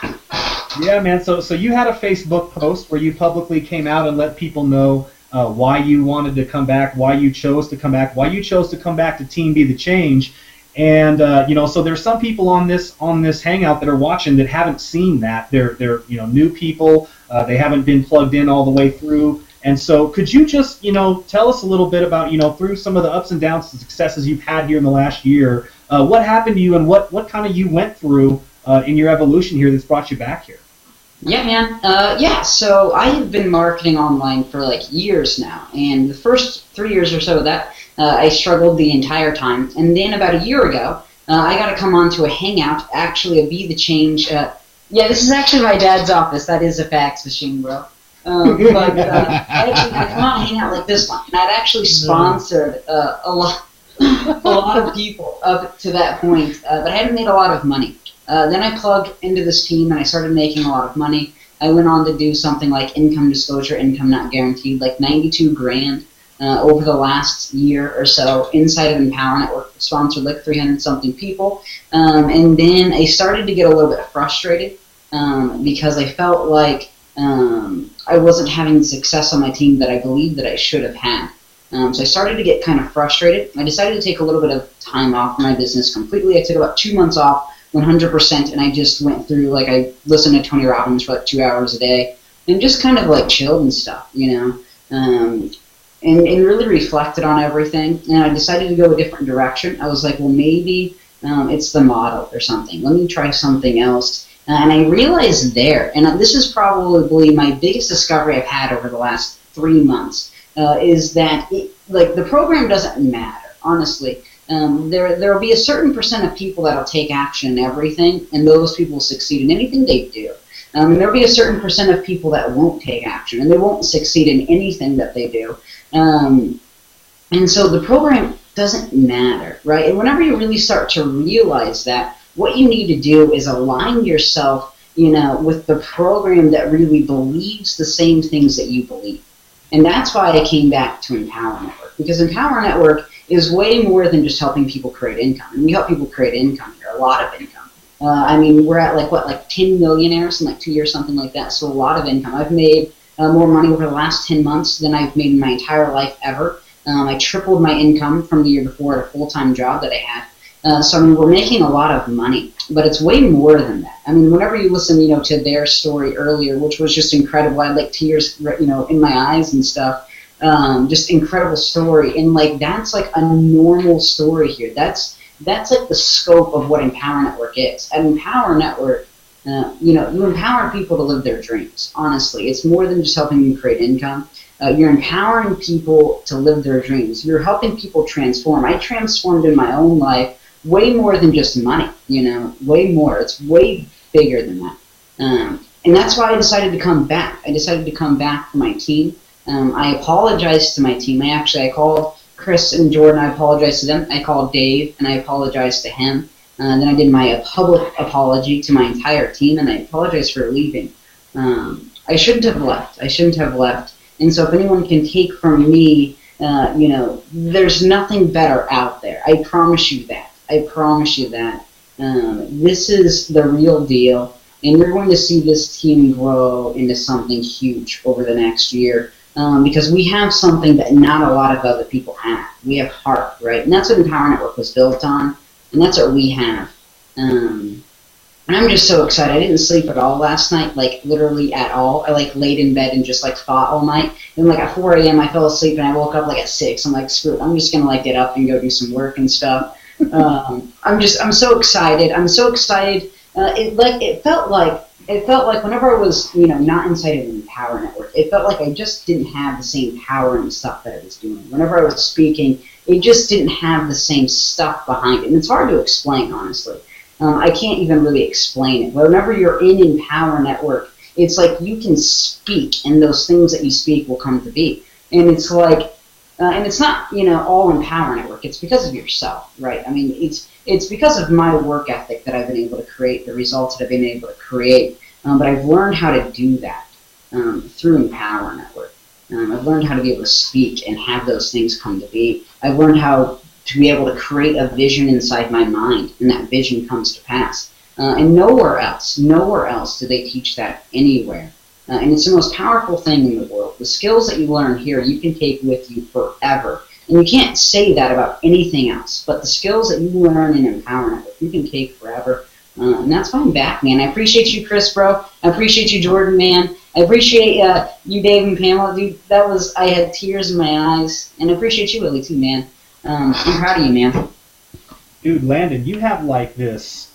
Speaker 2: Yeah, man. So you had a Facebook post where you publicly came out and let people know why you wanted to come back, why you chose to come back, why you chose to come back to Team Be the Change. And so there's some people on this hangout that are watching that haven't seen that. They're new people. They haven't been plugged in all the way through. And so could you just tell us a little bit about through some of the ups and downs and successes you've had here in the last year, what happened to you and what kind of you went through in your evolution here that's brought you back here?
Speaker 7: Yeah, man. So I have been marketing online for like years now, and the first 3 years or so of that, I struggled the entire time. And then about a year ago, I got to come on to a hangout, actually a Be the Change. Yeah, this is actually my dad's office. That is a fax machine, bro. But I come on a hangout like this one, and I'd actually sponsored a lot of people up to that point, but I hadn't made a lot of money. Then I plugged into this team and I started making a lot of money. I went on to do something like income disclosure, income not guaranteed, like 92 grand over the last year or so inside of Empower Network. Sponsored like 300 something people. And then I started to get a little bit frustrated because I felt like I wasn't having the success on my team that I believed that I should have had. So I started to get kind of frustrated. I decided to take a little bit of time off from my business completely. I took about 2 months off, 100%, and I just went through, like, I listened to Tony Robbins for like 2 hours a day and just kind of like chilled and stuff, and really reflected on everything. And I decided to go a different direction. I was like, well, maybe it's the model or something. Let me try something else. And I realized there, and this is probably my biggest discovery I've had over the last 3 months, is that the program doesn't matter, honestly. There will be a certain percent of people that will take action in everything, and those people will succeed in anything they do. And there will be a certain percent of people that won't take action, and they won't succeed in anything that they do. And so the program doesn't matter, right? And whenever you really start to realize that, what you need to do is align yourself, with the program that really believes the same things that you believe. And that's why I came back to Empower Network, because Empower Network is way more than just helping people create income. And we help people create income here, a lot of income. We're at like 10 millionaires in like 2 years, something like that, so a lot of income. I've made more money over the last 10 months than I've made in my entire life ever. I tripled my income from the year before at a full-time job that I had. So we're making a lot of money, but it's way more than that. Whenever you listen, to their story earlier, which was just incredible, I had like tears, in my eyes and stuff. Just incredible story, and like that's like a normal story here. That's like the scope of what Empower Network is. At Empower Network, you empower people to live their dreams. Honestly, it's more than just helping them create income. You're empowering people to live their dreams. You're helping people transform. I transformed in my own life way more than just money. Way more. It's way bigger than that. And that's why I decided to come back. I decided to come back for my team. I apologized to my team. I called Chris and Jordan. I apologized to them. I called Dave, and I apologized to him. Then I did my public apology to my entire team, and I apologized for leaving. I shouldn't have left. And so if anyone can take from me, there's nothing better out there. I promise you that. This is the real deal. and you're going to see this team grow into something huge over the next year. Because we have something that not a lot of other people have. We have heart, right? And that's what Empower Network was built on, and that's what we have. And I'm just so excited. I didn't sleep at all last night, like literally at all. I like laid in bed and just like thought all night. And like at 4 a.m. I fell asleep and I woke up like at 6. I'm like, screw it. I'm just gonna like get up and go do some work and stuff. I'm so excited. I'm so excited. It felt like whenever I was, not inside of an Empower Network, it felt like I just didn't have the same power and stuff that I was doing. Whenever I was speaking, it just didn't have the same stuff behind it. And it's hard to explain, honestly. I can't even really explain it. But whenever you're in Empower Network, it's like you can speak, and those things that you speak will come to be. And it's like, and it's not, all Empower Network. It's because of yourself, right? I mean, it's because of my work ethic that I've been able to create the results that I've been able to create. But I've learned how to do that through Empower Network. I've learned how to be able to speak and have those things come to be. I've learned how to be able to create a vision inside my mind, and that vision comes to pass. And nowhere else do they teach that anywhere. And it's the most powerful thing in the world. The skills that you learn here, you can take with you forever. And you can't say that about anything else. But the skills that you learn in Empower Network, you can take forever. And that's why I'm back, man. I appreciate you, Chris, bro. I appreciate you, Jordan, man. I appreciate you, Dave and Pamela, dude. I had tears in my eyes. And I appreciate you, Willie, too, man. I'm proud of you, man.
Speaker 2: Dude, Landon, you have like this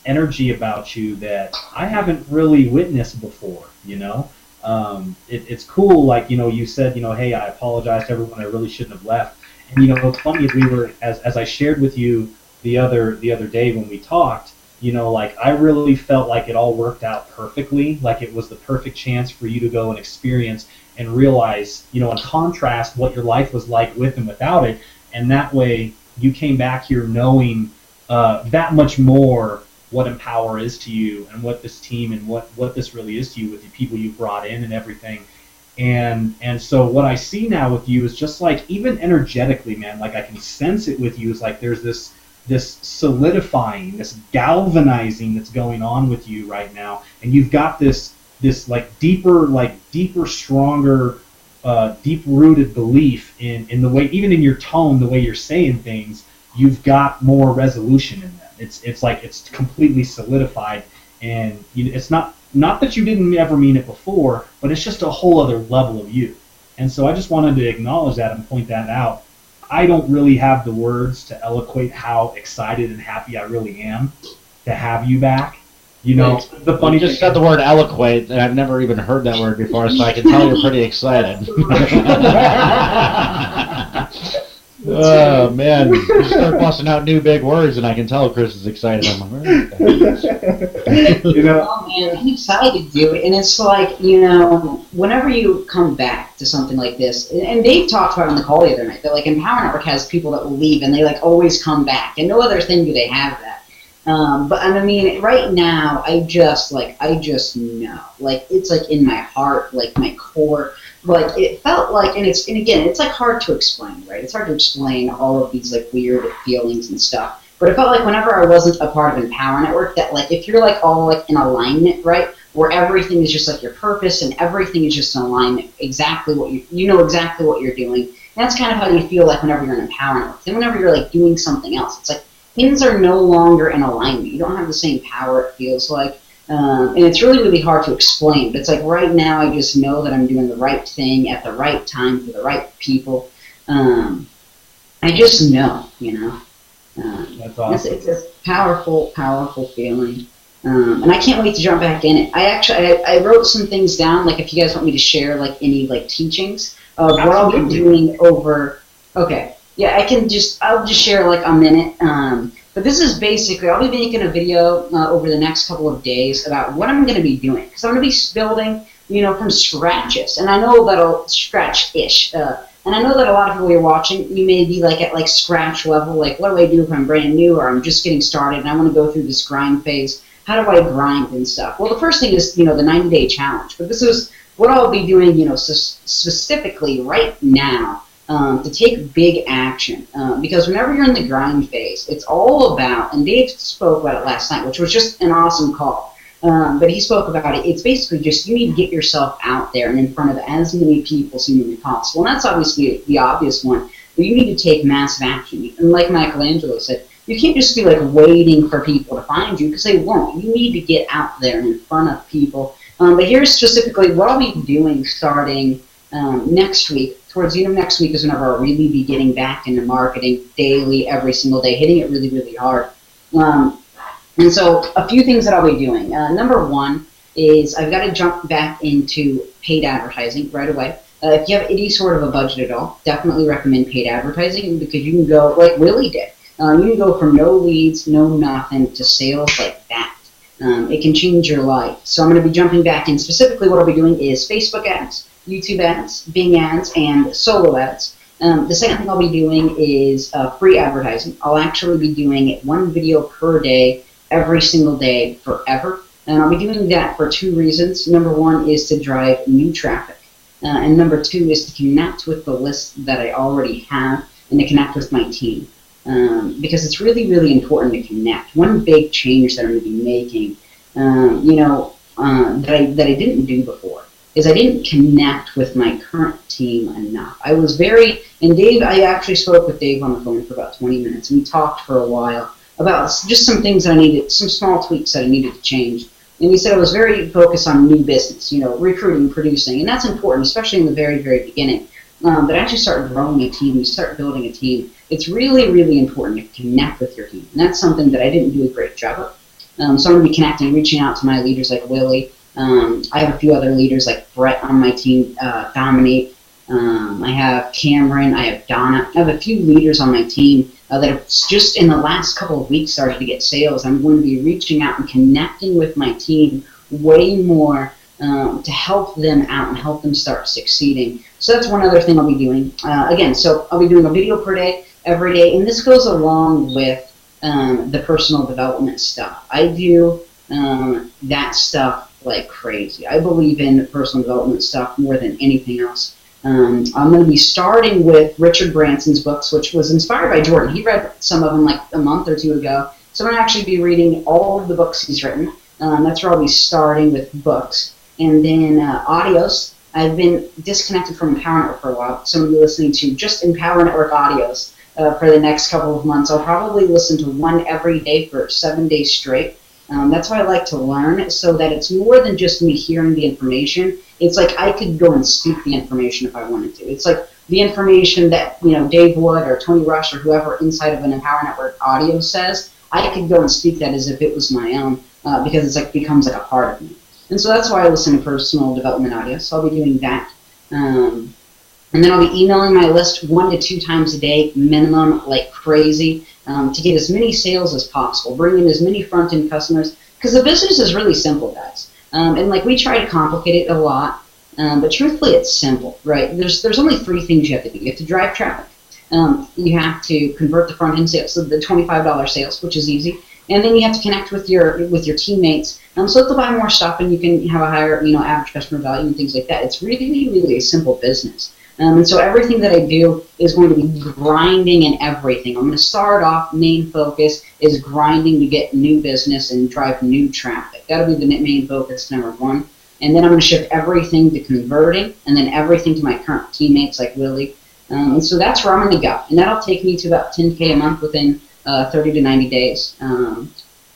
Speaker 2: energy about you that I haven't really witnessed before, It's cool, like, you said, hey, I apologize to everyone, I really shouldn't have left. And, what's funny is we were, as I shared with you the other day when we talked, like I really felt like it all worked out perfectly, like it was the perfect chance for you to go and experience and realize, and contrast what your life was like with and without it. And that way you came back here knowing that much more what Empower is to you and what this team and what this really is to you with the people you brought in and everything. And so what I see now with you is just like, even energetically, man, like I can sense it with you. It's like there's this solidifying, this galvanizing that's going on with you right now. And you've got this like deeper, stronger, deep-rooted belief in the way, even in your tone, the way you're saying things, you've got more resolution in that. It's like it's completely solidified, and it's not that you didn't ever mean it before, but it's just a whole other level of you. And so I just wanted to acknowledge that and point that out. I don't really have the words to eloquate how excited and happy I really am to have you back. The funny
Speaker 1: You just said the word eloquate, and I've never even heard that word before, so I can tell you're pretty excited. Oh, man. You start busting out new big words, and I can tell Chris is excited. I'm like,
Speaker 7: Oh, man, I'm excited, dude. And it's like, whenever you come back to something like this, and Dave talked about it on the call the other night, that like Empower Network has people that will leave, and they like always come back, and no other thing do they have that. But I mean, right now, I just know, like it's like in my heart, like my core, like it felt like, and again, it's like hard to explain, right? It's hard to explain all of these like weird feelings and stuff. But it felt like whenever I wasn't a part of Empower Network, that like if you're like all like in alignment, right, where everything is just like your purpose and everything is just in alignment, exactly what you know exactly what you're doing. And that's kind of how you feel like whenever you're in Empower Network. Then whenever you're like doing something else, it's like things are no longer in alignment. You don't have the same power, it feels like. And it's really, really hard to explain. But it's like right now I just know that I'm doing the right thing at the right time for the right people. I just know,
Speaker 2: That's awesome.
Speaker 7: It's a powerful, powerful feeling. And I can't wait to jump back in it. I wrote some things down, like if you guys want me to share like any like teachings of what I'll be doing over. Okay. Yeah, I'll just share like a minute. But this is basically, I'll be making a video over the next couple of days about what I'm going to be doing. Because I'm going to be building, from scratches. And I know that'll scratch-ish. And I know that a lot of people you're watching, you may be like at like scratch level, like what do I do if I'm brand new or I'm just getting started and I want to go through this grind phase? How do I grind and stuff? Well, the first thing is, the 90-day challenge. But this is what I'll be doing, specifically right now. To take big action, because whenever you're in the grind phase, it's all about, and Dave spoke about it last night, which was just an awesome call. but he spoke about it. It's basically just you need to get yourself out there and in front of as many people as humanly possible. And that's obviously the obvious one, but you need to take massive action. And like Michelangelo said, you can't just be like waiting for people to find you because they won't. You need to get out there and in front of people. But here's specifically what I'll be doing starting next week. Towards the end of next week is whenever I'll really be getting back into marketing daily, every single day, hitting it really, really hard. And so a few things that I'll be doing. Number one is I've got to jump back into paid advertising right away. If you have any sort of a budget at all, definitely recommend paid advertising because you can go like Willie did. You can go from no leads, no nothing to sales like that. It can change your life. So I'm going to be jumping back in. Specifically what I'll be doing is Facebook ads, YouTube ads, Bing ads, and solo ads. The second thing I'll be doing is free advertising. I'll actually be doing one video per day, every single day, forever. And I'll be doing that for two reasons. Number one is to drive new traffic. And number two is to connect with the list that I already have and to connect with my team. Because it's really, really important to connect. One big change that I'm going to be making, that I didn't do before, is I didn't connect with my current team enough. I was and Dave, I actually spoke with Dave on the phone for about 20 minutes, and we talked for a while about just some things that I needed, some small tweaks that I needed to change. And he said I was very focused on new business, recruiting, producing, and that's important, especially in the very, very beginning. But as you start growing a team, you start building a team, it's really, really important to connect with your team. And that's something that I didn't do a great job of. So I'm going to be connecting, reaching out to my leaders like Willie. I have a few other leaders like Brett on my team, Dominique. I have Cameron. I have Donna. I have a few leaders on my team that have just in the last couple of weeks started to get sales. I'm going to be reaching out and connecting with my team way more to help them out and help them start succeeding. So that's one other thing I'll be doing. So I'll be doing a video per day, every day, and this goes along with the personal development stuff. I do that stuff like crazy. I believe in personal development stuff more than anything else. I'm going to be starting with Richard Branson's books, which was inspired by Jordan. He read some of them like a month or two ago. So I'm going to actually be reading all of the books he's written. That's where I'll be starting with books. And then audios. I've been disconnected from Empower Network for a while, so I'm going to be listening to just Empower Network audios for the next couple of months. I'll probably listen to one every day for 7 days straight. That's why I like to learn, so that it's more than just me hearing the information. It's like I could go and speak the information if I wanted to. It's like the information that Dave Wood or Tony Rush or whoever inside of an Empower Network audio says, I could go and speak that as if it was my own because it's like becomes like a part of me. And so that's why I listen to personal development audio. So I'll be doing that. And then I'll be emailing my list 1 to 2 times a day, minimum, like crazy, to get as many sales as possible, bring in as many front-end customers, because the business is really simple, guys. And like we try to complicate it a lot, but truthfully it's simple, right? There's only 3 things you have to do. You have to drive traffic. You have to convert the front-end sales, so the $25 sales, which is easy. And then you have to connect with your teammates, so that they'll buy more stuff and you can have a higher, average customer value and things like that. It's really, really a simple business. And so everything that I do is going to be grinding in everything. I'm going to start off, main focus is grinding to get new business and drive new traffic. That'll be the main focus, number 1. And then I'm going to shift everything to converting and then everything to my current teammates like Willie. And so that's where I'm going to go. And that'll take me to about $10K a month within 30 to 90 days. And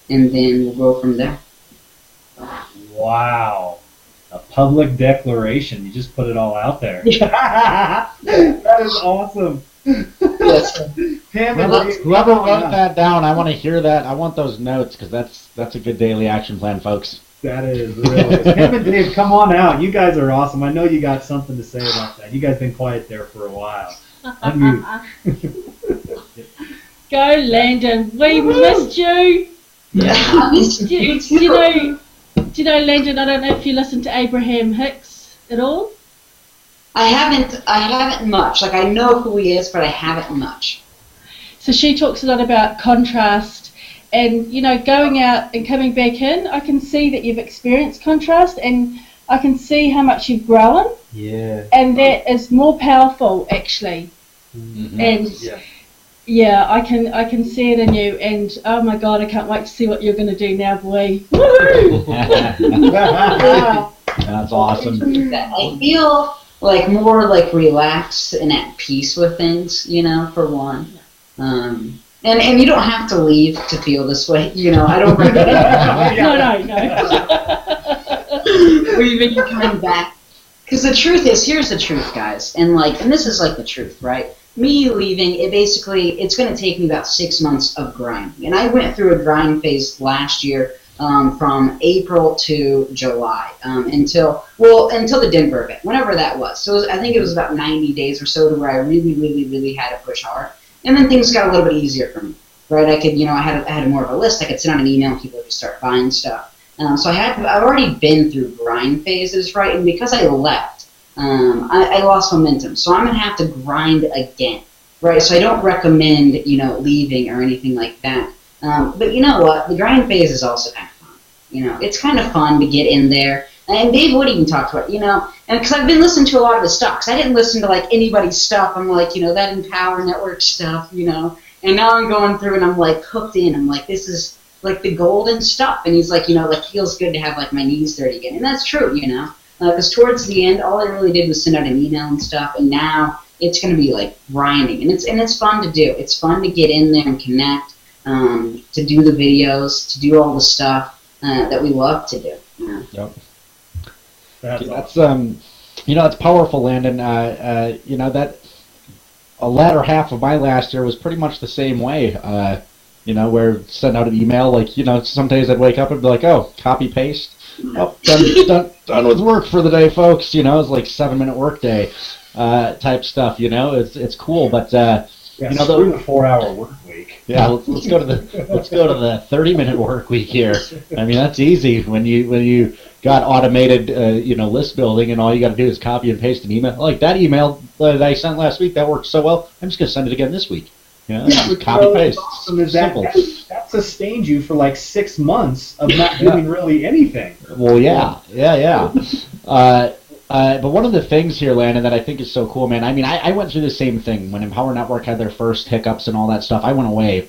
Speaker 7: then we'll go from there.
Speaker 2: Wow. A public declaration. You just put it all out there.
Speaker 7: Yeah.
Speaker 2: That is awesome.
Speaker 7: Yes.
Speaker 1: Whoever wrote that down, I want to hear that. I want those notes because that's a good daily action plan, folks.
Speaker 2: That is really. Pam and Dave, come on out. You guys are awesome. I know you got something to say about that. You guys been quiet there for a while. Unmute.
Speaker 4: Go, Landon. We missed you.
Speaker 7: Yeah.
Speaker 4: Do you know, Landon, I don't know if you listen to Abraham Hicks at all?
Speaker 7: I haven't much. Like, I know who he is, but I haven't much.
Speaker 4: So she talks a lot about contrast and, going out and coming back in. I can see that you've experienced contrast and I can see how much you've grown.
Speaker 5: Yeah.
Speaker 4: And that is more powerful, actually.
Speaker 5: Mm-hmm.
Speaker 4: And yeah, I can see it in you, and oh my God, I can't wait to see what you're going to do now, boy. Woohoo!
Speaker 1: That's awesome.
Speaker 7: I feel like more like relaxed and at peace with things, you know, for one. And you don't have to leave to feel this way, you know. I don't recommend leaving and coming back. Because the truth is, here's the truth, guys, and this is like the truth, right? Me leaving, it's going to take me about 6 months of grinding. And I went through a grind phase last year from April to July until the Denver event, whenever that was. So I think it was about 90 days or so to where I really, really, really had to push hard. And then things got a little bit easier for me, right? I could, I had more of a list. I could send out an email and people would just start buying stuff. So I've already been through grind phases, right? And because I left, I lost momentum. So I'm going to have to grind again, right? So I don't recommend, leaving or anything like that. But you know what? The grind phase is also kind of fun. It's kind of fun to get in there. And Dave Wood even talked about, and because I've been listening to a lot of his stuff, 'cause I didn't listen to anybody's stuff. I'm like, that Empower Network stuff, and now I'm going through and I'm hooked in. I'm like, this is the golden stuff. And he's like, feels good to have my knees dirty again. And that's true, because towards the end, all I really did was send out an email and stuff, and now it's going to be grinding, and it's fun to do. It's fun to get in there and connect, to do the videos, to do all the stuff that we love to do.
Speaker 1: Yep.
Speaker 2: That's
Speaker 1: It's powerful, Landon. That a latter half of my last year was pretty much the same way. Where send out an email, some days I'd wake up and be like, oh, copy paste. Oh, done with work for the day, folks. It's 7-minute work day type stuff. It's cool, but
Speaker 2: screw the 4-hour work week.
Speaker 1: Yeah, let's go to the 30-minute work week here. I mean, that's easy when you got automated list building, and all you got to do is copy and paste an email. Like that email that I sent last week, that worked so well. I'm just gonna send it again this week. Copy paste.
Speaker 2: Awesome is
Speaker 1: simple.
Speaker 2: That sustained you for 6 months of not doing really anything.
Speaker 1: Well, yeah. But one of the things here, Landon, that I think is so cool, man. I mean, I went through the same thing when Empower Network had their first hiccups and all that stuff. I went away,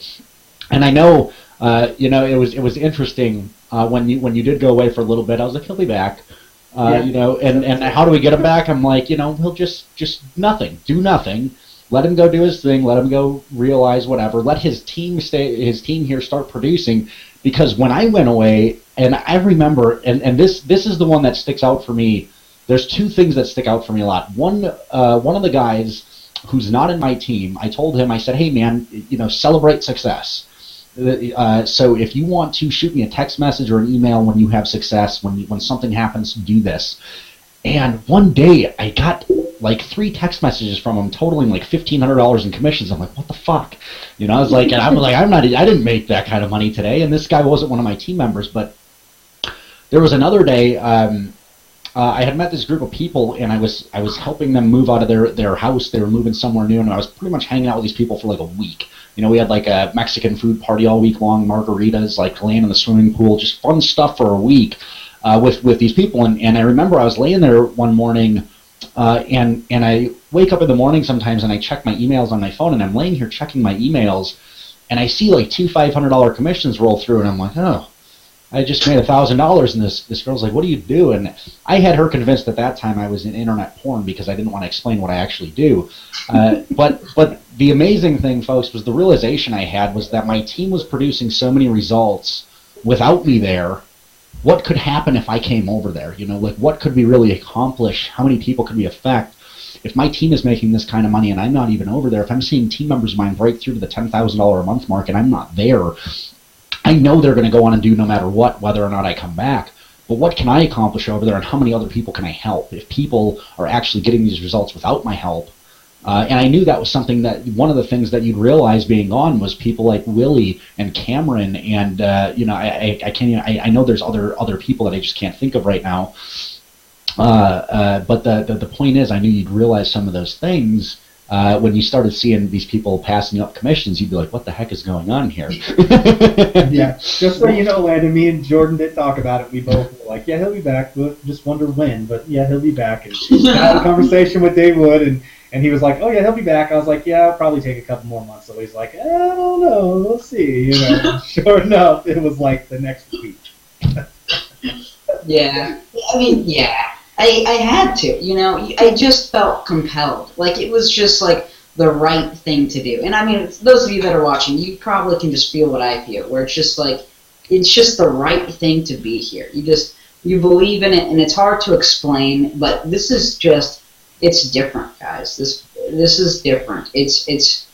Speaker 1: and I know, it was interesting when you did go away for a little bit. I was like, he'll be back, and how do we get him back? I'm like, he'll just nothing, do nothing. Let him go do his thing. Let him go realize whatever. Let his team here start producing. Because when I went away, and I remember, and this is the one that sticks out for me. There's two things that stick out for me a lot. One of the guys who's not in my team, I told him, I said, hey man, celebrate success. So if you want to shoot me a text message or an email when you have success, when something happens, do this. And one day I got 3 text messages from him totaling $1,500 in commissions. I'm like, what the fuck? I was like, and I'm like, I didn't make that kind of money today. And this guy wasn't one of my team members, but there was another day. I had met this group of people, and I was helping them move out of their house. They were moving somewhere new, and I was pretty much hanging out with these people for a week. We had a Mexican food party all week long, margaritas, laying in the swimming pool, just fun stuff for a week with these people. And I remember I was laying there one morning, and I wake up in the morning sometimes, and I check my emails on my phone, and I'm laying here checking my emails, and I see 2 $500 commissions roll through, and I'm like, oh. I just made $1,000, and this girl's like, what do you do? And I had her convinced at that time I was in internet porn because I didn't want to explain what I actually do. But the amazing thing, folks, was the realization I had was that my team was producing so many results without me there. What could happen if I came over there? What could we really accomplish? How many people could we affect? If my team is making this kind of money and I'm not even over there, if I'm seeing team members of mine break through to the $10,000 a month mark and I'm not there, I know they're going to go on and do no matter what, whether or not I come back. But what can I accomplish over there, and how many other people can I help if people are actually getting these results without my help? And I knew that was something that one of the things that you'd realize being gone was people like Willie and Cameron, and I know there's other people that I just can't think of right now. But the point is, I knew you'd realize some of those things. When you started seeing these people passing up commissions, you'd be like, what the heck is going on here?
Speaker 2: Yeah, just so you know, Landon, me and Jordan did talk about it. We both were like, yeah, he'll be back. We'll just wonder when, but yeah, he'll be back. And I had a conversation with Dave Wood, and he was like, oh yeah, he'll be back. I was like, yeah, it'll probably take a couple more months. So he's like, I don't know, we'll see. Sure enough, it was the next week.
Speaker 7: Yeah. I mean, yeah. I had to, you know. I just felt compelled. Like, it was just, like, the right thing to do. And, I mean, those of you that are watching, you probably can just feel what I feel, where it's just, like, it's just the right thing to be here. You believe in it, and it's hard to explain, but this is just, it's different, guys. This is different. It's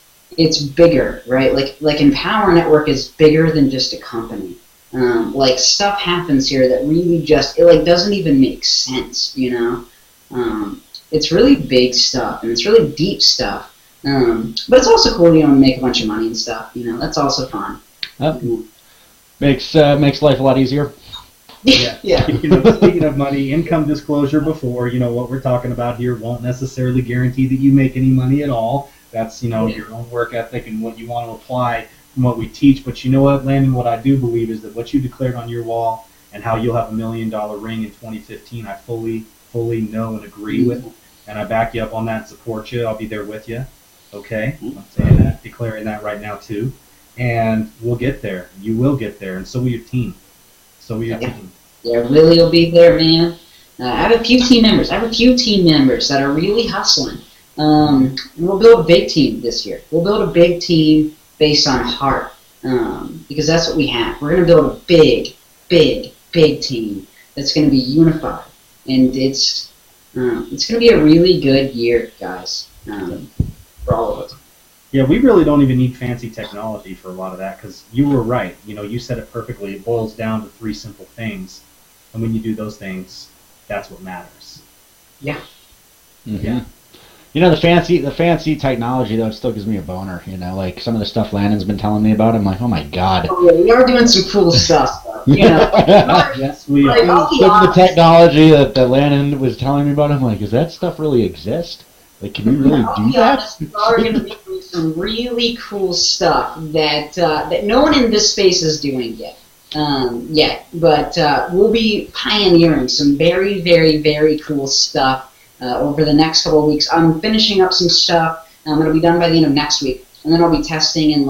Speaker 7: bigger, right? Like Empower Network is bigger than just a company. Like, stuff happens here that really just, it like doesn't even make sense, you know. It's really big stuff, and it's really deep stuff. But it's also cool, you know, to make a bunch of money and stuff. You know, that's also fun.
Speaker 1: Makes life a lot easier.
Speaker 2: Yeah.
Speaker 7: Yeah.
Speaker 2: Speaking of money, income disclosure before, you know, what we're talking about here won't necessarily guarantee that you make any money at all. That's, you know, your own work ethic and what you want to apply from what we teach. But you know what, Landon, what I do believe is that what you declared on your wall and how you'll have $1 million ring in 2015, I fully know and agree with. And I back you up on that and support you. I'll be there with you. Okay? I'm saying that, declaring that right now too. And we'll get there. You will get there. And so will your team.
Speaker 7: Yeah, Lily will be there, man. I have a few team members. That are really hustling. We'll build a big team this year. We'll build a big team based on heart, because that's what we have. We're going to build a big team that's going to be unified, and it's going to be a really good year, guys, for all of us.
Speaker 2: Yeah, we really don't even need fancy technology for a lot of that, because you were right. You know, you said it perfectly. It boils down to 3 simple things, and when you do those things, that's what matters.
Speaker 7: Yeah.
Speaker 1: Mm-hmm.
Speaker 2: Yeah.
Speaker 1: You know, the fancy technology, though, it still gives me a boner. You know, like some of the stuff Landon's been telling me about. I'm like, oh my god.
Speaker 7: Oh, yeah, we are doing some cool stuff, though. You know,
Speaker 2: Yes, we
Speaker 7: like,
Speaker 2: are.
Speaker 7: I'll be
Speaker 1: Some of the
Speaker 7: honest.
Speaker 1: technology that Landon was telling me about, I'm like, does that stuff really exist? Like, can we really
Speaker 7: I'll
Speaker 1: do
Speaker 7: be
Speaker 1: that?
Speaker 7: honest, we are going to be doing some really cool stuff that that no one in this space is doing yet. But we'll be pioneering some very, very, very cool stuff over the next couple of weeks. I'm finishing up some stuff. It'll be done by the end of next week, and then I'll be testing and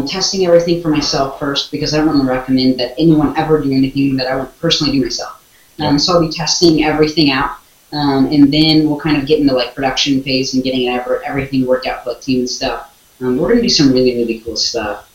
Speaker 7: testing everything for myself first, because I don't want to recommend that anyone ever do anything that I would personally do myself. So I'll be testing everything out. And then we'll kind of get into like production phase and getting everything worked out for the team and stuff. We're going to do some really, really cool stuff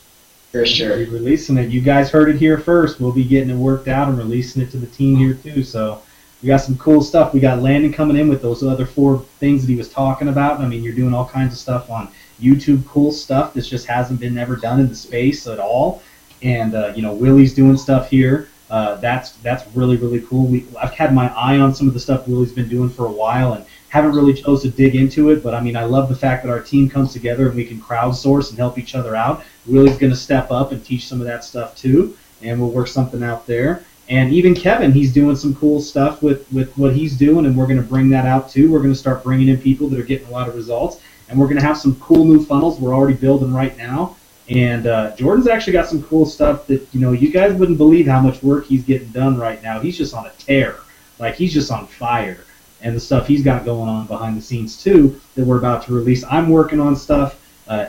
Speaker 7: for sure.
Speaker 2: We'll be releasing it. You guys heard it here first. We'll be getting it worked out and releasing it to the team here too. So we got some cool stuff. We got Landon coming in with those other 4 things that he was talking about. I mean, you're doing all kinds of stuff on YouTube, cool stuff that just hasn't been ever done in the space at all. And you know, Willie's doing stuff here. That's really, really cool. I've had my eye on some of the stuff Willie's been doing for a while and haven't really chose to dig into it, but I mean, I love the fact that our team comes together and we can crowdsource and help each other out. Willie's going to step up and teach some of that stuff too, and we'll work something out there. And even Kevin, he's doing some cool stuff with what he's doing, and we're going to bring that out too. We're going to start bringing in people that are getting a lot of results, and we're going to have some cool new funnels we're already building right now. And Jordan's actually got some cool stuff that, you know, you guys wouldn't believe how much work he's getting done right now. He's just on a tear. Like, he's just on fire. And the stuff he's got going on behind the scenes, too, that we're about to release. I'm working on stuff.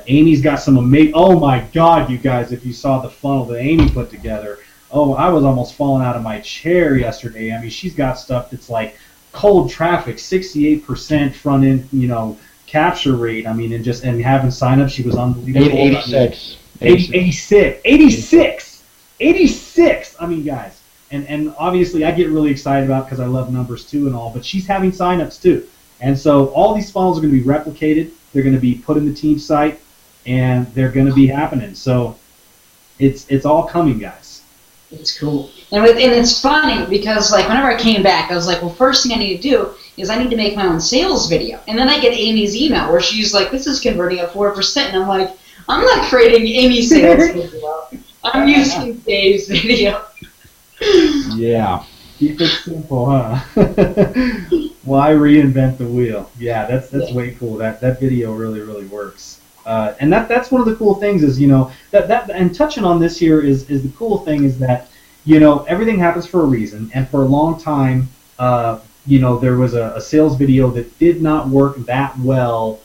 Speaker 2: Amy's got some amazing... Oh, my God, you guys, if you saw the funnel that Amy put together. Oh, I was almost falling out of my chair yesterday. I mean, she's got stuff that's like cold traffic, 68% front-end, you know, capture rate. I mean, and having sign-ups, she was unbelievable.
Speaker 1: 86.
Speaker 2: 86. I mean, guys, and obviously I get really excited about it because I love numbers too and all, but she's having sign-ups too. And so all these funnels are going to be replicated. They're going to be put in the team site, and they're going to be happening. So it's all coming, guys.
Speaker 7: It's cool. And it's funny because, like, whenever I came back, I was like, well, first thing I need to do is I need to make my own sales video. And then I get Amy's email where she's like, this is converting at 4%. And I'm like, I'm not creating Amy's sales video. I'm using Dave's video.
Speaker 1: Yeah.
Speaker 2: Keep it simple, huh? Why reinvent the wheel? Yeah, that's way cool. That video really, really works. And that's one of the cool things is, you know, that and touching on this here is the cool thing is that, you know, everything happens for a reason. And for a long time, you know, there was a sales video that did not work that well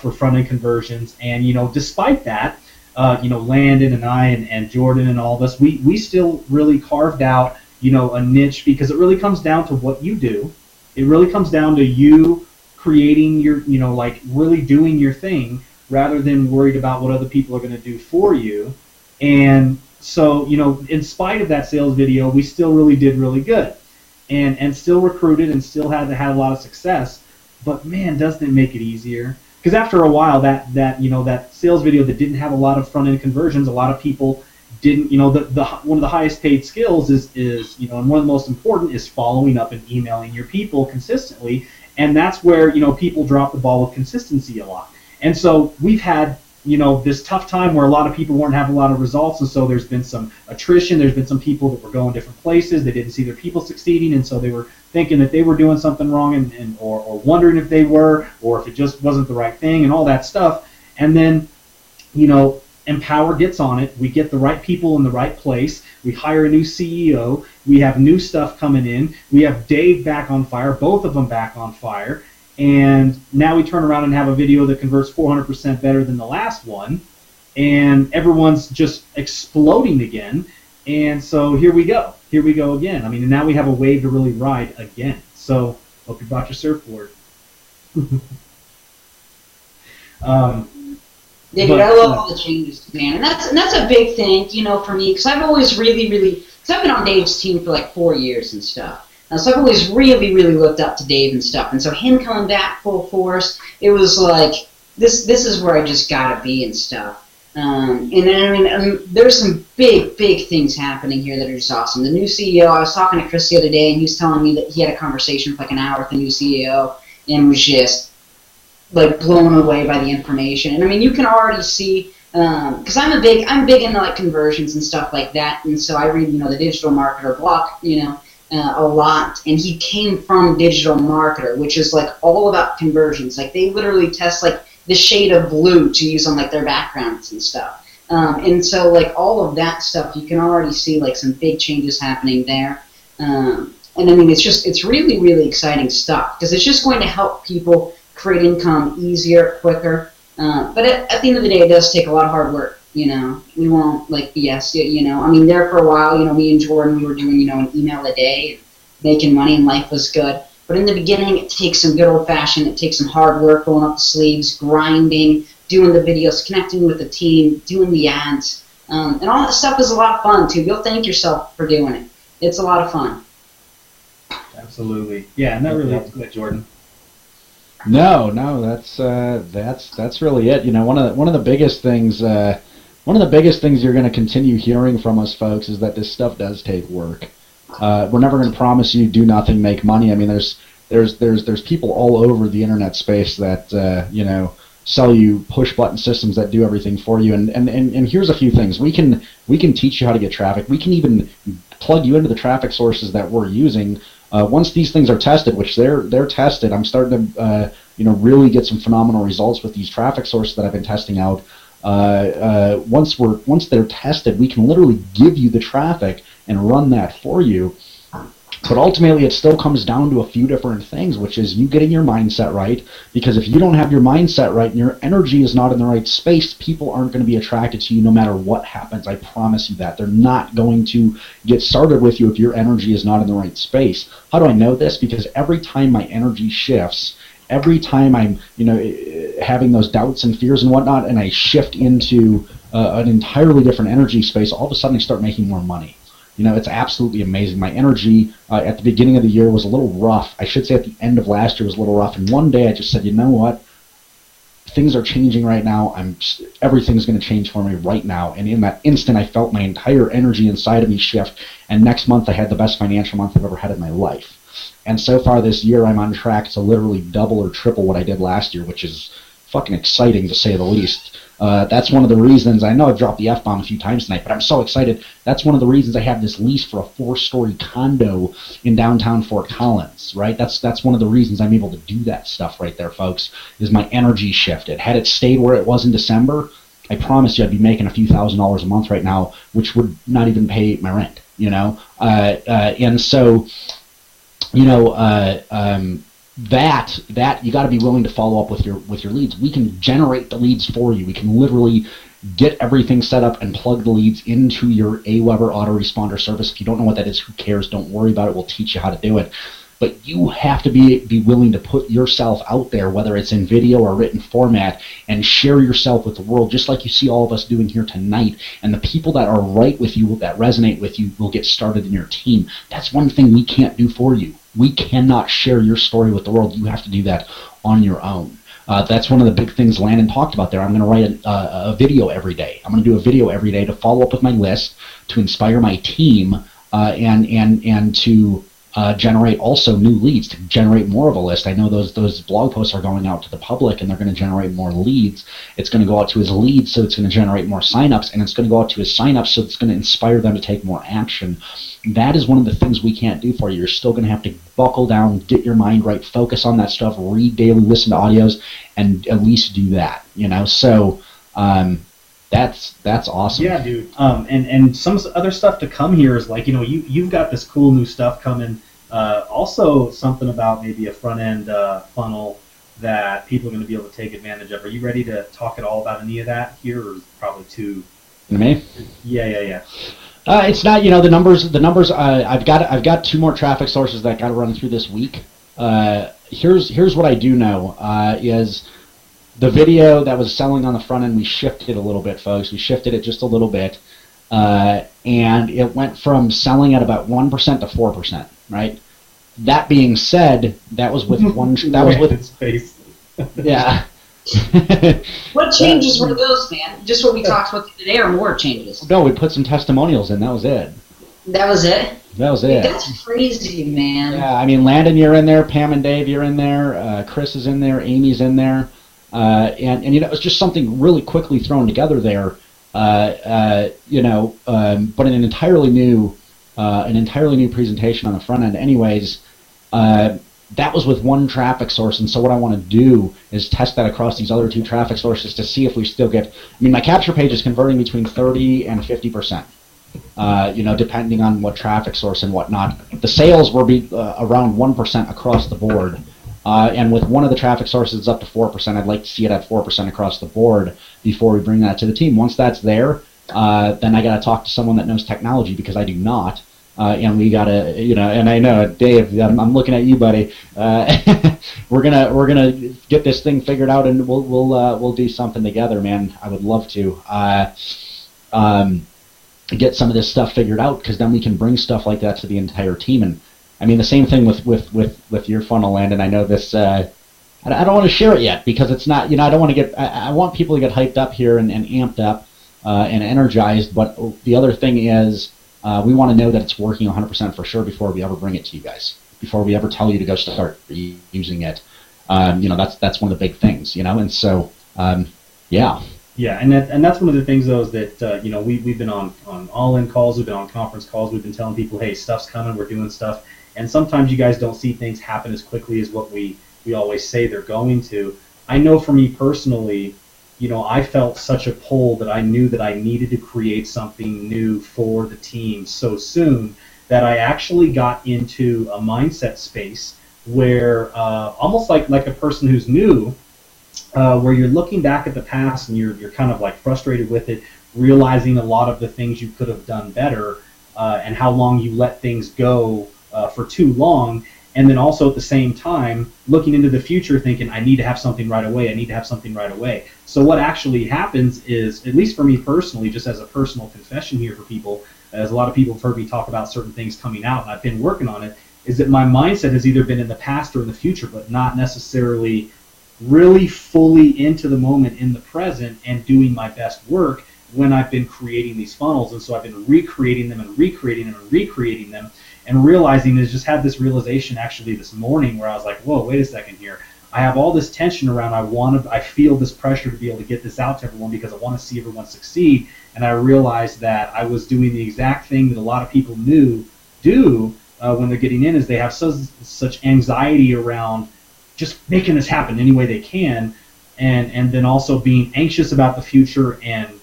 Speaker 2: for front-end conversions. And, you know, despite that, you know, Landon and I and Jordan and all of us, we still really carved out a niche, because it really comes down to what you do. It really comes down to you creating your, like really doing your thing rather than worried about what other people are going to do for you. And so, in spite of that sales video, we still really did really good, and still recruited and still had a lot of success. But man, doesn't it make it easier? Because after a while, that sales video that didn't have a lot of front end conversions, a lot of people didn't. The one of the highest paid skills is and one of the most important is following up and emailing your people consistently, and that's where people drop the ball with consistency a lot. And so we've had this tough time where a lot of people weren't having a lot of results, and so there's been some attrition. There's been some people that were going different places. They didn't see their people succeeding, and so they were thinking that they were doing something wrong, or wondering if they were, or if it just wasn't the right thing, and all that stuff. And then, Empower gets on it. We get the right people in the right place. We hire a new CEO. We have new stuff coming in. We have Dave back on fire, both of them back on fire. And now we turn around and have a video that converts 400% better than the last one, and everyone's just exploding again. And so here we go again. I mean, and now we have a wave to really ride again. So hope you brought your surfboard.
Speaker 7: Yeah, dude, I love all the changes, man, and that's a big thing, for me, because I've always because I've been on Dave's team for like 4 years and stuff. So I've always really, really looked up to Dave and stuff. And so him coming back full force, it was like, this is where I just got to be and stuff. And then, there's some big, big things happening here that are just awesome. The new CEO, I was talking to Chris the other day, and he was telling me that he had a conversation for like an hour with the new CEO and was just like blown away by the information. And I mean, you can already see, because I'm big into like conversions and stuff like that. And so I read, the Digital Marketer block, a lot, and he came from Digital Marketer, which is like all about conversions. Like they literally test like the shade of blue to use on like their backgrounds and stuff. And so like all of that stuff, you can already see like some big changes happening there. And I mean, it's really, really exciting stuff, because it's just going to help people create income easier, quicker. But at the end of the day, it does take a lot of hard work. We won't like BS it, I mean, there for a while, me and Jordan, we were doing, an email a day, making money, and life was good. But in the beginning, it takes some good old-fashioned, it takes some hard work, rolling up the sleeves, grinding, doing the videos, connecting with the team, doing the ads. And all that stuff is a lot of fun, too. You'll thank yourself for doing it. It's a lot of fun.
Speaker 2: Absolutely. Yeah, and that really is good, Jordan.
Speaker 1: No, that's really it. One of the biggest things. One of the biggest things you're going to continue hearing from us, folks, is that this stuff does take work. We're never going to promise you do nothing, make money. I mean, there's people all over the internet space that sell you push button systems that do everything for you. And here's a few things. We can teach you how to get traffic. We can even plug you into the traffic sources that we're using. Once these things are tested, which they're tested, I'm starting to really get some phenomenal results with these traffic sources that I've been testing out. Once they're tested, we can literally give you the traffic and run that for you. But ultimately, it still comes down to a few different things, which is you getting your mindset right. Because if you don't have your mindset right and your energy is not in the right space, people aren't going to be attracted to you no matter what happens. I promise you that. They're not going to get started with you if your energy is not in the right space. How do I know this? Because every time my energy shifts, every time I'm having those doubts and fears and whatnot, and I shift into an entirely different energy space, all of a sudden I start making more money. It's absolutely amazing. My energy at the beginning of the year was a little rough. I should say at the end of last year was a little rough. And one day I just said, you know what? Things are changing right now. Everything's going to change for me right now. And in that instant, I felt my entire energy inside of me shift. And next month, I had the best financial month I've ever had in my life. And so far this year, I'm on track to literally double or triple what I did last year, which is fucking exciting to say the least. That's one of the reasons, I know I've dropped the F-bomb a few times tonight, but I'm so excited. That's one of the reasons I have this lease for a 4-story condo in downtown Fort Collins, right? That's one of the reasons I'm able to do that stuff right there, folks, is my energy shifted. Had it stayed where it was in December, I promise you I'd be making a few $1,000s a month right now, which would not even pay my rent, and so, that you got to be willing to follow up with your leads. We can generate the leads for you. We can literally get everything set up and plug the leads into your Aweber autoresponder service. If you don't know what that is, who cares? Don't worry about it. We'll teach you how to do it. But you have to be willing to put yourself out there, whether it's in video or written format, and share yourself with the world, just like you see all of us doing here tonight. And the people that are right with you, that resonate with you, will get started in your team. That's one thing we can't do for you. We cannot share your story with the world. You have to do that on your own. That's one of the big things Landon talked about there. I'm going to write a video every day. I'm going to do a video every day to follow up with my list, to inspire my team, and to generate also new leads, to generate more of a list. I know those blog posts are going out to the public, and they're going to generate more leads. It's going to go out to his leads, so it's going to generate more signups, and it's going to go out to his signups, so it's going to inspire them to take more action. That is one of the things we can't do for you. You're still going to have to buckle down, get your mind right, focus on that stuff, read daily, listen to audios, and at least do that. So that's awesome.
Speaker 2: Yeah, dude. And some other stuff to come here is like, you've got this cool new stuff coming. Also, something about maybe a front end funnel that people are going to be able to take advantage of. Are you ready to talk at all about any of that here, or is it probably too?
Speaker 1: Me?
Speaker 2: Yeah.
Speaker 1: It's not, the numbers. I've got 2 more traffic sources that got to run through this week. Here's what I do know is the video that was selling on the front end, we shifted a little bit, folks. We shifted it just a little bit, and it went from selling at about 1% to 4%. Right. That being said, that was with one. That was with
Speaker 2: his face.
Speaker 1: Yeah.
Speaker 7: What changes were those, man? Just what we talked about today, or more changes?
Speaker 1: No, we put some testimonials in. That was it.
Speaker 7: That was it?
Speaker 1: That was it.
Speaker 7: That's crazy, man.
Speaker 1: Yeah, I mean, Landon, you're in there. Pam and Dave, you're in there. Chris is in there. Amy's in there. And it was just something really quickly thrown together there. But an entirely new presentation on the front end. Anyways, that was with one traffic source, and so what I want to do is test that across these other 2 traffic sources to see if we still get. I mean, my capture page is converting between 30 and 50%. Depending on what traffic source and whatnot. The sales will be around 1% across the board, and with one of the traffic sources it's up to 4%. I'd like to see it at 4% across the board before we bring that to the team. Once that's there, then I got to talk to someone that knows technology, because I do not. And we gotta, and I know, Dave, I'm looking at you, buddy. We're gonna get this thing figured out, and we'll do something together, man. I would love to get some of this stuff figured out, because then we can bring stuff like that to the entire team. And I mean, the same thing with your funnel, Landon. I know this. I don't want to share it yet, because it's not. I don't want to get. I want people to get hyped up here and amped up and energized. But the other thing is, we want to know that it's working 100% for sure before we ever bring it to you guys. Before we ever tell you to go start using it. That's one of the big things. And so yeah.
Speaker 2: Yeah, and that's one of the things, though, is that we've been on all-in calls, we've been on conference calls, we've been telling people, hey, stuff's coming, we're doing stuff, and sometimes you guys don't see things happen as quickly as what we always say they're going to. I know for me personally, I felt such a pull that I knew that I needed to create something new for the team so soon that I actually got into a mindset space where almost like a person who's new, where you're looking back at the past and you're kind of like frustrated with it, realizing a lot of the things you could have done better, and how long you let things go for too long, and then also at the same time looking into the future thinking, I need to have something right away, So what actually happens is, at least for me personally, just as a personal confession here for people, as a lot of people have heard me talk about certain things coming out, and I've been working on it, is that my mindset has either been in the past or in the future, but not necessarily really fully into the moment in the present and doing my best work when I've been creating these funnels. And so I've been recreating them and recreating them and realizing, is just had this realization actually this morning where I was like, whoa, wait a second here. I have all this tension around, I feel this pressure to be able to get this out to everyone because I want to see everyone succeed. And I realized that I was doing the exact thing that a lot of people do when they're getting in, is they have such anxiety around just making this happen any way they can, and then also being anxious about the future and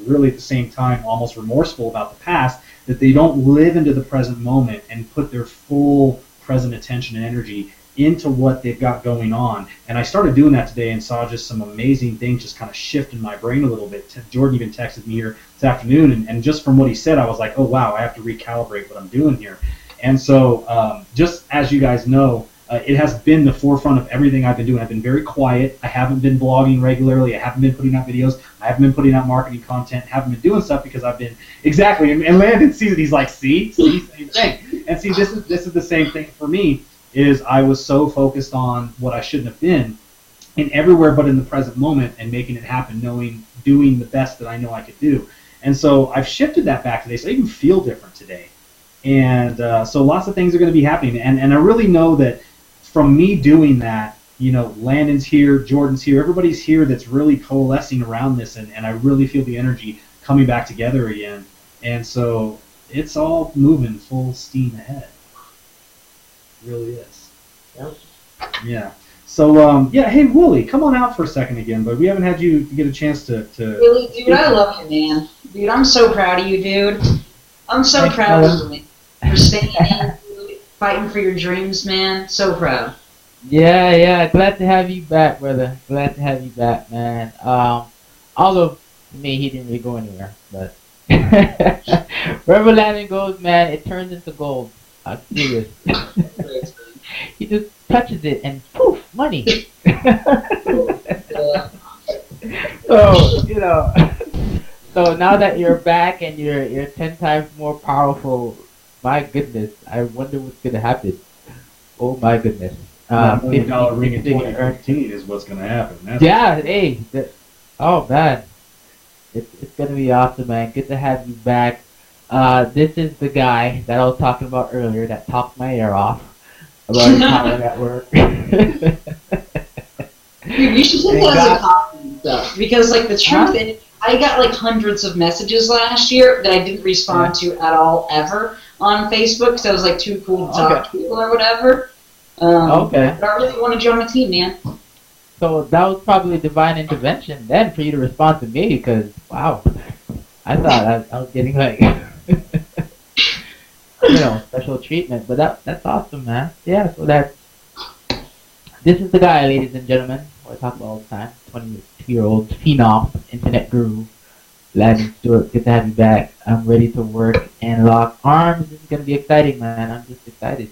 Speaker 2: really at the same time almost remorseful about the past, that they don't live into the present moment and put their full present attention and energy into what they've got going on. And I started doing that today and saw just some amazing things just kind of shift in my brain a little bit. Jordan even texted me here this afternoon, and just from what he said, I was like, oh, wow, I have to recalibrate what I'm doing here. And so just as you guys know, it has been the forefront of everything I've been doing. I've been very quiet. I haven't been blogging regularly. I haven't been putting out videos. I haven't been putting out marketing content. Haven't been doing stuff because I've been exactly. And Landon sees it. He's like, see, same thing. And see, this is the same thing for me. Is I was so focused on what I shouldn't have been, and everywhere but in the present moment, and making it happen, doing the best that I know I could do. And so I've shifted that back today, so I even feel different today. And so lots of things are going to be happening, and I really know that from me doing that, Landon's here, Jordan's here, everybody's here that's really coalescing around this, and I really feel the energy coming back together again. And so it's all moving full steam ahead. It really is.
Speaker 3: Yep.
Speaker 2: Yeah. So, hey, Wooly, come on out for a second again, but we haven't had you get a chance to...
Speaker 7: Really, dude, I love you, man. Dude, I'm so proud of you, dude. I'm so proud of you for staying in, dude, fighting for your dreams, man. So proud.
Speaker 6: Yeah. Glad to have you back, brother. Glad to have you back, man. Although, to me, he didn't really go anywhere, but... wherever Landon goes, man, it turns into gold. I'm serious. He just touches it and poof, money. So so now that you're back and you're 10 times more powerful, my goodness, I wonder what's gonna happen. Oh my goodness.
Speaker 2: $1 million ring in 2015 is what's gonna happen.
Speaker 6: Oh man, it's gonna be awesome, man. Good to have you back. This is the guy that I was talking about earlier that talked my ear off about his power network.
Speaker 7: Dude, you should take that as a compliment, though, because the truth in it, I got hundreds of messages last year that I didn't respond to at all ever on Facebook because I was too cool to talk to people or whatever. But I really wanted you on my team, man.
Speaker 6: So that was probably divine intervention then for you to respond to me because wow, I thought I was getting special treatment, but that's awesome, man. Yeah, so this is the guy, ladies and gentlemen, who I talk about all the time, 22-year-old phenom, internet guru, Landon Stuart. Good to have you back. I'm ready to work and lock arms. This is gonna be exciting, man. I'm just excited.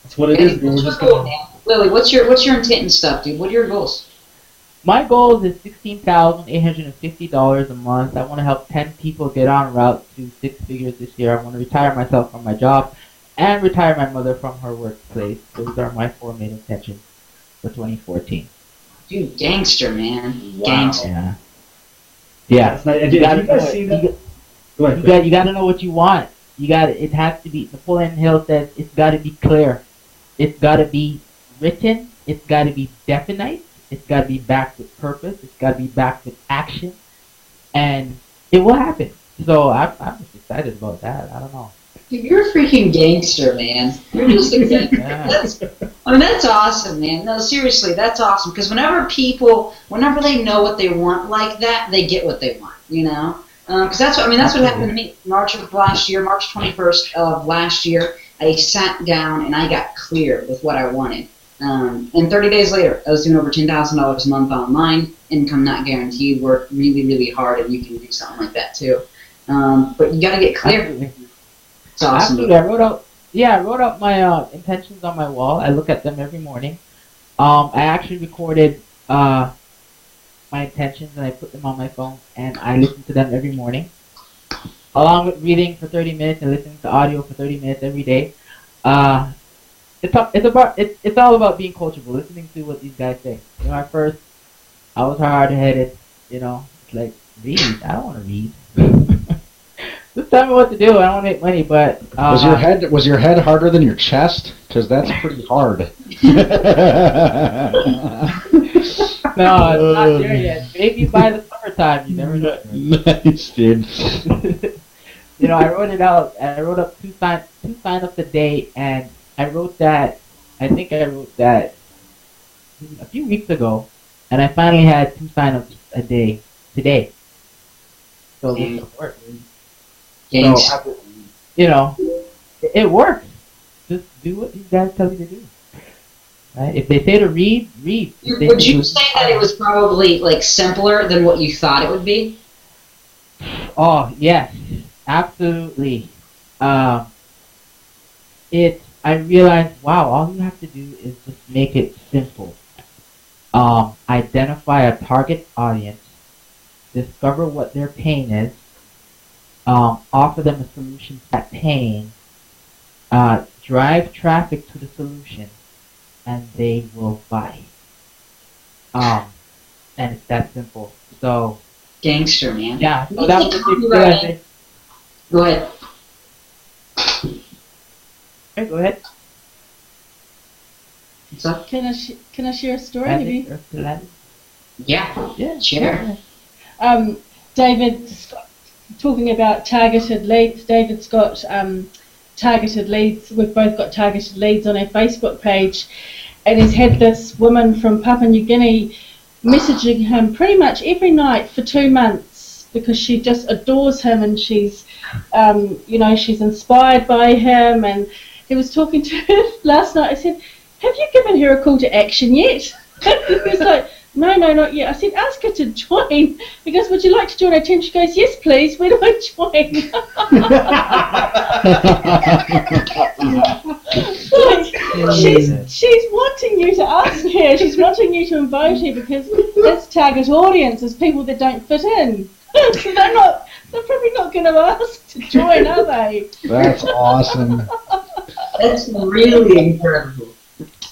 Speaker 2: That's what it is. We're just going.
Speaker 7: Lily, what's your intent and stuff, dude? What are your goals?
Speaker 6: My goal is $16,850 a month. I want to help 10 people get on route to 6 figures this year. I want to retire myself from my job and retire my mother from her workplace. Those are my 4 main intentions for 2014.
Speaker 7: Dude, gangster, man.
Speaker 2: Wow.
Speaker 7: Gangster.
Speaker 6: Yeah.
Speaker 2: You guys see that? Go ahead.
Speaker 6: You got to know what you want. It has to be, Napoleon Hill says, it's got to be clear. It's got to be written. It's got to be definite. It's got to be backed with purpose. It's got to be backed with action. And it will happen. So I'm just excited about that. I don't know.
Speaker 7: Dude, you're a freaking gangster, man. You're just a that's awesome, man. No, seriously, that's awesome. Because whenever they know what they want like that, they get what they want, Because that's what happened to me. March 21st of last year, I sat down and I got clear with what I wanted. And 30 days later, I was doing over $10,000 a month online, income not guaranteed, work really, really hard, and you can do something like that too. But you got to get clear. It's awesome.
Speaker 6: Absolutely. I wrote out my intentions on my wall. I look at them every morning. I actually recorded my intentions and I put them on my phone, and I listen to them every morning, along with reading for 30 minutes and listening to audio for 30 minutes every day. It's all about being coachable, listening to what these guys say. At first, I was hard-headed, it's like, read? I don't want to read. Just tell me what to do. I don't want to make money, but...
Speaker 1: Was your head harder than your chest? Because that's pretty hard.
Speaker 6: No, it's not there yet. Maybe by the summertime, you never know.
Speaker 1: Nice, dude.
Speaker 6: I wrote it out. I wrote up two sign-ups a day, and I wrote that a few weeks ago, and I finally had 2 sign-ups a day today. So this will work.
Speaker 7: So,
Speaker 6: it works. just do what these guys tell you to do. Right? If they say to read, read.
Speaker 7: Would you say that it was probably like simpler than what you thought it would be?
Speaker 6: Oh yes, absolutely. I realized, wow, all you have to do is just make it simple. Identify a target audience, discover what their pain is, offer them a solution to that pain, drive traffic to the solution, and they will buy. And it's that simple. So,
Speaker 7: Gangster, man.
Speaker 6: yeah, so that was a big thing.
Speaker 7: Go ahead.
Speaker 6: Okay, go ahead.
Speaker 7: What's up?
Speaker 4: Can I share a story? Maybe?
Speaker 7: Yeah.
Speaker 6: Yeah,
Speaker 7: Share.
Speaker 4: David, talking about targeted leads. David's got targeted leads. We've both got targeted leads on our Facebook page, and he's had this woman from Papua New Guinea messaging him pretty much every night for 2 months because she just adores him, and she's, she's inspired by him. And he was talking to her last night. I said, "Have you given her a call to action yet?" He was like, No, not yet. I said, ask her to join. He goes, would you like to join our team? She goes, yes, please. Where do I join? she's wanting you to ask her. She's wanting you to invite her because its target audience is people that don't fit in. So they're probably not going to ask to join, are they?
Speaker 1: That's awesome.
Speaker 7: That's really incredible.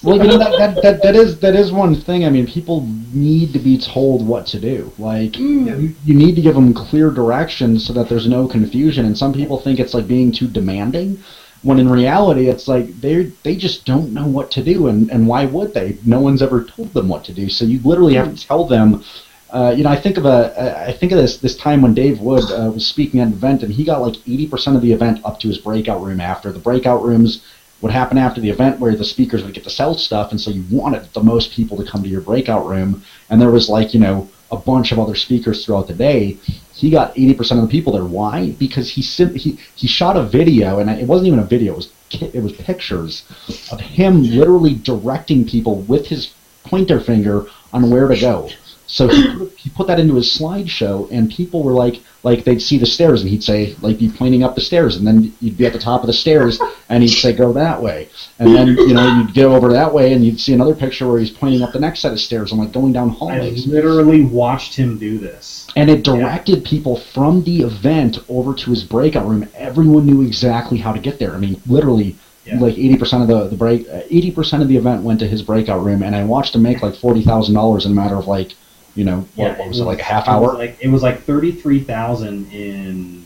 Speaker 1: Well, that is one thing. I mean, people need to be told what to do. Like, you need to give them clear direction so that there's no confusion. And some people think it's like being too demanding, when in reality, it's like they just don't know what to do. And why would they? No one's ever told them what to do. So you literally have to tell them. I think of this time when Dave Wood was speaking at an event, and he got like 80% of the event up to his breakout room. After the breakout rooms would happen after the event, where the speakers would get to sell stuff, and so you wanted the most people to come to your breakout room. And there was like a bunch of other speakers throughout the day. He got 80% of the people there. Why? Because he shot a video, and it wasn't even a video. It was pictures of him literally directing people with his pointer finger on where to go. So he put that into his slideshow, and people were like they'd see the stairs, and he'd say, like, be pointing up the stairs, and then you'd be at the top of the stairs, and he'd say, go that way. And then, you'd go over that way, and you'd see another picture where he's pointing up the next set of stairs and, like, going down hallways.
Speaker 2: I literally watched him do this.
Speaker 1: And it directed people from the event over to his breakout room. Everyone knew exactly how to get there. I mean, literally, like 80% of the 80% of the event went to his breakout room, and I watched him make like $40,000 in a matter of like, what was it, like a half hour?
Speaker 2: It was like $33,000 in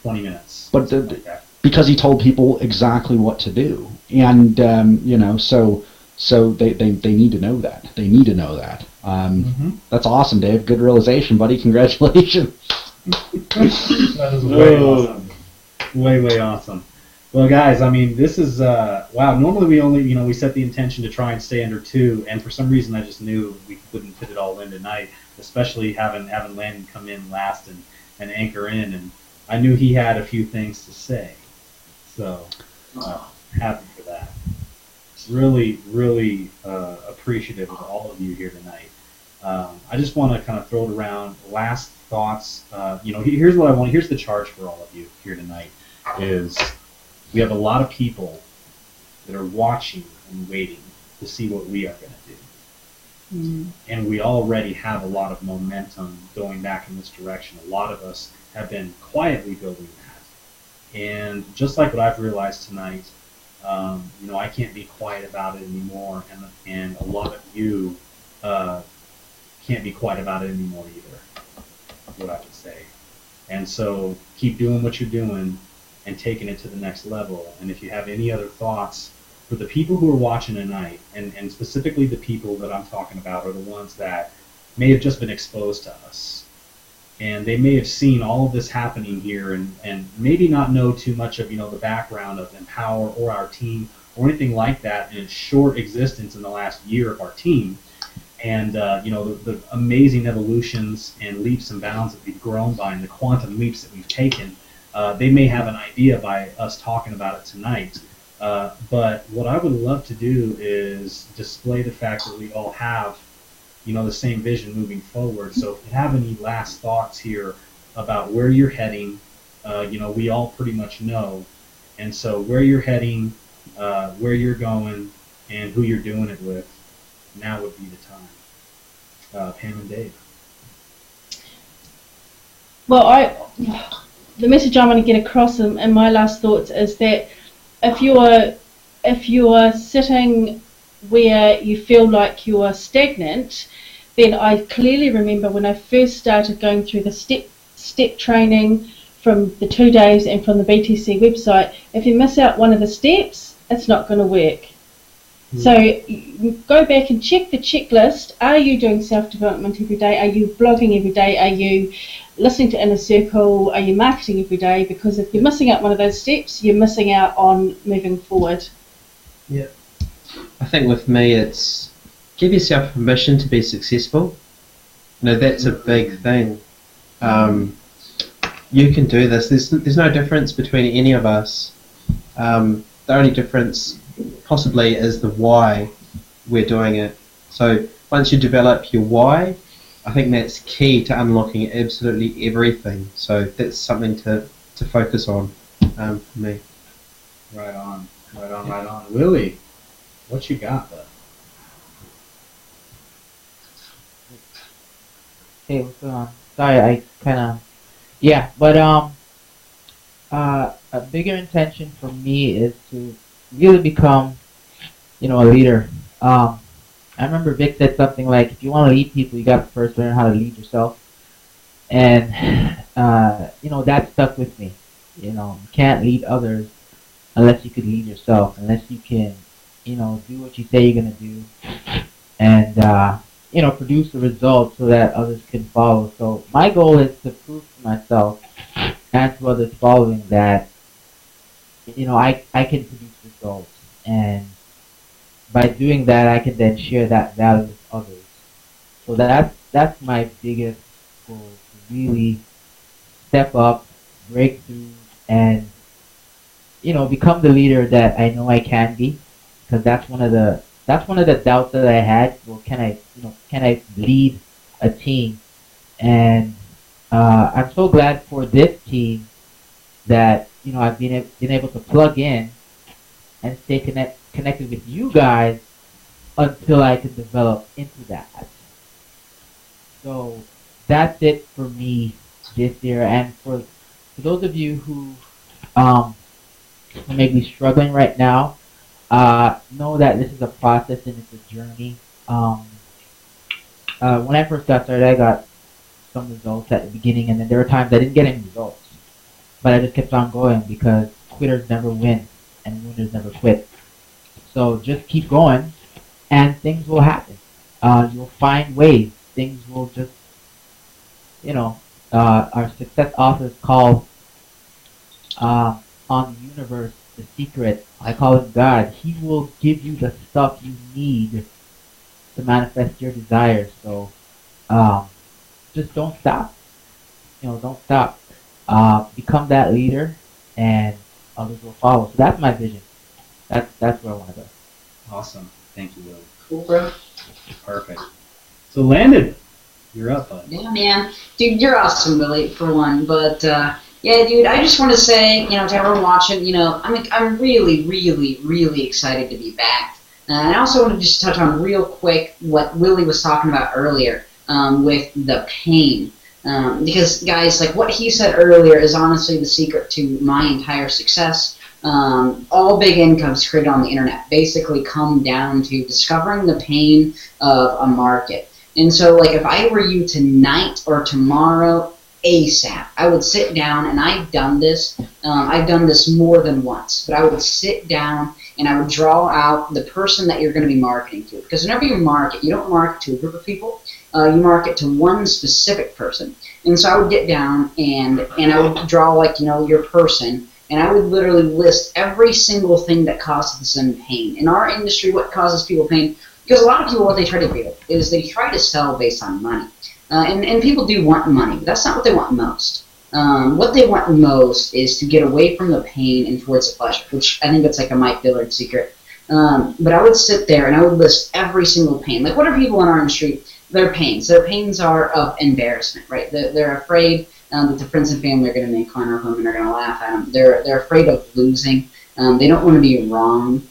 Speaker 2: 20 minutes.
Speaker 1: But because he told people exactly what to do, and so they need to know that. They need to know that. That's awesome, Dave. Good realization, buddy. Congratulations.
Speaker 2: That is way awesome. Way awesome. Well, guys, I mean, this is wow. Normally, we only we set the intention to try and stay under 2, and for some reason, I just knew we couldn't fit it all in tonight. Especially having Landon come in last and anchor in, and I knew he had a few things to say. So happy for that. Really appreciative of all of you here tonight. I just want to kind of throw it around. Last thoughts. Here's what I want. Here's the charge for all of you here tonight. Is we have a lot of people that are watching and waiting to see what we are going to do. And we already have a lot of momentum going back in this direction. A lot of us have been quietly building that. And just like what I've realized tonight, I can't be quiet about it anymore. And a lot of you can't be quiet about it anymore either, what I would say. And so keep doing what you're doing and taking it to the next level. And if you have any other thoughts for the people who are watching tonight, and specifically the people that I'm talking about are the ones that may have just been exposed to us. And they may have seen all of this happening here and maybe not know too much of the background of Empower or our team or anything like that in its short existence in the last year of our team. And the amazing evolutions and leaps and bounds that we've grown by and the quantum leaps that we've taken. They may have an idea by us talking about it tonight, But what I would love to do is display the fact that we all have, the same vision moving forward. So if you have any last thoughts here about where you're heading, we all pretty much know. And so where you're heading, where you're going, and who you're doing it with, now would be the time. Pam and Dave.
Speaker 4: Well, the message I want to get across in my last thoughts is that if you are sitting where you feel like you are stagnant, then I clearly remember when I first started going through the step training from the 2 days and from the BTC website. If you miss out one of the steps, it's not going to work. So you go back and check the checklist. Are you doing self-development every day? Are you blogging every day? Are you listening to Inner Circle? Are you marketing every day? Because if you're missing out one of those steps, you're missing out on moving forward.
Speaker 5: Yeah. I think with me, it's give yourself permission to be successful. That's a big thing. You can do this. There's no difference between any of us. The only difference possibly is the why we're doing it. So once you develop your why, I think that's key to unlocking absolutely everything. So that's something to focus on for me.
Speaker 2: Right on. Willie, what you got, bud?
Speaker 6: Hey, what's going on? Sorry, I kind of... Yeah, but a bigger intention for me is to really become, a leader. I remember Vic said something like, if you want to lead people, you got to first learn how to lead yourself. And, that stuck with me. You can't lead others unless you could lead yourself, unless you can, do what you say you're going to do. And, produce the results so that others can follow. So my goal is to prove to myself and to others following that, I can produce results. And by doing that, I can then share that value with others. So that's my biggest goal, to really step up, break through, and, become the leader that I know I can be. Because that's one of the doubts that I had. Well, can I lead a team? And I'm so glad for this team that I've been able to plug in and stay connected with you guys until I can develop into that. So that's it for me this year. And for those of you who may be struggling right now, know that this is a process and it's a journey. When I first got started, I got some results at the beginning, and then there were times I didn't get any results. But I just kept on going because quitters never win and winners never quit. So just keep going, and things will happen. You'll find ways. Things will just, our success authors call on the universe the secret. I call him God. He will give you the stuff you need to manifest your desires. So just don't stop. Don't stop. Become that leader, and others will follow. So that's my vision. That's where I want to go.
Speaker 2: Awesome. Thank you, Willie.
Speaker 7: Cool, bro.
Speaker 2: Perfect. So Landon, you're up, bud.
Speaker 7: Yeah, man. Dude, you're awesome, Willie, for one. But, yeah, dude, I just want to say, to everyone watching, I'm really, really, really excited to be back. And I also want to just touch on real quick what Willie was talking about earlier with the pain. Because, guys, like what he said earlier is honestly the secret to my entire success. All big incomes created on the internet basically come down to discovering the pain of a market. And so, like, if I were you tonight or tomorrow, ASAP, I would sit down, and I've done this more than once, but I would sit down and I would draw out the person that you're going to be marketing to. Because whenever you market, you don't market to a group of people, you market to one specific person. And so I would get down and I would draw, like, your person, and I would literally list every single thing that causes them pain. In our industry, what causes people pain? Because a lot of people, what they try to do is they try to sell based on money. And people do want money, but that's not what they want most. what they want most is to get away from the pain and towards the pleasure, which I think that's like a Mike Dillard secret. But I would sit there and I would list every single pain. Like, what are people in our industry? Their pains. Their pains are of embarrassment, right? They're afraid that the friends and family are going to make fun of them and are going to laugh at them. They're afraid of losing. They don't want to be wrong.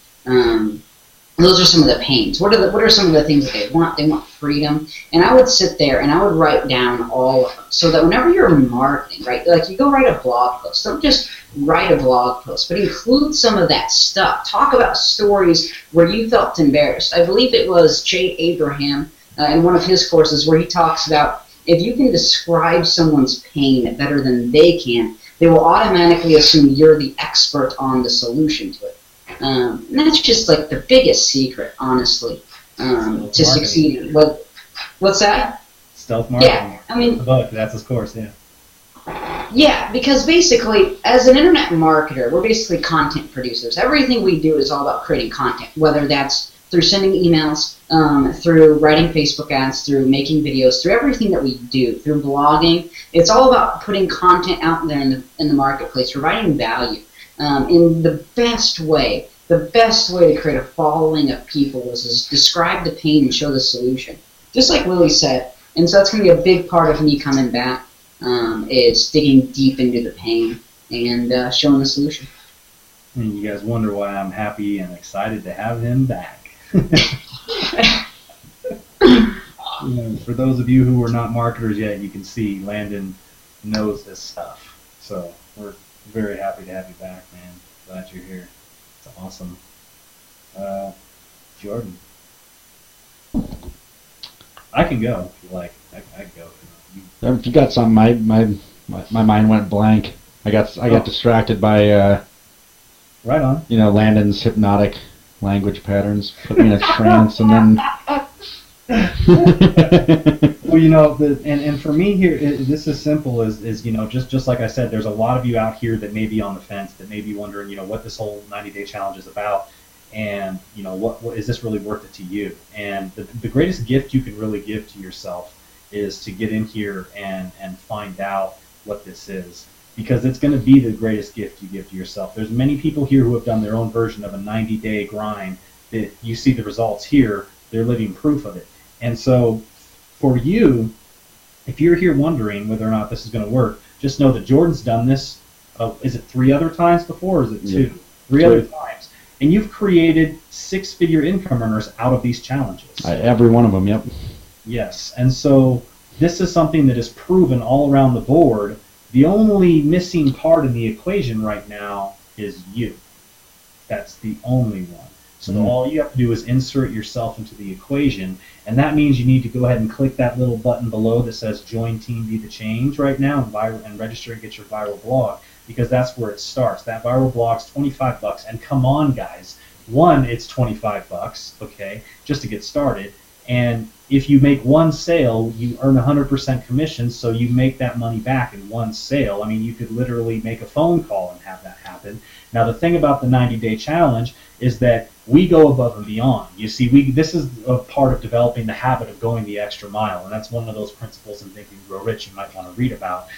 Speaker 7: Those are some of the pains. What are some of the things that they want? They want freedom. And I would sit there and I would write down all of them so that whenever you're marketing, right, like you go write a blog post. Don't just write a blog post, but include some of that stuff. Talk about stories where you felt embarrassed. I believe it was Jay Abraham in one of his courses where he talks about if you can describe someone's pain better than they can, they will automatically assume you're the expert on the solution to it. And that's just like the biggest secret, honestly, to succeed. What's that?
Speaker 2: Stealth marketing.
Speaker 7: Yeah, I mean,
Speaker 2: the book. That's his course. Yeah.
Speaker 7: Yeah, because basically, as an internet marketer, we're basically content producers. Everything we do is all about creating content, whether that's through sending emails, through writing Facebook ads, through making videos, through everything that we do, through blogging. It's all about putting content out there in the marketplace, providing value. In the best way to create a following of people is describe the pain and show the solution, just like Willie said. And so that's going to be a big part of me coming back, is digging deep into the pain and showing the solution.
Speaker 2: And you guys wonder why I'm happy and excited to have him back. For those of you who are not marketers yet, you can see Landon knows this stuff. So we're very happy to have you back, man. Glad you're here. It's awesome. Jordan. I can go if you like. I go.
Speaker 1: If you got something, my mind went blank. I got distracted by
Speaker 2: right on.
Speaker 1: Landon's hypnotic language patterns, put me in a trance, and then.
Speaker 2: Well, and for me here, this is simple. Is just like I said, there's a lot of you out here that may be on the fence, that may be wondering, what this whole 90-day challenge is about, and what is this really worth it to you? And the greatest gift you can really give to yourself is to get in here and find out what this is, because it's going to be the greatest gift you give to yourself. There's many people here who have done their own version of a 90-day grind. That you see the results here. They're living proof of it. And so for you, if you're here wondering whether or not this is going to work, just know that Jordan's done this, is it 3 other times before, or is it 2?
Speaker 1: Yeah.
Speaker 2: 3 other times. And you've created 6-figure income earners out of these challenges.
Speaker 1: Every one of them, yep.
Speaker 2: Yes, and so this is something that is proven all around the board. The only missing part in the equation right now is you. That's the only one. So all you have to do is insert yourself into the equation, and that means you need to go ahead and click that little button below that says Join Team Be the Change right now and register and get your viral blog, because that's where it starts. That viral blog's $25, and come on, guys. One, it's $25, okay, just to get started, and if you make one sale, you earn 100% commission, so you make that money back in one sale. I mean, you could literally make a phone call and have that happen. Now, the thing about the 90-day challenge is that we go above and beyond. You see, this is a part of developing the habit of going the extra mile, and that's one of those principles in Think and Grow Rich you might want to read about.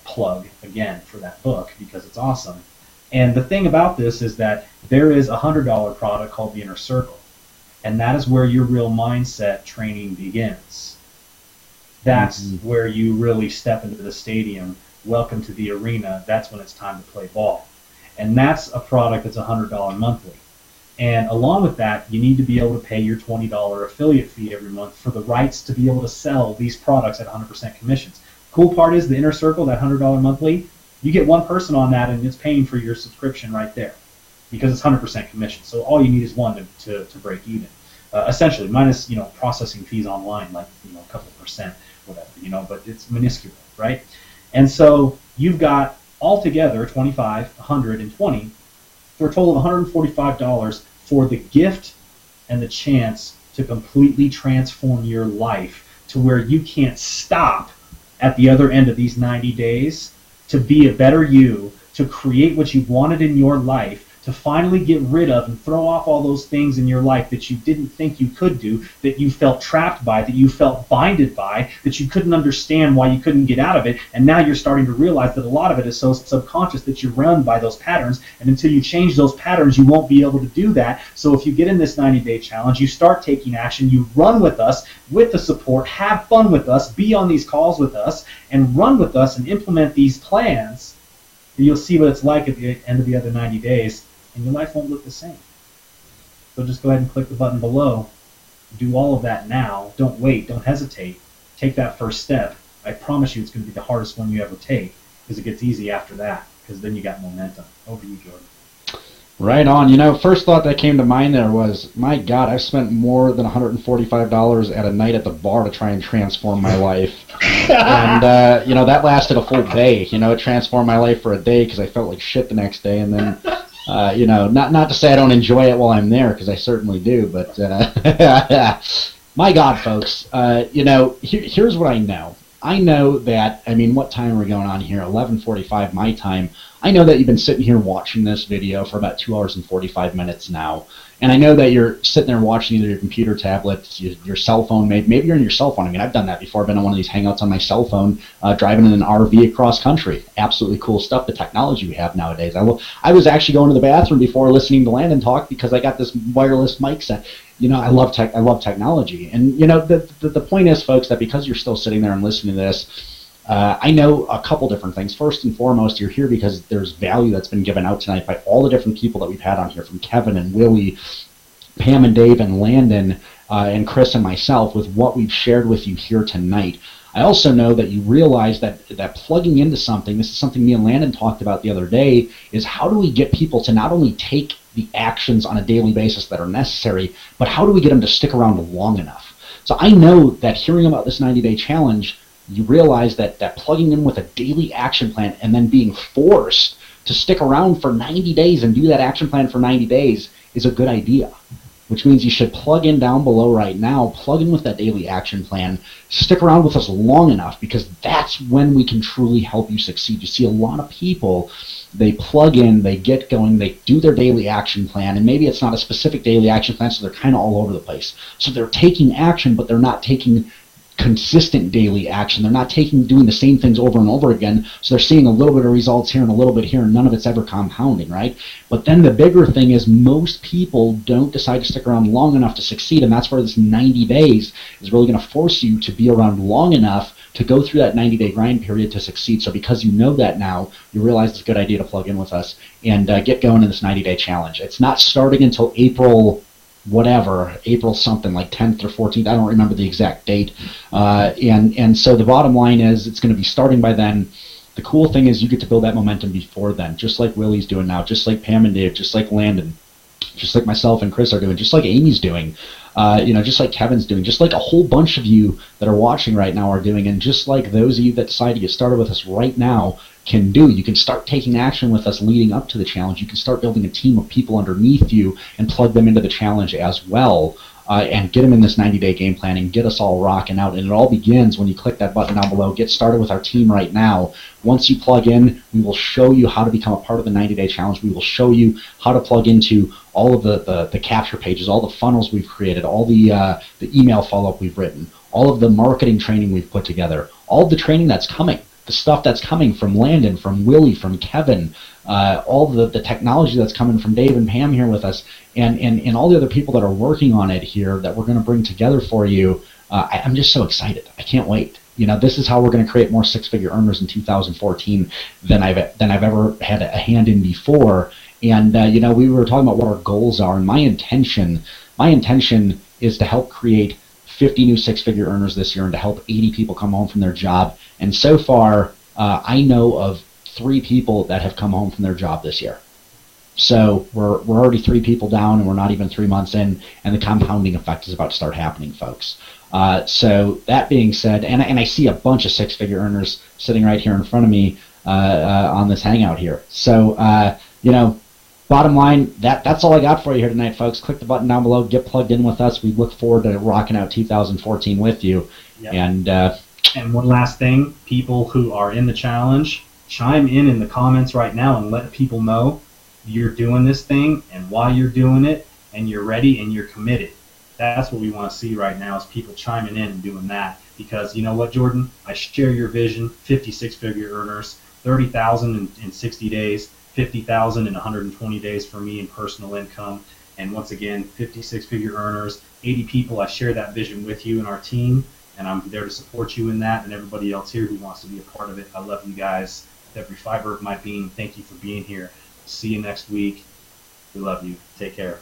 Speaker 2: Plug, again, for that book, because it's awesome. And the thing about this is that there is a $100 product called the Inner Circle, and that is where your real mindset training begins. That's where you really step into the stadium. Welcome to the arena. That's when it's time to play ball. And that's a product that's $100 monthly. And along with that, you need to be able to pay your $20 affiliate fee every month for the rights to be able to sell these products at 100% commissions. Cool part is the Inner Circle, that $100 monthly, you get one person on that and it's paying for your subscription right there, because it's 100% commission. So all you need is one to break even, essentially, minus processing fees online, like a couple percent, whatever, but it's minuscule, right? And so you've got altogether 25, 120, for a total of $145 for the gift and the chance to completely transform your life to where you can't stop at the other end of these 90 days to be a better you, to create what you've wanted in your life to finally get rid of and throw off all those things in your life that you didn't think you could do, that you felt trapped by, that you felt binded by, that you couldn't understand why you couldn't get out of it, and now you're starting to realize that a lot of it is so subconscious that you're run by those patterns, and until you change those patterns, you won't be able to do that. So if you get in this 90-day challenge, you start taking action, you run with us, with the support, have fun with us, be on these calls with us, and run with us and implement these plans, and you'll see what it's like at the end of the other 90 days. And your life won't look the same. So just go ahead and click the button below. Do all of that now. Don't wait. Don't hesitate. Take that first step. I promise you it's going to be the hardest one you ever take, because it gets easy after that, because then you got momentum. Over to you, Jordan.
Speaker 1: Right on. You know, first thought that came to mind there was, my God, I've spent more than $145 at a night at the bar to try and transform my life. And, you know, that lasted a full day. You know, it transformed my life for a day because I felt like shit the next day. And then, you know, not to say I don't enjoy it while I'm there, because I certainly do, but my God, folks, you know, here's what I know. I know that, I mean, what time are we going on here? 11:45 my time. I know that you've been sitting here watching this video for about 2 hours and 45 minutes now. And I know that you're sitting there watching either your computer, tablet, your cell phone. Maybe you're on your cell phone. I mean, I've done that before. I've been on one of these hangouts on my cell phone, driving in an RV across country. Absolutely cool stuff, the technology we have nowadays. I was actually going to the bathroom before listening to Landon talk because I got this wireless mic set. You know, I love technology. And, you know, the point is, folks, that because you're still sitting there and listening to this, I know a couple different things. First and foremost, you're here because there's value that's been given out tonight by all the different people that we've had on here, from Kevin and Willie, Pam and Dave and Landon, and Chris and myself, with what we've shared with you here tonight. I also know that you realize that plugging into something, this is something me and Landon talked about the other day, is how do we get people to not only take the actions on a daily basis that are necessary, but how do we get them to stick around long enough? So I know that hearing about this 90-day challenge, you realize that plugging in with a daily action plan and then being forced to stick around for 90 days and do that action plan for 90 days is a good idea. Which means you should plug in down below right now, plug in with that daily action plan, stick around with us long enough, because that's when we can truly help you succeed. You see a lot of people, they plug in, they get going, they do their daily action plan, and maybe it's not a specific daily action plan, so they're kind of all over the place. So they're taking action, but they're not taking consistent daily action. They're not doing the same things over and over again, so they're seeing a little bit of results here and a little bit here, and none of it's ever compounding, right? But then the bigger thing is, most people don't decide to stick around long enough to succeed, and that's where this 90 days is really going to force you to be around long enough to go through that 90-day grind period to succeed. So because you know that now, you realize it's a good idea to plug in with us and get going in this 90-day challenge. It's not starting until April something, like 10th or 14th, I don't remember the exact date, and so the bottom line is, it's going to be starting by then. The cool thing is you get to build that momentum before then, just like Willie's doing now, just like Pam and Dave, just like Landon, just like myself and Chris are doing, just like Amy's doing, you know, just like Kevin's doing, just like a whole bunch of you that are watching right now are doing, and just like those of you that decide to get started with us right now can do. You can start taking action with us leading up to the challenge. You can start building a team of people underneath you and plug them into the challenge as well, and get them in this 90-day game plan and get us all rocking out. And it all begins when you click that button down below. Get started with our team right now. Once you plug in, we will show you how to become a part of the 90-day challenge. We will show you how to plug into all of the capture pages, all the funnels we've created, all the email follow-up we've written, all of the marketing training we've put together, all of the training that's coming, the stuff that's coming from Landon, from Willie, from Kevin, all the technology that's coming from Dave and Pam here with us, and all the other people that are working on it here that we're going to bring together for you. I'm just so excited. I can't wait. You know, this is how we're going to create more six-figure earners in 2014 than I've ever had a hand in before. And you know, we were talking about what our goals are, and my intention is to help create 50 new six-figure earners this year and to help 80 people come home from their job. And so far, I know of 3 people that have come home from their job this year. So we're already 3 people down, and we're not even 3 months in, and the compounding effect is about to start happening, folks. So that being said, and I see a bunch of six-figure earners sitting right here in front of me on this hangout here. So, you know, bottom line, that's all I got for you here tonight, folks. Click the button down below. Get plugged in with us. We look forward to rocking out 2014 with you.
Speaker 2: Yep. And one last thing, people who are in the challenge, chime in the comments right now and let people know you're doing this thing, and while you're doing it, and you're ready and you're committed. That's what we want to see right now, is people chiming in and doing that. Because you know what, Jordan? I share your vision. 56-figure earners, 30,000 in 60 days, 50,000 in 120 days for me in personal income. And once again, 56-figure earners, 80 people. I share that vision with you and our team, and I'm there to support you in that, and everybody else here who wants to be a part of it. I love you guys. Every fiber of my being, thank you for being here. See you next week. We love you. Take care.